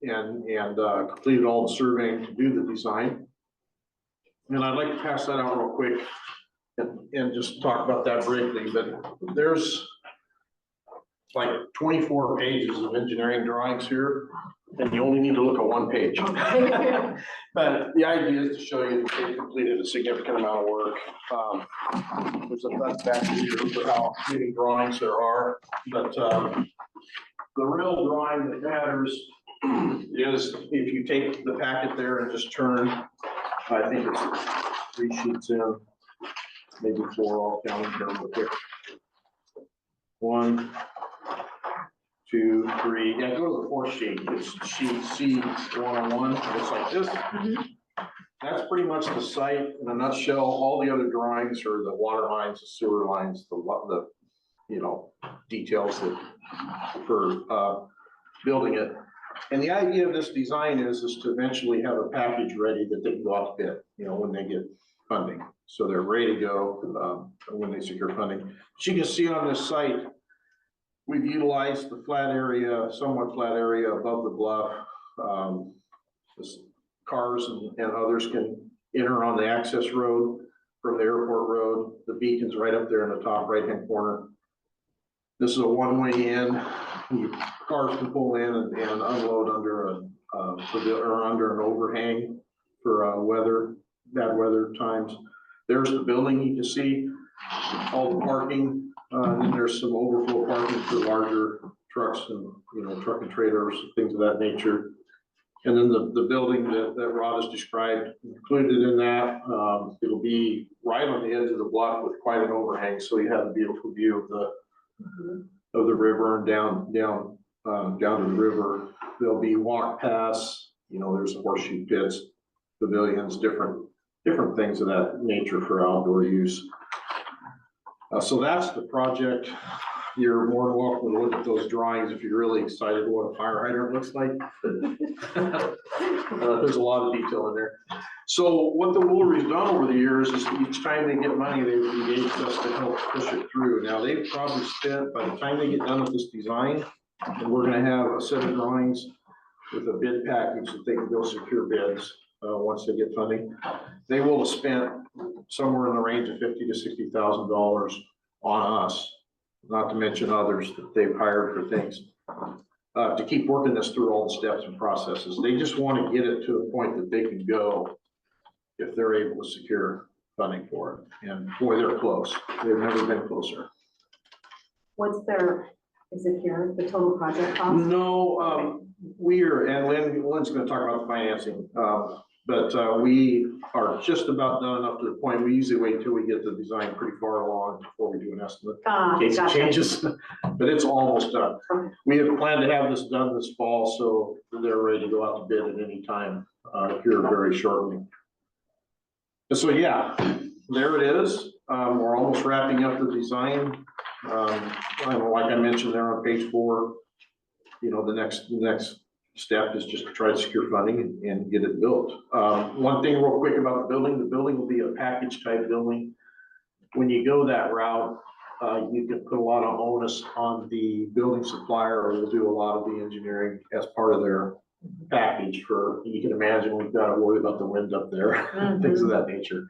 and completed all the surveying to do the design. And I'd like to pass that out real quick and just talk about that briefly, but there's like 24 pages of engineering drawings here, and you only need to look at one page. But the idea is to show you that they completed a significant amount of work. There's a back here for how many drawings there are, but the real drawing that matters is if you take the packet there and just turn, I think it's 3 sheets in, maybe 4 all counting here real quick. 1, 2, 3, yeah, go to the 4th sheet. It's sheet C101. It's like this. That's pretty much the site in a nutshell. All the other drawings are the water lines, the sewer lines, the you know, details that for building it. And the idea of this design is to eventually have a package ready that they can go out to bid, you know, when they get funding. So they're ready to go when they secure funding. As you can see on this site, we've utilized the flat area, somewhat flat area above the bluff. Cars and others can enter on the access road from the airport road. The beacon's right up there in the top right-hand corner. This is a one-way in. Cars can pull in and unload under under an overhang for bad weather times. There's the building you can see, all the parking. And then there's some overflow parking for larger trucks and, you know, truck and trailers, things of that nature. And then the building that Rod has described, included in that, it'll be right on the edge of the block with quite an overhang, so you have a beautiful view of the river and down to the river. There'll be walk paths, you know, there's horseshoe pits, pavilions, different things of that nature for outdoor use. So that's the project you're more than welcome to look at those drawings if you're really excited what a fire hydrant looks like. There's a lot of detail in there. So what the Woolery's done over the years is each time they get money, they've engaged us to help push it through. Now, they've probably spent, by the time they get done with this design, and we're gonna have a set of drawings with a bid package that they can go secure bids, once they get funding. They will have spent somewhere in the range of $50,000 to $60,000 on us, not to mention others that they've hired for things, to keep working this through all the steps and processes. They just want to get it to a point that they can go if they're able to secure funding for it. And boy, they're close. They've never been closer. What's their, is it here, the total project cost? No, we are, and Len's gonna talk about the financing, but we are just about done up to the point, we usually wait until we get the design pretty far along before we do an estimate, in case it changes, but it's almost done. We have planned to have this done this fall, so they're ready to go out to bid at any time, here very shortly. And so, yeah, there it is. We're almost wrapping up the design. Like I mentioned there on page 4, you know, the next step is just to try to secure funding and get it built. One thing real quick about the building will be a package type building. When you go that route, you can put a lot of onus on the building supplier, or they'll do a lot of the engineering as part of their package for, you can imagine we've got to worry about the wind up there, things of that nature.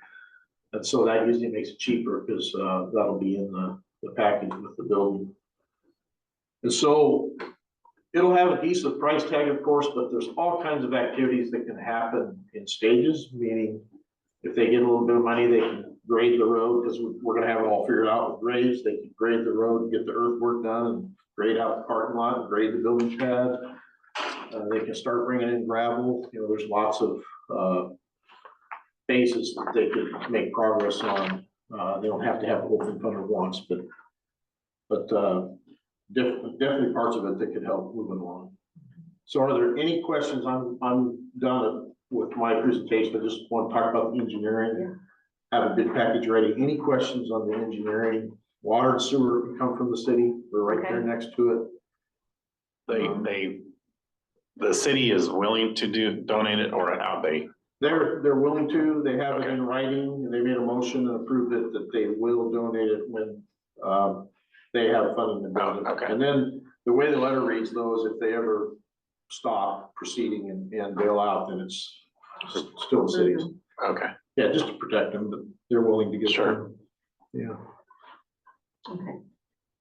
And so that usually makes it cheaper because that'll be in the package with the building. And so it'll have a decent price tag, of course, but there's all kinds of activities that can happen in stages, meaning if they get a little bit of money, they can grade the road, because we're gonna have it all figured out with grades. They can grade the road and get the earthwork done and grade out the parking lot and grade the building pad. They can start bringing in gravel. You know, there's lots of phases that they could make progress on. They don't have to have the whole thing funded at once, but definitely parts of it that could help moving along. So are there any questions? I'm done with my presentation. I just want to talk about the engineering. Have a bid package ready. Any questions on the engineering? Water and sewer can come from the city. We're right there next to it. The city is willing to donate it, or have they? They're willing to. They have it in writing, and they made a motion and approved it that they will donate it when they have funding to build it. And then the way the letter reads, though, is if they ever stop proceeding and bail out, then it's still the city's. Okay. Yeah, just to protect them, but they're willing to get sure. Yeah. Okay.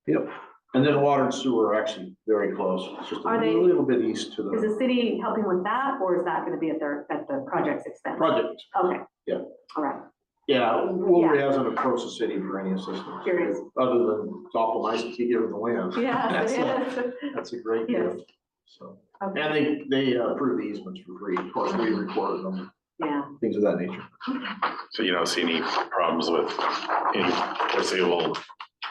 Yep. And then water and sewer are actually very close. It's just a little bit east to Is the the city helping with that, or is that gonna be at the project's expense? project. Okay. Yeah. All right. Yeah, Woolery hasn't approached the city for any assistance. Curious. Other than it's awful nice to keep giving the land. Yes, it is. That's a great Yes. gift. So, Okay. and they approve the easements for free. Of course, we recorded them, Yeah. things of that nature. So you don't see any problems with any foreseeable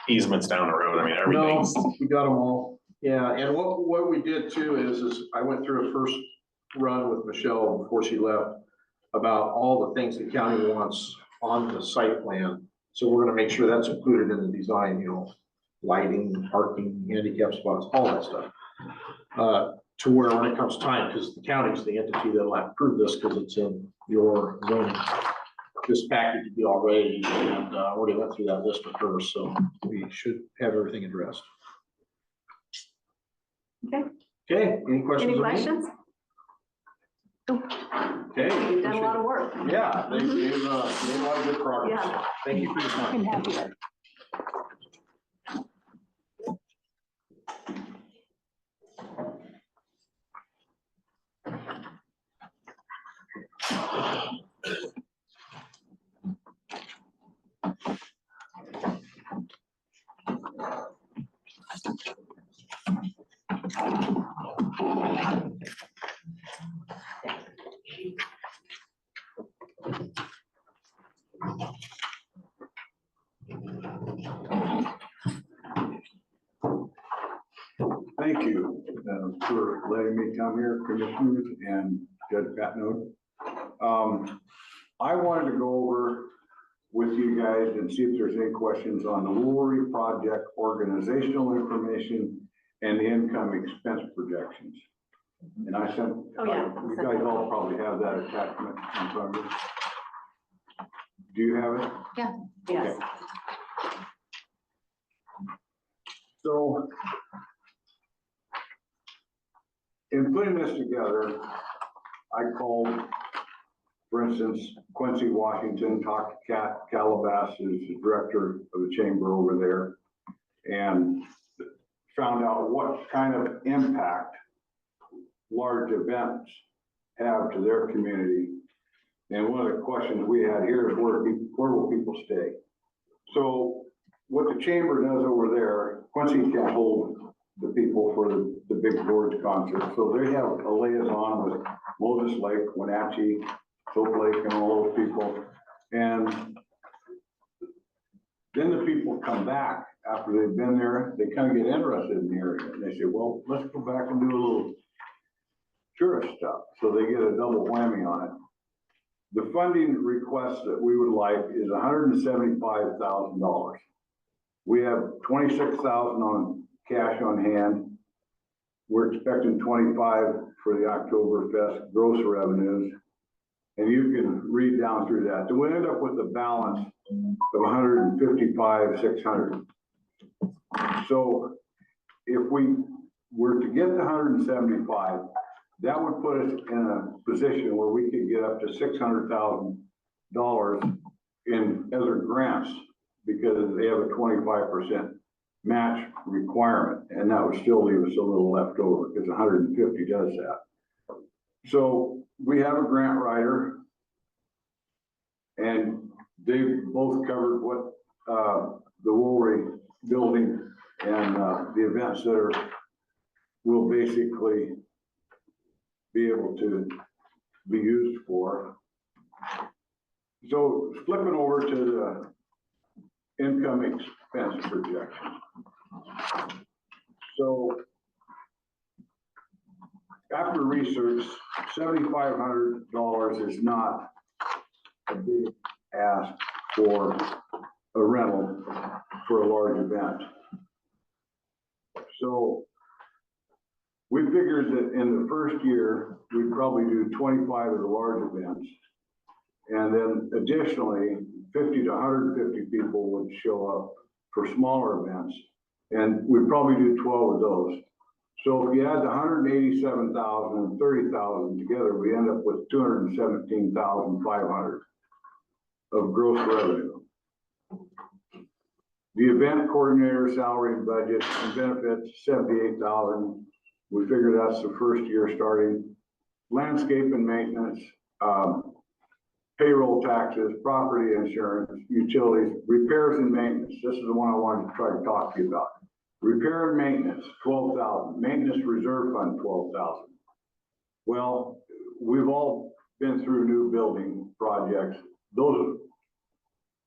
easements down the road? I mean, everything's. No, we got them all. Yeah, and what we did too is I went through a first run with Michelle before she left about all the things the county wants on the site plan. So we're gonna make sure that's included in the design, you know, lighting, parking, handicap spots, all that stuff. To where when it comes time, because the county's the entity that'll have to approve this because it's in your zoning. This package would be all ready, and already went through that list with her, so we should have everything addressed. Okay. Okay, any questions? Any of me? questions? Okay. You've done a lot of work. Yeah, they've made a lot of good progress. Yeah. Thank you for your time. Couldn't have you. Thank you for letting me come here, Commissioners and Judge Patnode. I wanted to go over with you guys and see if there's any questions on the Woolery project organizational information and the income expense projections. And I sent, Oh, yeah. you guys all probably have that attachment in front of you. Do you have it? Yes. So in putting this together, I called, for instance, Quincy Washington, talked to Kat Calabas, who's the director of the chamber over there, and found out what kind of impact large events have to their community. And one of the questions we had here is where will people stay? So what the chamber does over there, Quincy can't hold the people for the big boards concert. So they have a liaison with Moses Lake, Wenatchee, Soap Lake, and all those people. And then the people come back after they've been there, they kind of get interested in the area. And they say, well, let's go back and do a little tourist stuff. So they get a double whammy on it. The funding request that we would like is $175,000. We have $26,000 on cash on hand. We're expecting 25 for the Oktoberfest gross revenues. And you can read down through that. So we end up with a balance of $155,600. So if we were to get the 175, that would put us in a position where we could get up to $600,000 in other grants because they have a 25% match requirement, and that would still leave us a little left over because 150 does that. So we have a grant writer, and they've both covered what the Woolery building and the events that will basically be able to be used for. So flipping over to the income expense projection. So after research, $7,500 is not a big ask for a rental for a large event. So we figured that in the first year, we'd probably do 25 of the large events. And then additionally, 50 to 150 people would show up for smaller events. And we'd probably do 12 of those. So if you add the 187,000 and 30,000 together, we end up with 217,500 of gross revenue. The event coordinator salary budget and benefits, 78,000. We figure that's the first year starting. Landscape and maintenance, payroll taxes, property insurance, utilities, repairs and maintenance. This is the one I wanted to try to talk to you about. Repair and maintenance, 12,000. Maintenance reserve fund, 12,000. Well, we've all been through new building projects. Those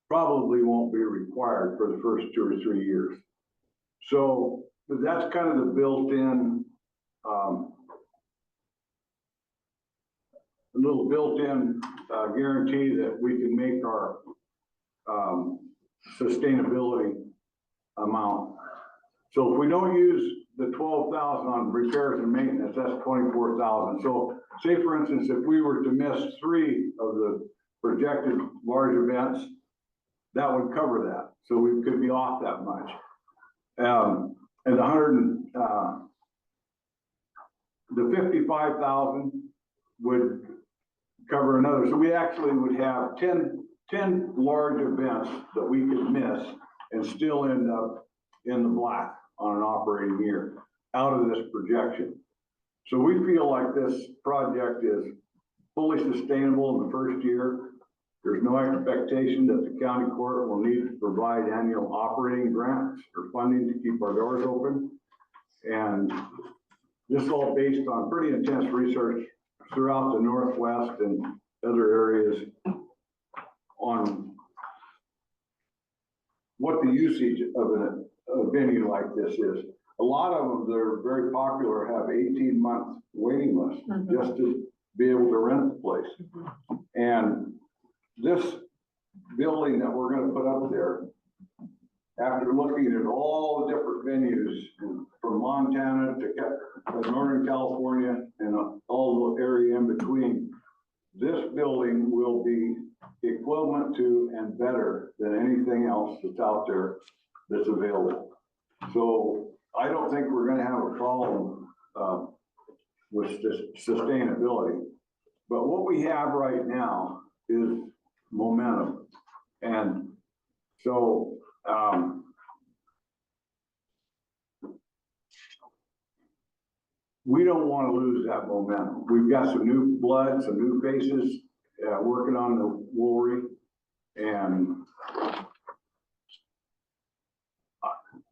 probably won't be required for the first 2 or 3 years. So that's kind of the built-in, a little built-in guarantee that we can make our sustainability amount. So if we don't use the 12,000 on repairs and maintenance, that's 24,000. So say for instance, if we were to miss 3 of the projected large events, that would cover that. So we could be off that much. And the 55,000 would cover another. So we actually would have 10 large events that we could miss and still end up in the black on an operating year out of this projection. So we feel like this project is fully sustainable in the first year. There's no expectation that the county court will need to provide annual operating grants or funding to keep our doors open. And this is all based on pretty intense research throughout the Northwest and other areas on what the usage of a venue like this is. A lot of them that are very popular have 18-month waiting lists just to be able to rent the place. And this building that we're gonna put up there, after looking at all the different venues from Montana to Northern California and all the area in between, this building will be equivalent to and better than anything else that's out there that's available. So I don't think we're gonna have a problem with this sustainability. But what we have right now is momentum. And so we don't want to lose that momentum. We've got some new blood, some new faces working on the Woolery, and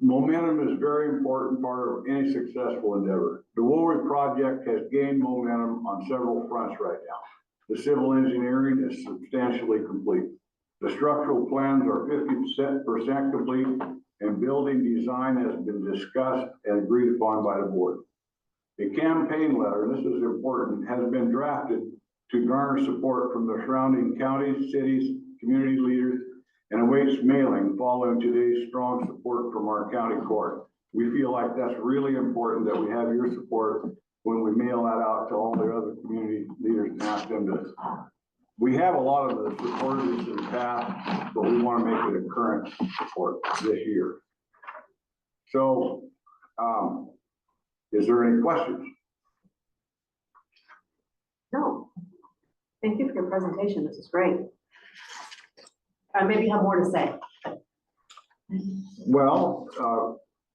momentum is a very important part of any successful endeavor. The Woolery project has gained momentum on several fronts right now. The civil engineering is substantially complete. The structural plans are 50% complete, and building design has been discussed and agreed upon by the board. A campaign letter, this is important, has been drafted to garner support from the surrounding counties, cities, community leaders, and awaits mailing following today's strong support from our county court. We feel like that's really important that we have your support when we mail that out to all the other community leaders and ask them to. We have a lot of the supporters in the past, but we want to make it a current support this year. So, is there any questions? No. Thank you for your presentation. This is great. I maybe have more to say. Well,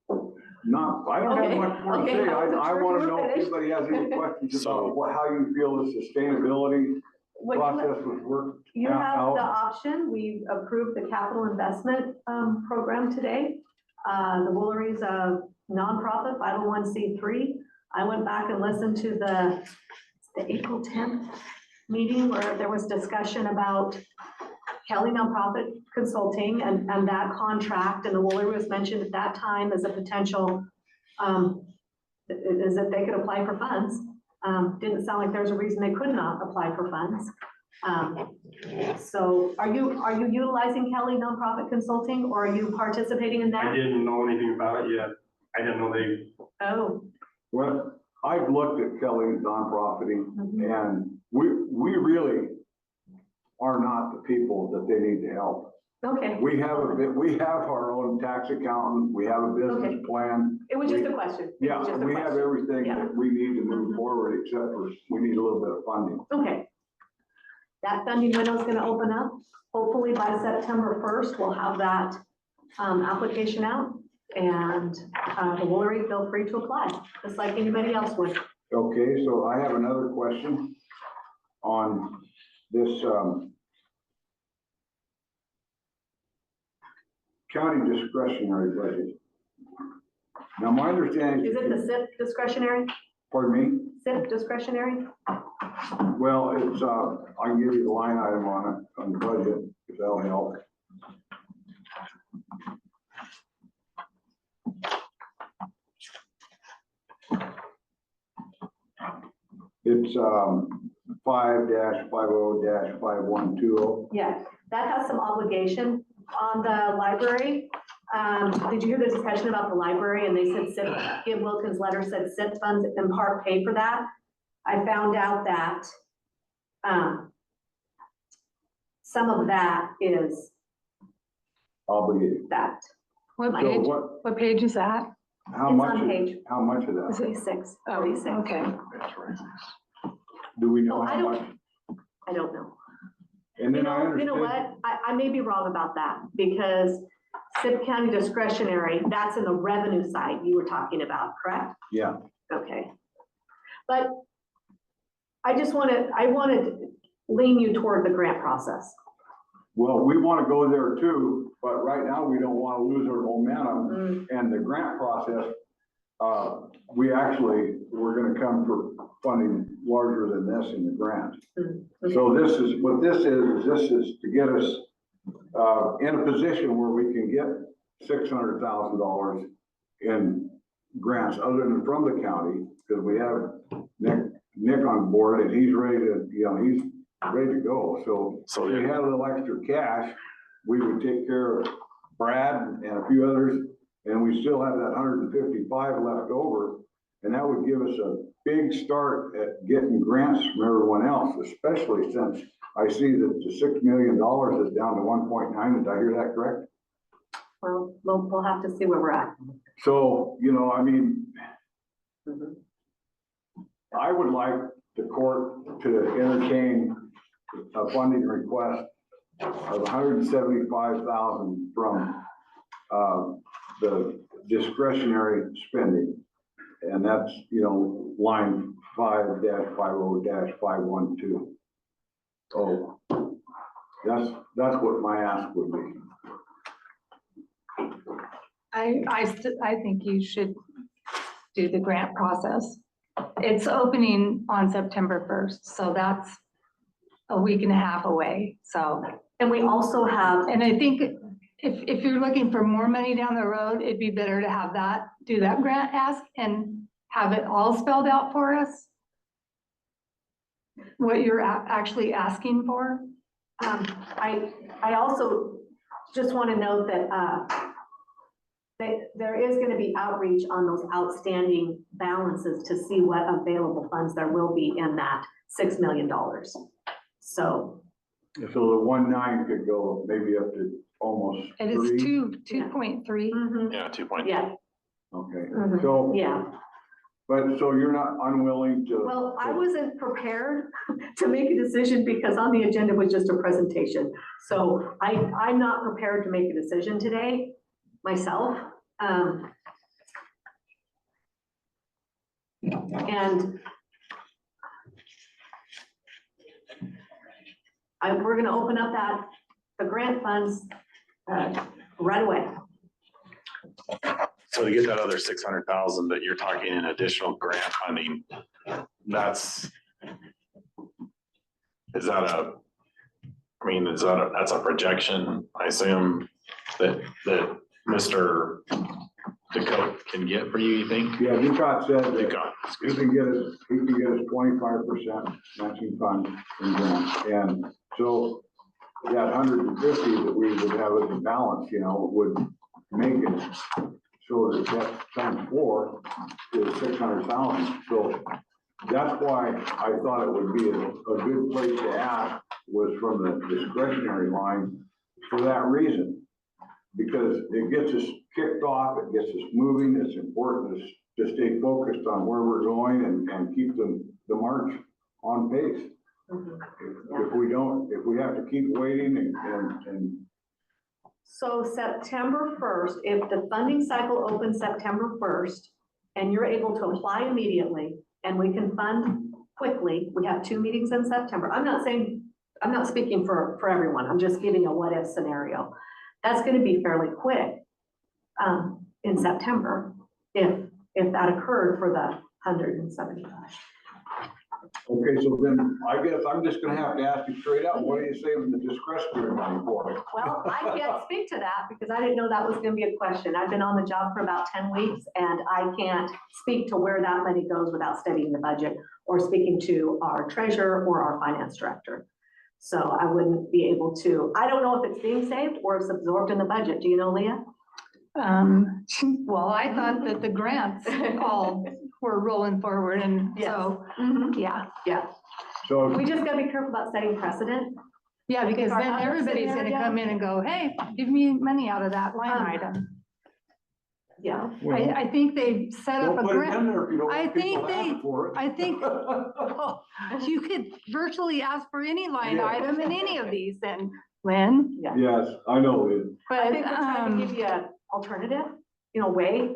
I don't have Okay. much more to Okay. say. I want to We're know if finished. anybody has any questions about how you feel the sustainability What you- process was worked You have out. the option. We approved the capital investment program today. The Woolery's a nonprofit 501c3. I went back and listened to the April 10th meeting where there was discussion about Kelly Nonprofit Consulting and that contract, and the Woolery was mentioned at that time as a potential, is that they could apply for funds. Didn't sound like there's a reason they could not apply for funds. So are you utilizing Kelly Nonprofit Consulting, or are you participating in I that? didn't know anything about it yet. I didn't know they. Oh. Well, I've looked at Kelly's nonprofiting, Mhm. and we really are not the people that they need to help. Okay, We have our own tax accountant, we have a business Okay. plan. it was just a question. It Yeah, was just a we have question. everything Yeah. that we need to move forward, except for we need a little bit of funding. Okay. That funding window is gonna open up. Hopefully by September 1st, we'll have that application out. And the Woolery, feel free to apply, just like anybody else would. Okay, so I have another question on this county discretionary budget. Now, my understanding. Is it the SIP discretionary? Pardon me? SIP discretionary? Well, it's, I can give you the line item on it, on the budget, if that'll help. It's, 5-50-5120. Yeah, that has some obligation on the library. Did you hear the discussion about the library? And they said SIP, Kim Wilkins' letter said SIP funds in part pay for that. I found out that some of that is Obligated. that. What So page, what, what page is that? how It's much, on page. how much of Is that? it 46. Oh, 46. okay. Do we know Oh, I how don't- much? I don't know. And then I You know understand. what? I may be wrong about that because SIP County discretionary, that's in the revenue side you were talking about, correct? Yeah, Okay. But I wanted to lean you toward the grant process. well, we want to go there too, but right now we don't want to lose our momentum. And the grant process, we're gonna come for funding larger than this in the grant. So what this is to get us, in a position where we can get $600,000 in grants other than from the county, because we have Nick on board and he's ready to go. So So we yeah. had a little extra cash. we would take care of Brad and a few others, and we still have that 155 left over. And that would give us a big start at getting grants from everyone else, especially since I see that the $6 million is down to 1.9. Did I hear that correct? Well, we'll have to see where we're at. So, you know, I mean, I would like the court to entertain a funding request of 175,000 from the discretionary spending. And that's, you know, line 5-50-512. Oh, that's what my ask would be. I think you should do the grant process. It's opening on September 1st, so that's a week and a half away, so. And we also have, And I think if you're looking for more money down the road, it'd be better to have do that grant ask and have it all spelled out for us. What you're actually asking for. I also just want to note that, there is going to be outreach on those outstanding balances to see what available funds there will be in that $6 million. So. So the 1.9 could go maybe up to almost. It is 2.3. Yeah, 2.3. Yeah. Okay, Mhm. so. Yeah. But so you're not unwilling to. Well, I wasn't prepared to make a decision because on the agenda was just a presentation. So I'm not prepared to make a decision today myself. And we're gonna open up the grant funds right away. So to get that other 600,000 that you're talking in additional grant funding, that's a projection, I assume, that Mr. Ducote can get for you think? Yeah, Ducote said that Ducote, he can get us 25% matching fund in grants. And so that 150 that we would have as a balance, you know, would make it so that times 4 is 600,000. So that's why I thought it would be a good place to ask was from the discretionary line for that reason. Because it gets us kicked off, it gets us moving. It's important to stay focused on where we're going and keep the march on pace. If we have to keep waiting and. So September 1st, if the funding cycle opens September 1st and you're able to apply immediately and we can fund quickly, we have 2 meetings in September. I'm not speaking for everyone. I'm just giving a what if scenario. That's going to be fairly quick in September if that occurred for the 175. Okay, so then I guess I'm just gonna have to ask you straight out, what do you say with the discretionary money for? Well, I can't speak to that because I didn't know that was going to be a question. I've been on the job for about 10 weeks and I can't speak to where that money goes without studying the budget or speaking to our treasurer or our finance director. So I wouldn't be able to, I don't know if it's being saved or if it's absorbed in the budget. Do you know, Leah? Well, I thought that the grants all were rolling forward and so, yeah. So We just gotta be careful about setting precedent. Yeah, because Our then other everybody's gonna scenario- come in and go, hey, give me money out of that line item. Yeah. I think they set up don't a put it in grant. there if you don't I want people think to ask for it. I think well, you could virtually ask for any line Yeah. item in any of these then, Len. Yes, I know it. But, I think we're trying to give you an alternative, way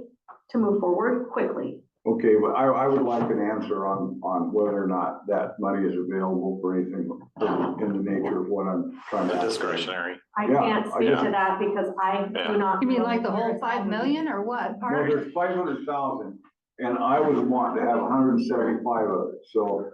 to move forward quickly. Okay, but I would like an answer on whether or not that money is available for anything in the nature of what I'm trying to. The discretionary. I Yeah, can't I speak just- to that because I do not. You mean know like the where whole it's 5 at. million or what No, part? there's 500,000 and I was wanting to have 175 of it. So,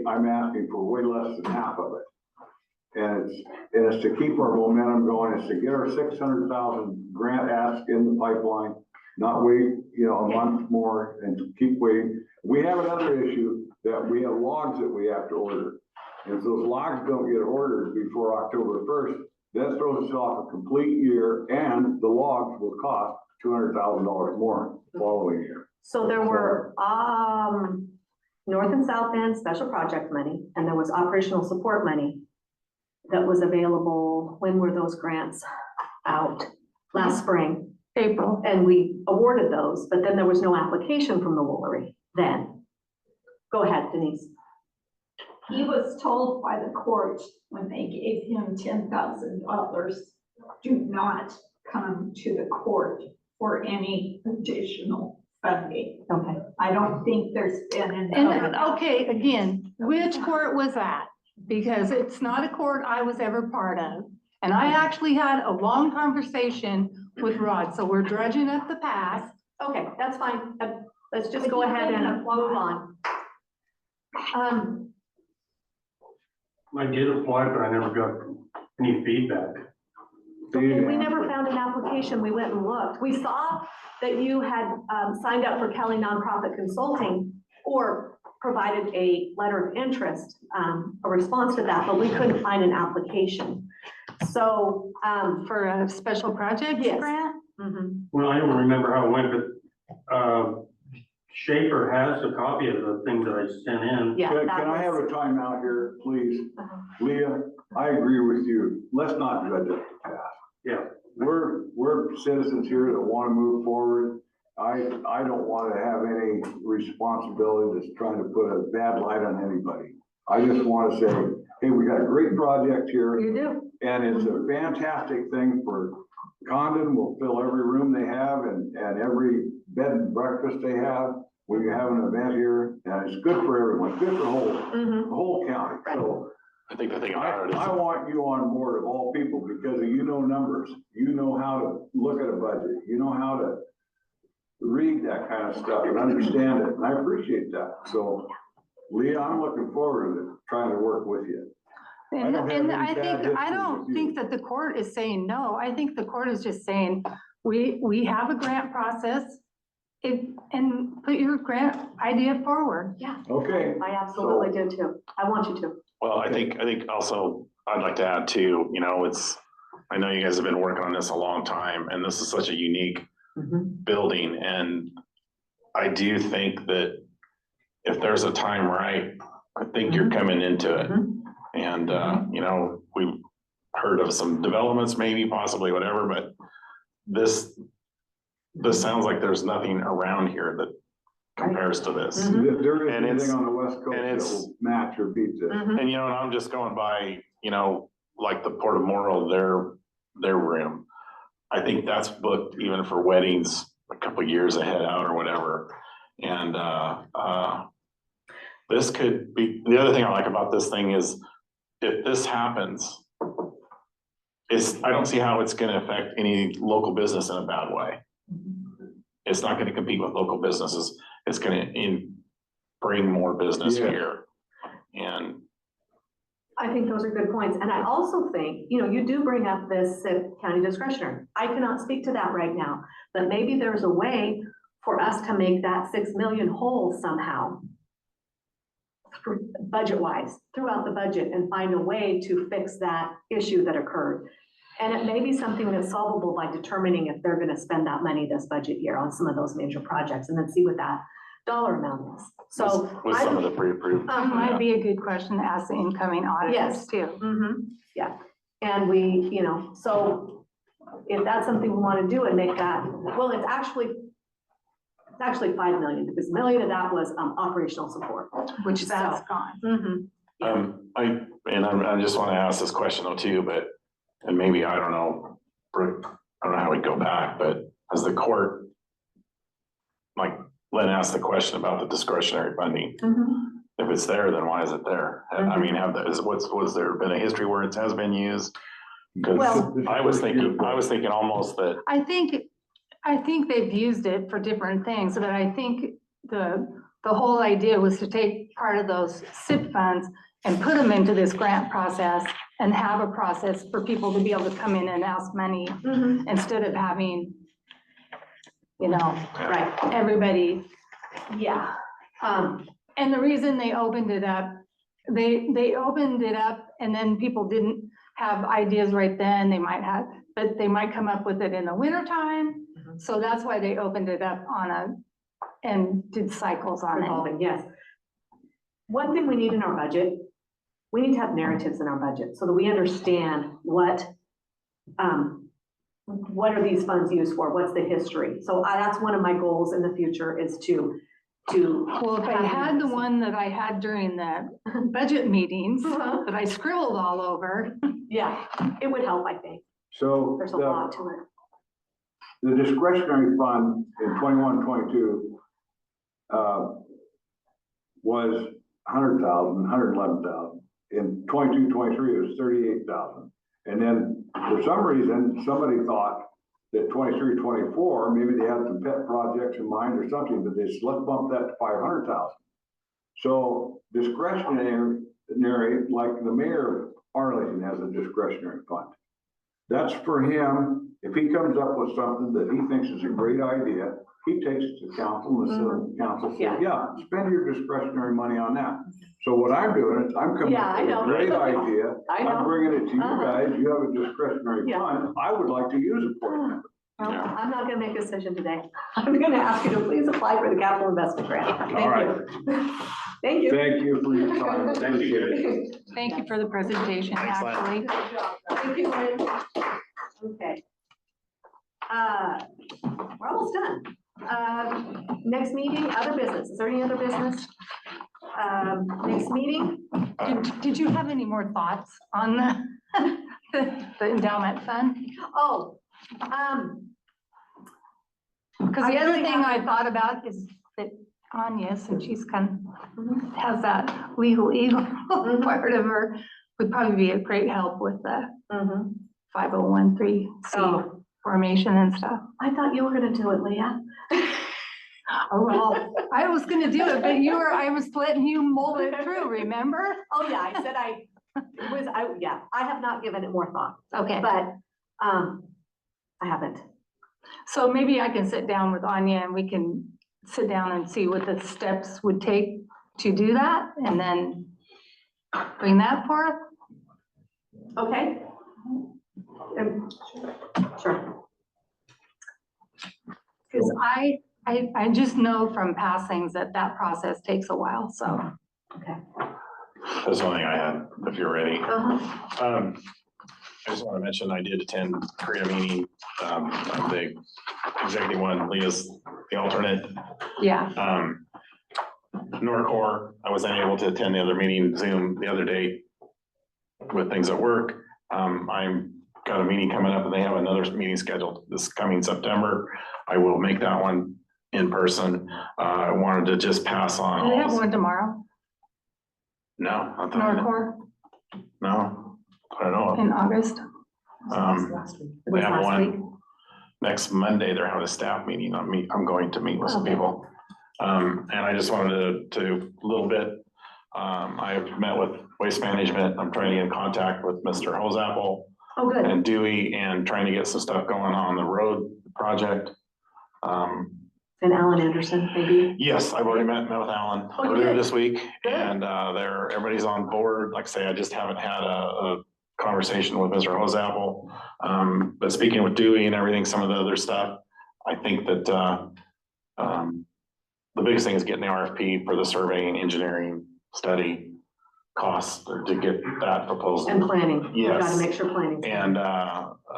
I'm asking for way less than half of it. And it's to keep our momentum going, it's to get our 600,000 grant ask in the pipeline, not wait, a month more and keep waiting. We have another issue that we have logs that we have to order. And if those logs don't get ordered before October 1st, That throws us off a complete year, and the logs will cost $200,000 more the following year. So there were, north and south end special project money, and there was operational support money that was available. When were those grants out? Last spring, April. and we awarded those, but then there was no application from the Woolery then. Go ahead, Denise. He was told by the court when they gave him $10,000, do not come to the court for any additional funding. Okay. I don't think there's been And, enough. okay, again, which court was that? Because it's not a court I was ever part of. And I actually had a long conversation with Rod, so we're dredging up the past. Okay, that's fine. Let's just go ahead and move on. I did apply, but I never got any feedback. Okay, we never found an application. We went and looked. We saw that you had signed up for Kelly Nonprofit Consulting or provided a letter of interest, a response to that, but we couldn't find an application. So, For a special project Yes. grant? Well, I don't remember how it went, but Schaefer has a copy of the thing that I sent in. Yeah. Can that I have was- a timeout here, please? Uh-huh. Leah, I agree with you. Let's not judge it past. Yeah. We're citizens here that want to move forward. I don't want to have any responsibility that's trying to put a bad light on anybody. I just want to say, hey, we got a great project here, You do. and it's a fantastic thing for Condon. Will fill every room they have and every bed and breakfast they have when you have an event here, and it's good for everyone, good for the whole county. So I think the thing about it I is, want you on board of all people, because you know numbers, you know how to look at a budget, you know how to read that kind of stuff and understand it, and I appreciate that. So, Leah, I'm looking forward to trying to work with you. And, don't have and any I bad think, I history don't with you. think that the court is saying no. I think the court is just saying, we have a grant process. And put your grant idea forward. Yeah. Okay. I absolutely do too. I want you to. well, I think also, I'd like to add too, I know you guys have been working on this a long time, and this is such a unique building, and I do think that if there's a time right, I think you're coming into it. And, we've heard of some developments, maybe possibly whatever, but this sounds like there's nothing around here that compares to this. There isn't And it's- anything on the west coast and that it's- will match or beat this. And, and I'm just going by, like the Port of Morrow, their room. I think that's booked even for weddings a couple years ahead out or whatever. And, this could be, the other thing I like about this thing is if this happens, I don't see how it's gonna affect any local business in a bad way. It's not gonna compete with local businesses. It's gonna bring more business Yeah. here. And I think those are good points. And I also think, you do bring up this county discretionary. I cannot speak to that right now, but maybe there's a way for us to make that 6 million whole somehow. Budget-wise, throughout the budget, and find a way to fix that issue that occurred. And it may be something that's solvable by determining if they're gonna spend that money this budget year on some of those major projects, and then see what that dollar amount is. So. with some of the pre-approved. That might be a good question to ask the incoming auditors Yes. too. Yeah, and we, so if that's something we want to do and make that, well, it's actually 5 million, because $1 million of that was operational support. Which that's So- gone. I just want to ask this question though too, and maybe, I don't know, Brooke, I don't know how we go back, but has the court, like Len asked the question about the discretionary funding. If it's there, then why is it there? I mean, was there been a history where it has been used? Because Well- I was thinking almost that, I think they've used it for different things, but I think the whole idea was to take part of those SIP funds and put them into this grant process and have a process for people to be able to come in and ask money instead of having, Right, everybody. yeah. And the reason they opened it up, they opened it up and then people didn't have ideas right then, but they might come up with it in the winter time. So that's why they opened it up and did cycles on it. Revolving, yes. One thing we need in our budget, we need to have narratives in our budget so that we understand what are these funds used for? What's the history? So that's one of my goals in the future is to. Well, if I had the one that I had during the budget meetings that I scribbled all over. Yeah, it would help, I think. So There's a lot to it. the discretionary fund in 21-22 was 100,000, 111,000. In 22-23, it was 38,000. And then for some reason, somebody thought that 23-24, maybe they had some pet projects in mind or something, but they said, let's bump that to 500,000. So discretionary, like the mayor of Arlington has a discretionary fund. That's for him. If he comes up with something that he thinks is a great idea, he takes it to council, and the council says, yeah, spend your discretionary money on that. So what I'm doing is I'm coming up with a great idea. I'm bringing it to you guys. You have a discretionary fund. I would like to use it for you. Well, I'm not gonna make a decision today. I'm gonna ask you to please apply for the capital investment grant. Thank you. Thank you. Thank you for your time. Thank you. Thank you for the presentation, actually. Thank you, Lynn. Okay. We're almost done. Next meeting, other business. Is there any other business? Next meeting? Did you have any more thoughts on the endowment fund? Oh, because the other thing I thought about is that Anya, since she's has that legal eagle part of her, would probably be a great help with the 5013C formation and stuff. I thought you were gonna do it, Leah. Oh, well, I was gonna do it, but I was letting you mold it through, remember? Oh, yeah, I said I have not given it more thought. Okay. But, I haven't. So maybe I can sit down with Anya and we can sit down and see what the steps would take to do that and then bring that forth. Okay. Sure. Because I just know from past things that process takes a while, so. Okay. That's one thing I had, if you're ready. I just want to mention, I did attend CREA meeting, the executive one, Leah's the alternate. Yeah. Norcor, I was unable to attend the other meeting, Zoom the other day with things at work. I'm got a meeting coming up and they have another meeting scheduled this coming September. I will make that one in person. I wanted to just pass on. Do they have one tomorrow? No. Norcor? No. I don't know. In August? They have one next Monday. They're having a staff meeting on me. I'm going to meet with some people. And I just wanted to a little bit, I've met with Waste Management. I'm trying to get in contact with Mr. Hosapple and Dewey and trying to get some stuff going on the road project. And Alan Anderson, maybe? Yes, I've already met with Alan earlier this week and everybody's on board. Like I say, I just haven't had a conversation with Mr. Hosapple. But speaking with Dewey and everything, some of the other stuff, I think that the biggest thing is getting the RFP for the surveying, engineering, study costs to get that proposal. And planning. Yes. We gotta make sure planning. And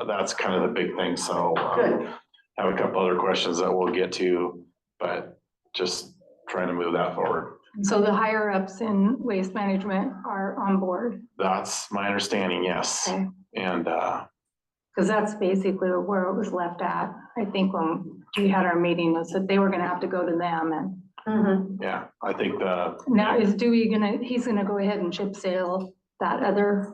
that's kind of the big thing. So I have a couple other questions that we'll get to, but just trying to move that forward. So the higher ups in Waste Management are on board? That's my understanding, yes. Okay. And because that's basically where it was left at. I think when we had our meeting, was that they were gonna have to go to them and. Yeah, I think Now is Dewey he's gonna go ahead and chip seal that other,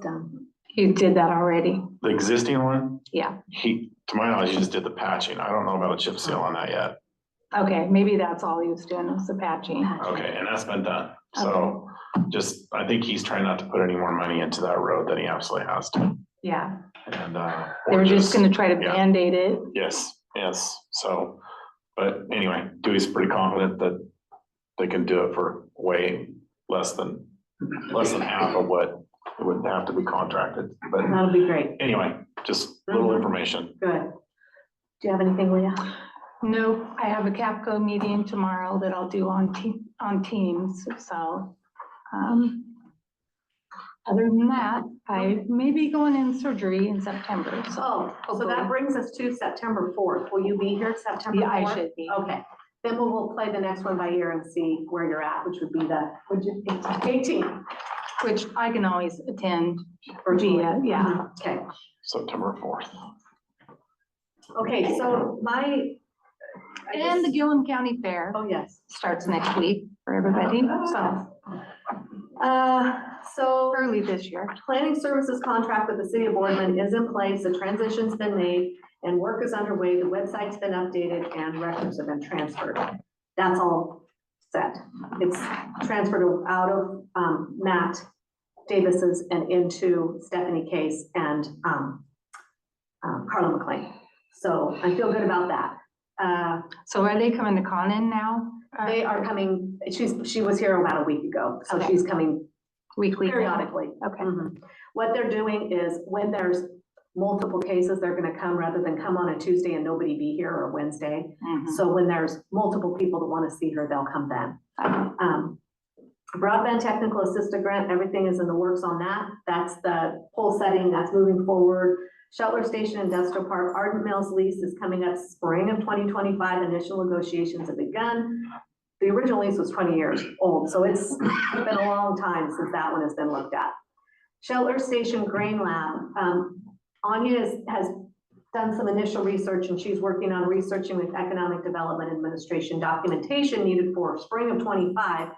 he did that already? the existing one, Yeah, to my knowledge, he just did the patching. I don't know about a chip seal on that yet. okay, maybe that's all he was doing was the patching. Okay, and that's been done. So just, I think he's trying not to put any more money into that road than he absolutely has to. Yeah, And they were just gonna try to Band-Aid it. Yes. So, but anyway, Dewey's pretty confident that they can do it for way less than half of what It wouldn't have to be contracted, but That'll be great. anyway, just little Mhm. information. Good. Do you have anything, Leah? No, I have a CAPCO meeting tomorrow that I'll do on Teams, so, other than that, I may be going in surgery in September, so. So that brings us to September 4th. Will you be here September 4th? Yeah, I should be. Okay, then we'll play the next one by ear and see where you're at, which would be the 18th. Which I can always attend Virtually. via, yeah. Okay, September 4th. okay, so And the Gilliam County Fair oh, yes. starts next week for everybody, so So early this year. planning services contract with the city of Boardman is in place, the transition's been made, and work is underway, the website's been updated, and records have been transferred. That's all set. It's transferred out of Matt Davis's and into Stephanie Case and Carla McLean. So I feel good about that. So are they coming to Condon now? They are coming, she was here about a week ago, so Okay. she's coming Weekly? periodically. Okay. Mhm. What they're doing is when there's multiple cases, they're gonna come rather than come on a Tuesday and nobody be here or Wednesday. Mhm. So when there's multiple people that wanna see her, they'll come then. Broadband technical assistant grant, everything is in the works on that. That's the whole setting that's moving forward. Shelter Station Industrial Park, Ardent Mills lease is coming up spring of 2025. Initial negotiations have begun. The original lease was 20 years old, so it's been a long time since that one has been looked at. Shelter Station Grain Lab, Anya has done some initial research and she's working on researching with Economic Development Administration documentation needed for spring of 25,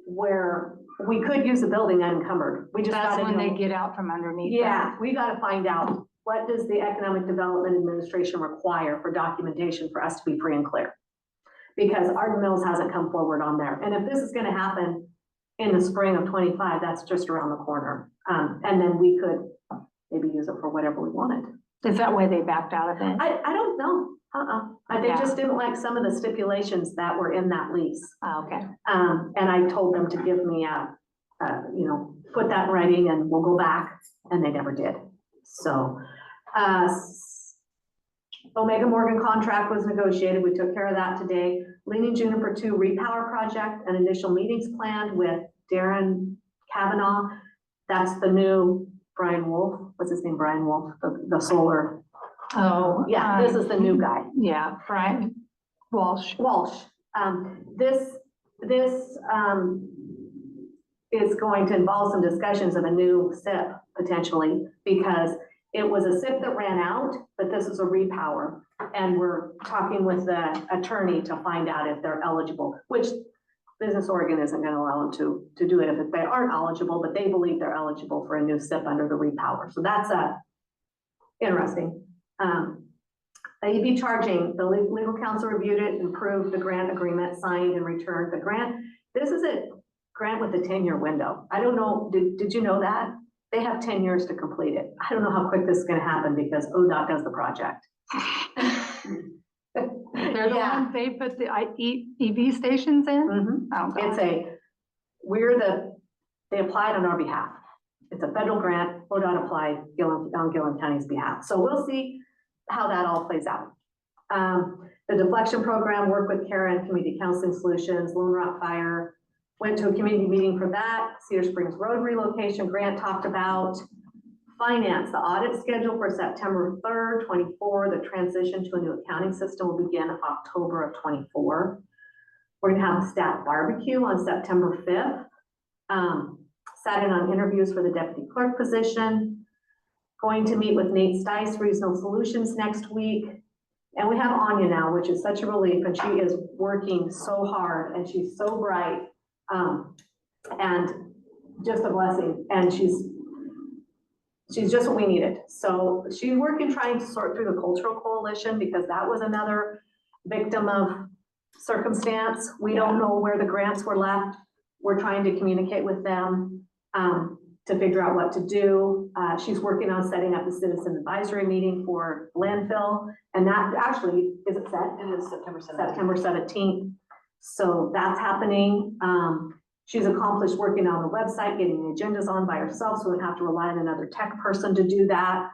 where we could use the building unencumbered. We just That's gotta when know- they get out from underneath. Yeah, we gotta find out, what does the Economic Development Administration require for documentation for us to be free and clear? Because Ardent Mills hasn't come forward on there. And if this is gonna happen in the spring of 25, that's just around the corner. And then we could maybe use it for whatever we wanted. Is that why they backed out of it? I don't know. They Yeah. just didn't like some of the stipulations that were in that lease. Oh, okay. And I told them to give me put that in writing and we'll go back, and they never did. So, Omega Morgan contract was negotiated. We took care of that today. Leaning Juniper 2 repower project and initial meetings planned with Darren Kavanaugh. That's the new Brian Wolf. What's his name? Brian Wolf, the solar. Oh. Yeah, this is the new guy. Yeah, Brian Walsh. This is going to involve some discussions of a new SIP potentially, because it was a SIP that ran out, but this is a repower. And we're talking with the attorney to find out if they're eligible, which Business Oregon isn't gonna allow them to do it if they aren't eligible, but they believe they're eligible for a new SIP under the repower. So that's interesting. EV charging, the legal counsel reviewed it, approved the grant agreement, signed and returned the grant. This is a grant with a 10-year window. I don't know, did you know that? They have 10 years to complete it. I don't know how quick this is gonna happen because ODOT does the project. They're the ones, they put the EV stations in? Oh, God. They applied on our behalf. It's a federal grant, ODOT applied on Gilliam County's behalf. So we'll see how that all plays out. The deflection program, work with Karen, Community Counseling Solutions, Lone Rock Fire, went to a community meeting for that. Cedar Springs Road relocation grant talked about. Finance, the audit schedule for September 3rd, 24. The transition to a new accounting system will begin October of 24. We're gonna have a staff barbecue on September 5th. Sat in on interviews for the deputy clerk position. Going to meet with Nate Stice, Regional Solutions next week. And we have Anya now, which is such a relief, and she is working so hard and she's so bright. And just a blessing. And she's just what we needed. So she's working, trying to sort through the cultural coalition because that was another victim of circumstance. We don't know where the grants were left. We're trying to communicate with them to figure out what to do. She's working on setting up a citizen advisory meeting for landfill. And that actually, is it set? It is September 17th. September 17th. So that's happening. She's accomplished working on the website, getting the agendas on by herself, so we don't have to rely on another tech person to do that.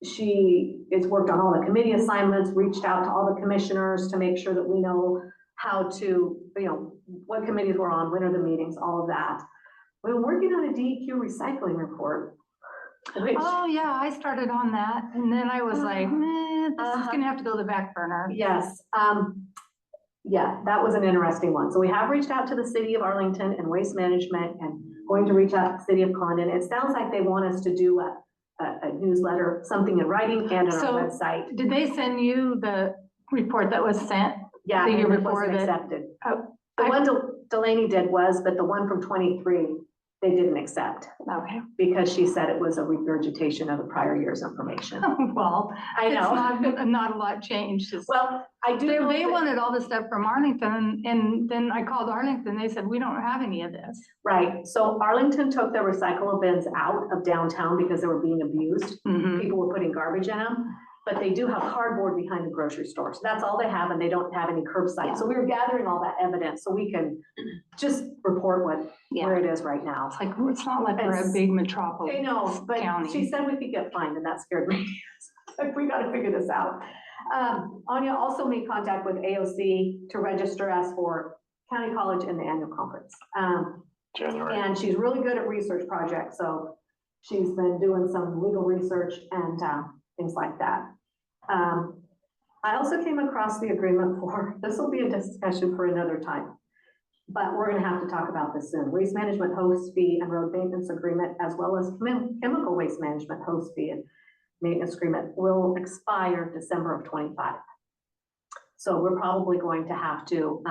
She has worked on all the committee assignments, reached out to all the commissioners to make sure that we know how to, what committees we're on, when are the meetings, all of that. We're working on a DEQ recycling report. Which, Oh, yeah, I started on that, and then I was like, this is gonna have to go to the back burner. yes, yeah, that was an interesting one. So we have reached out to the city of Arlington and Waste Management and going to reach out to the city of Condon. It sounds like they want us to do a newsletter, something in writing and on So, our website. Did they send you the report that was sent? Yeah, the year and it before wasn't that- accepted. Oh, The one DaiLene did was, but the one from 23, they didn't accept Okay. because she said it was a regurgitation of the prior year's information. Well, I it's know. not a lot changed. It's- Well, I do They, know they that- wanted all this stuff from Arlington, and then I called Arlington, they said, we don't have any of this. Right, so Arlington took their recyclable bins out of downtown because they were being abused. Mhm. People were putting garbage in them, but they do have cardboard behind the grocery store. So that's all they have, and they don't have any curbside. So we were gathering all that evidence so we can just report where it is right now. It's like, it's not like we're a It's- big metropolis. I know, but county. she said we could get fined, and that scared me. Like, we gotta figure this out. Anya also made contact with AOC to register us for county college and the annual conference. January. And she's really good at research projects, so she's been doing some legal research and things like that. I also came across the agreement for, this will be a discussion for another time, but we're gonna have to talk about this soon. Waste management host fee and road maintenance agreement, as well as chemical waste management host fee and maintenance agreement will expire December of 25. So we're probably going to have to,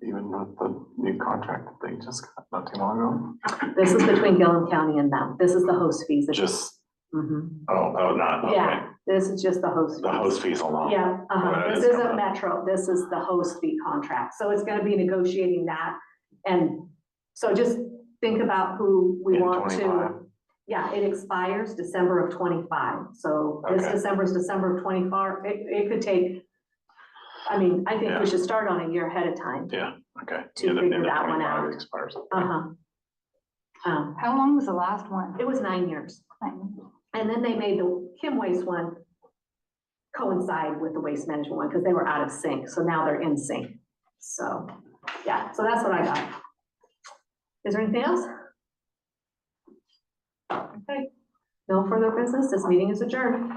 Even with the new contract that they just got not too long ago. this is between Gilliam County and them. This is the host fees. Just, Mhm. not, okay. Yeah, this is just the host. The fees. host fees alone. Yeah, that this is isn't coming up. Metro, this is the host fee contract, so it's gonna be negotiating that. And so just think about who we In want 25. to. Yeah, it expires December of 25, so this Okay. December is December of 24, it could take, I mean, I think Yeah. we should start on a year ahead of time. Yeah, okay. To Yeah, the figure end of that one 25 out. Expires. Uh-huh. How long was the last one? It was 9 years. And then they made the Kim Waste one coincide with the waste management one because they were out of sync. So now they're in sync. So, yeah, so that's what I got. Is there anything else? Okay, no further business. This meeting is adjourned.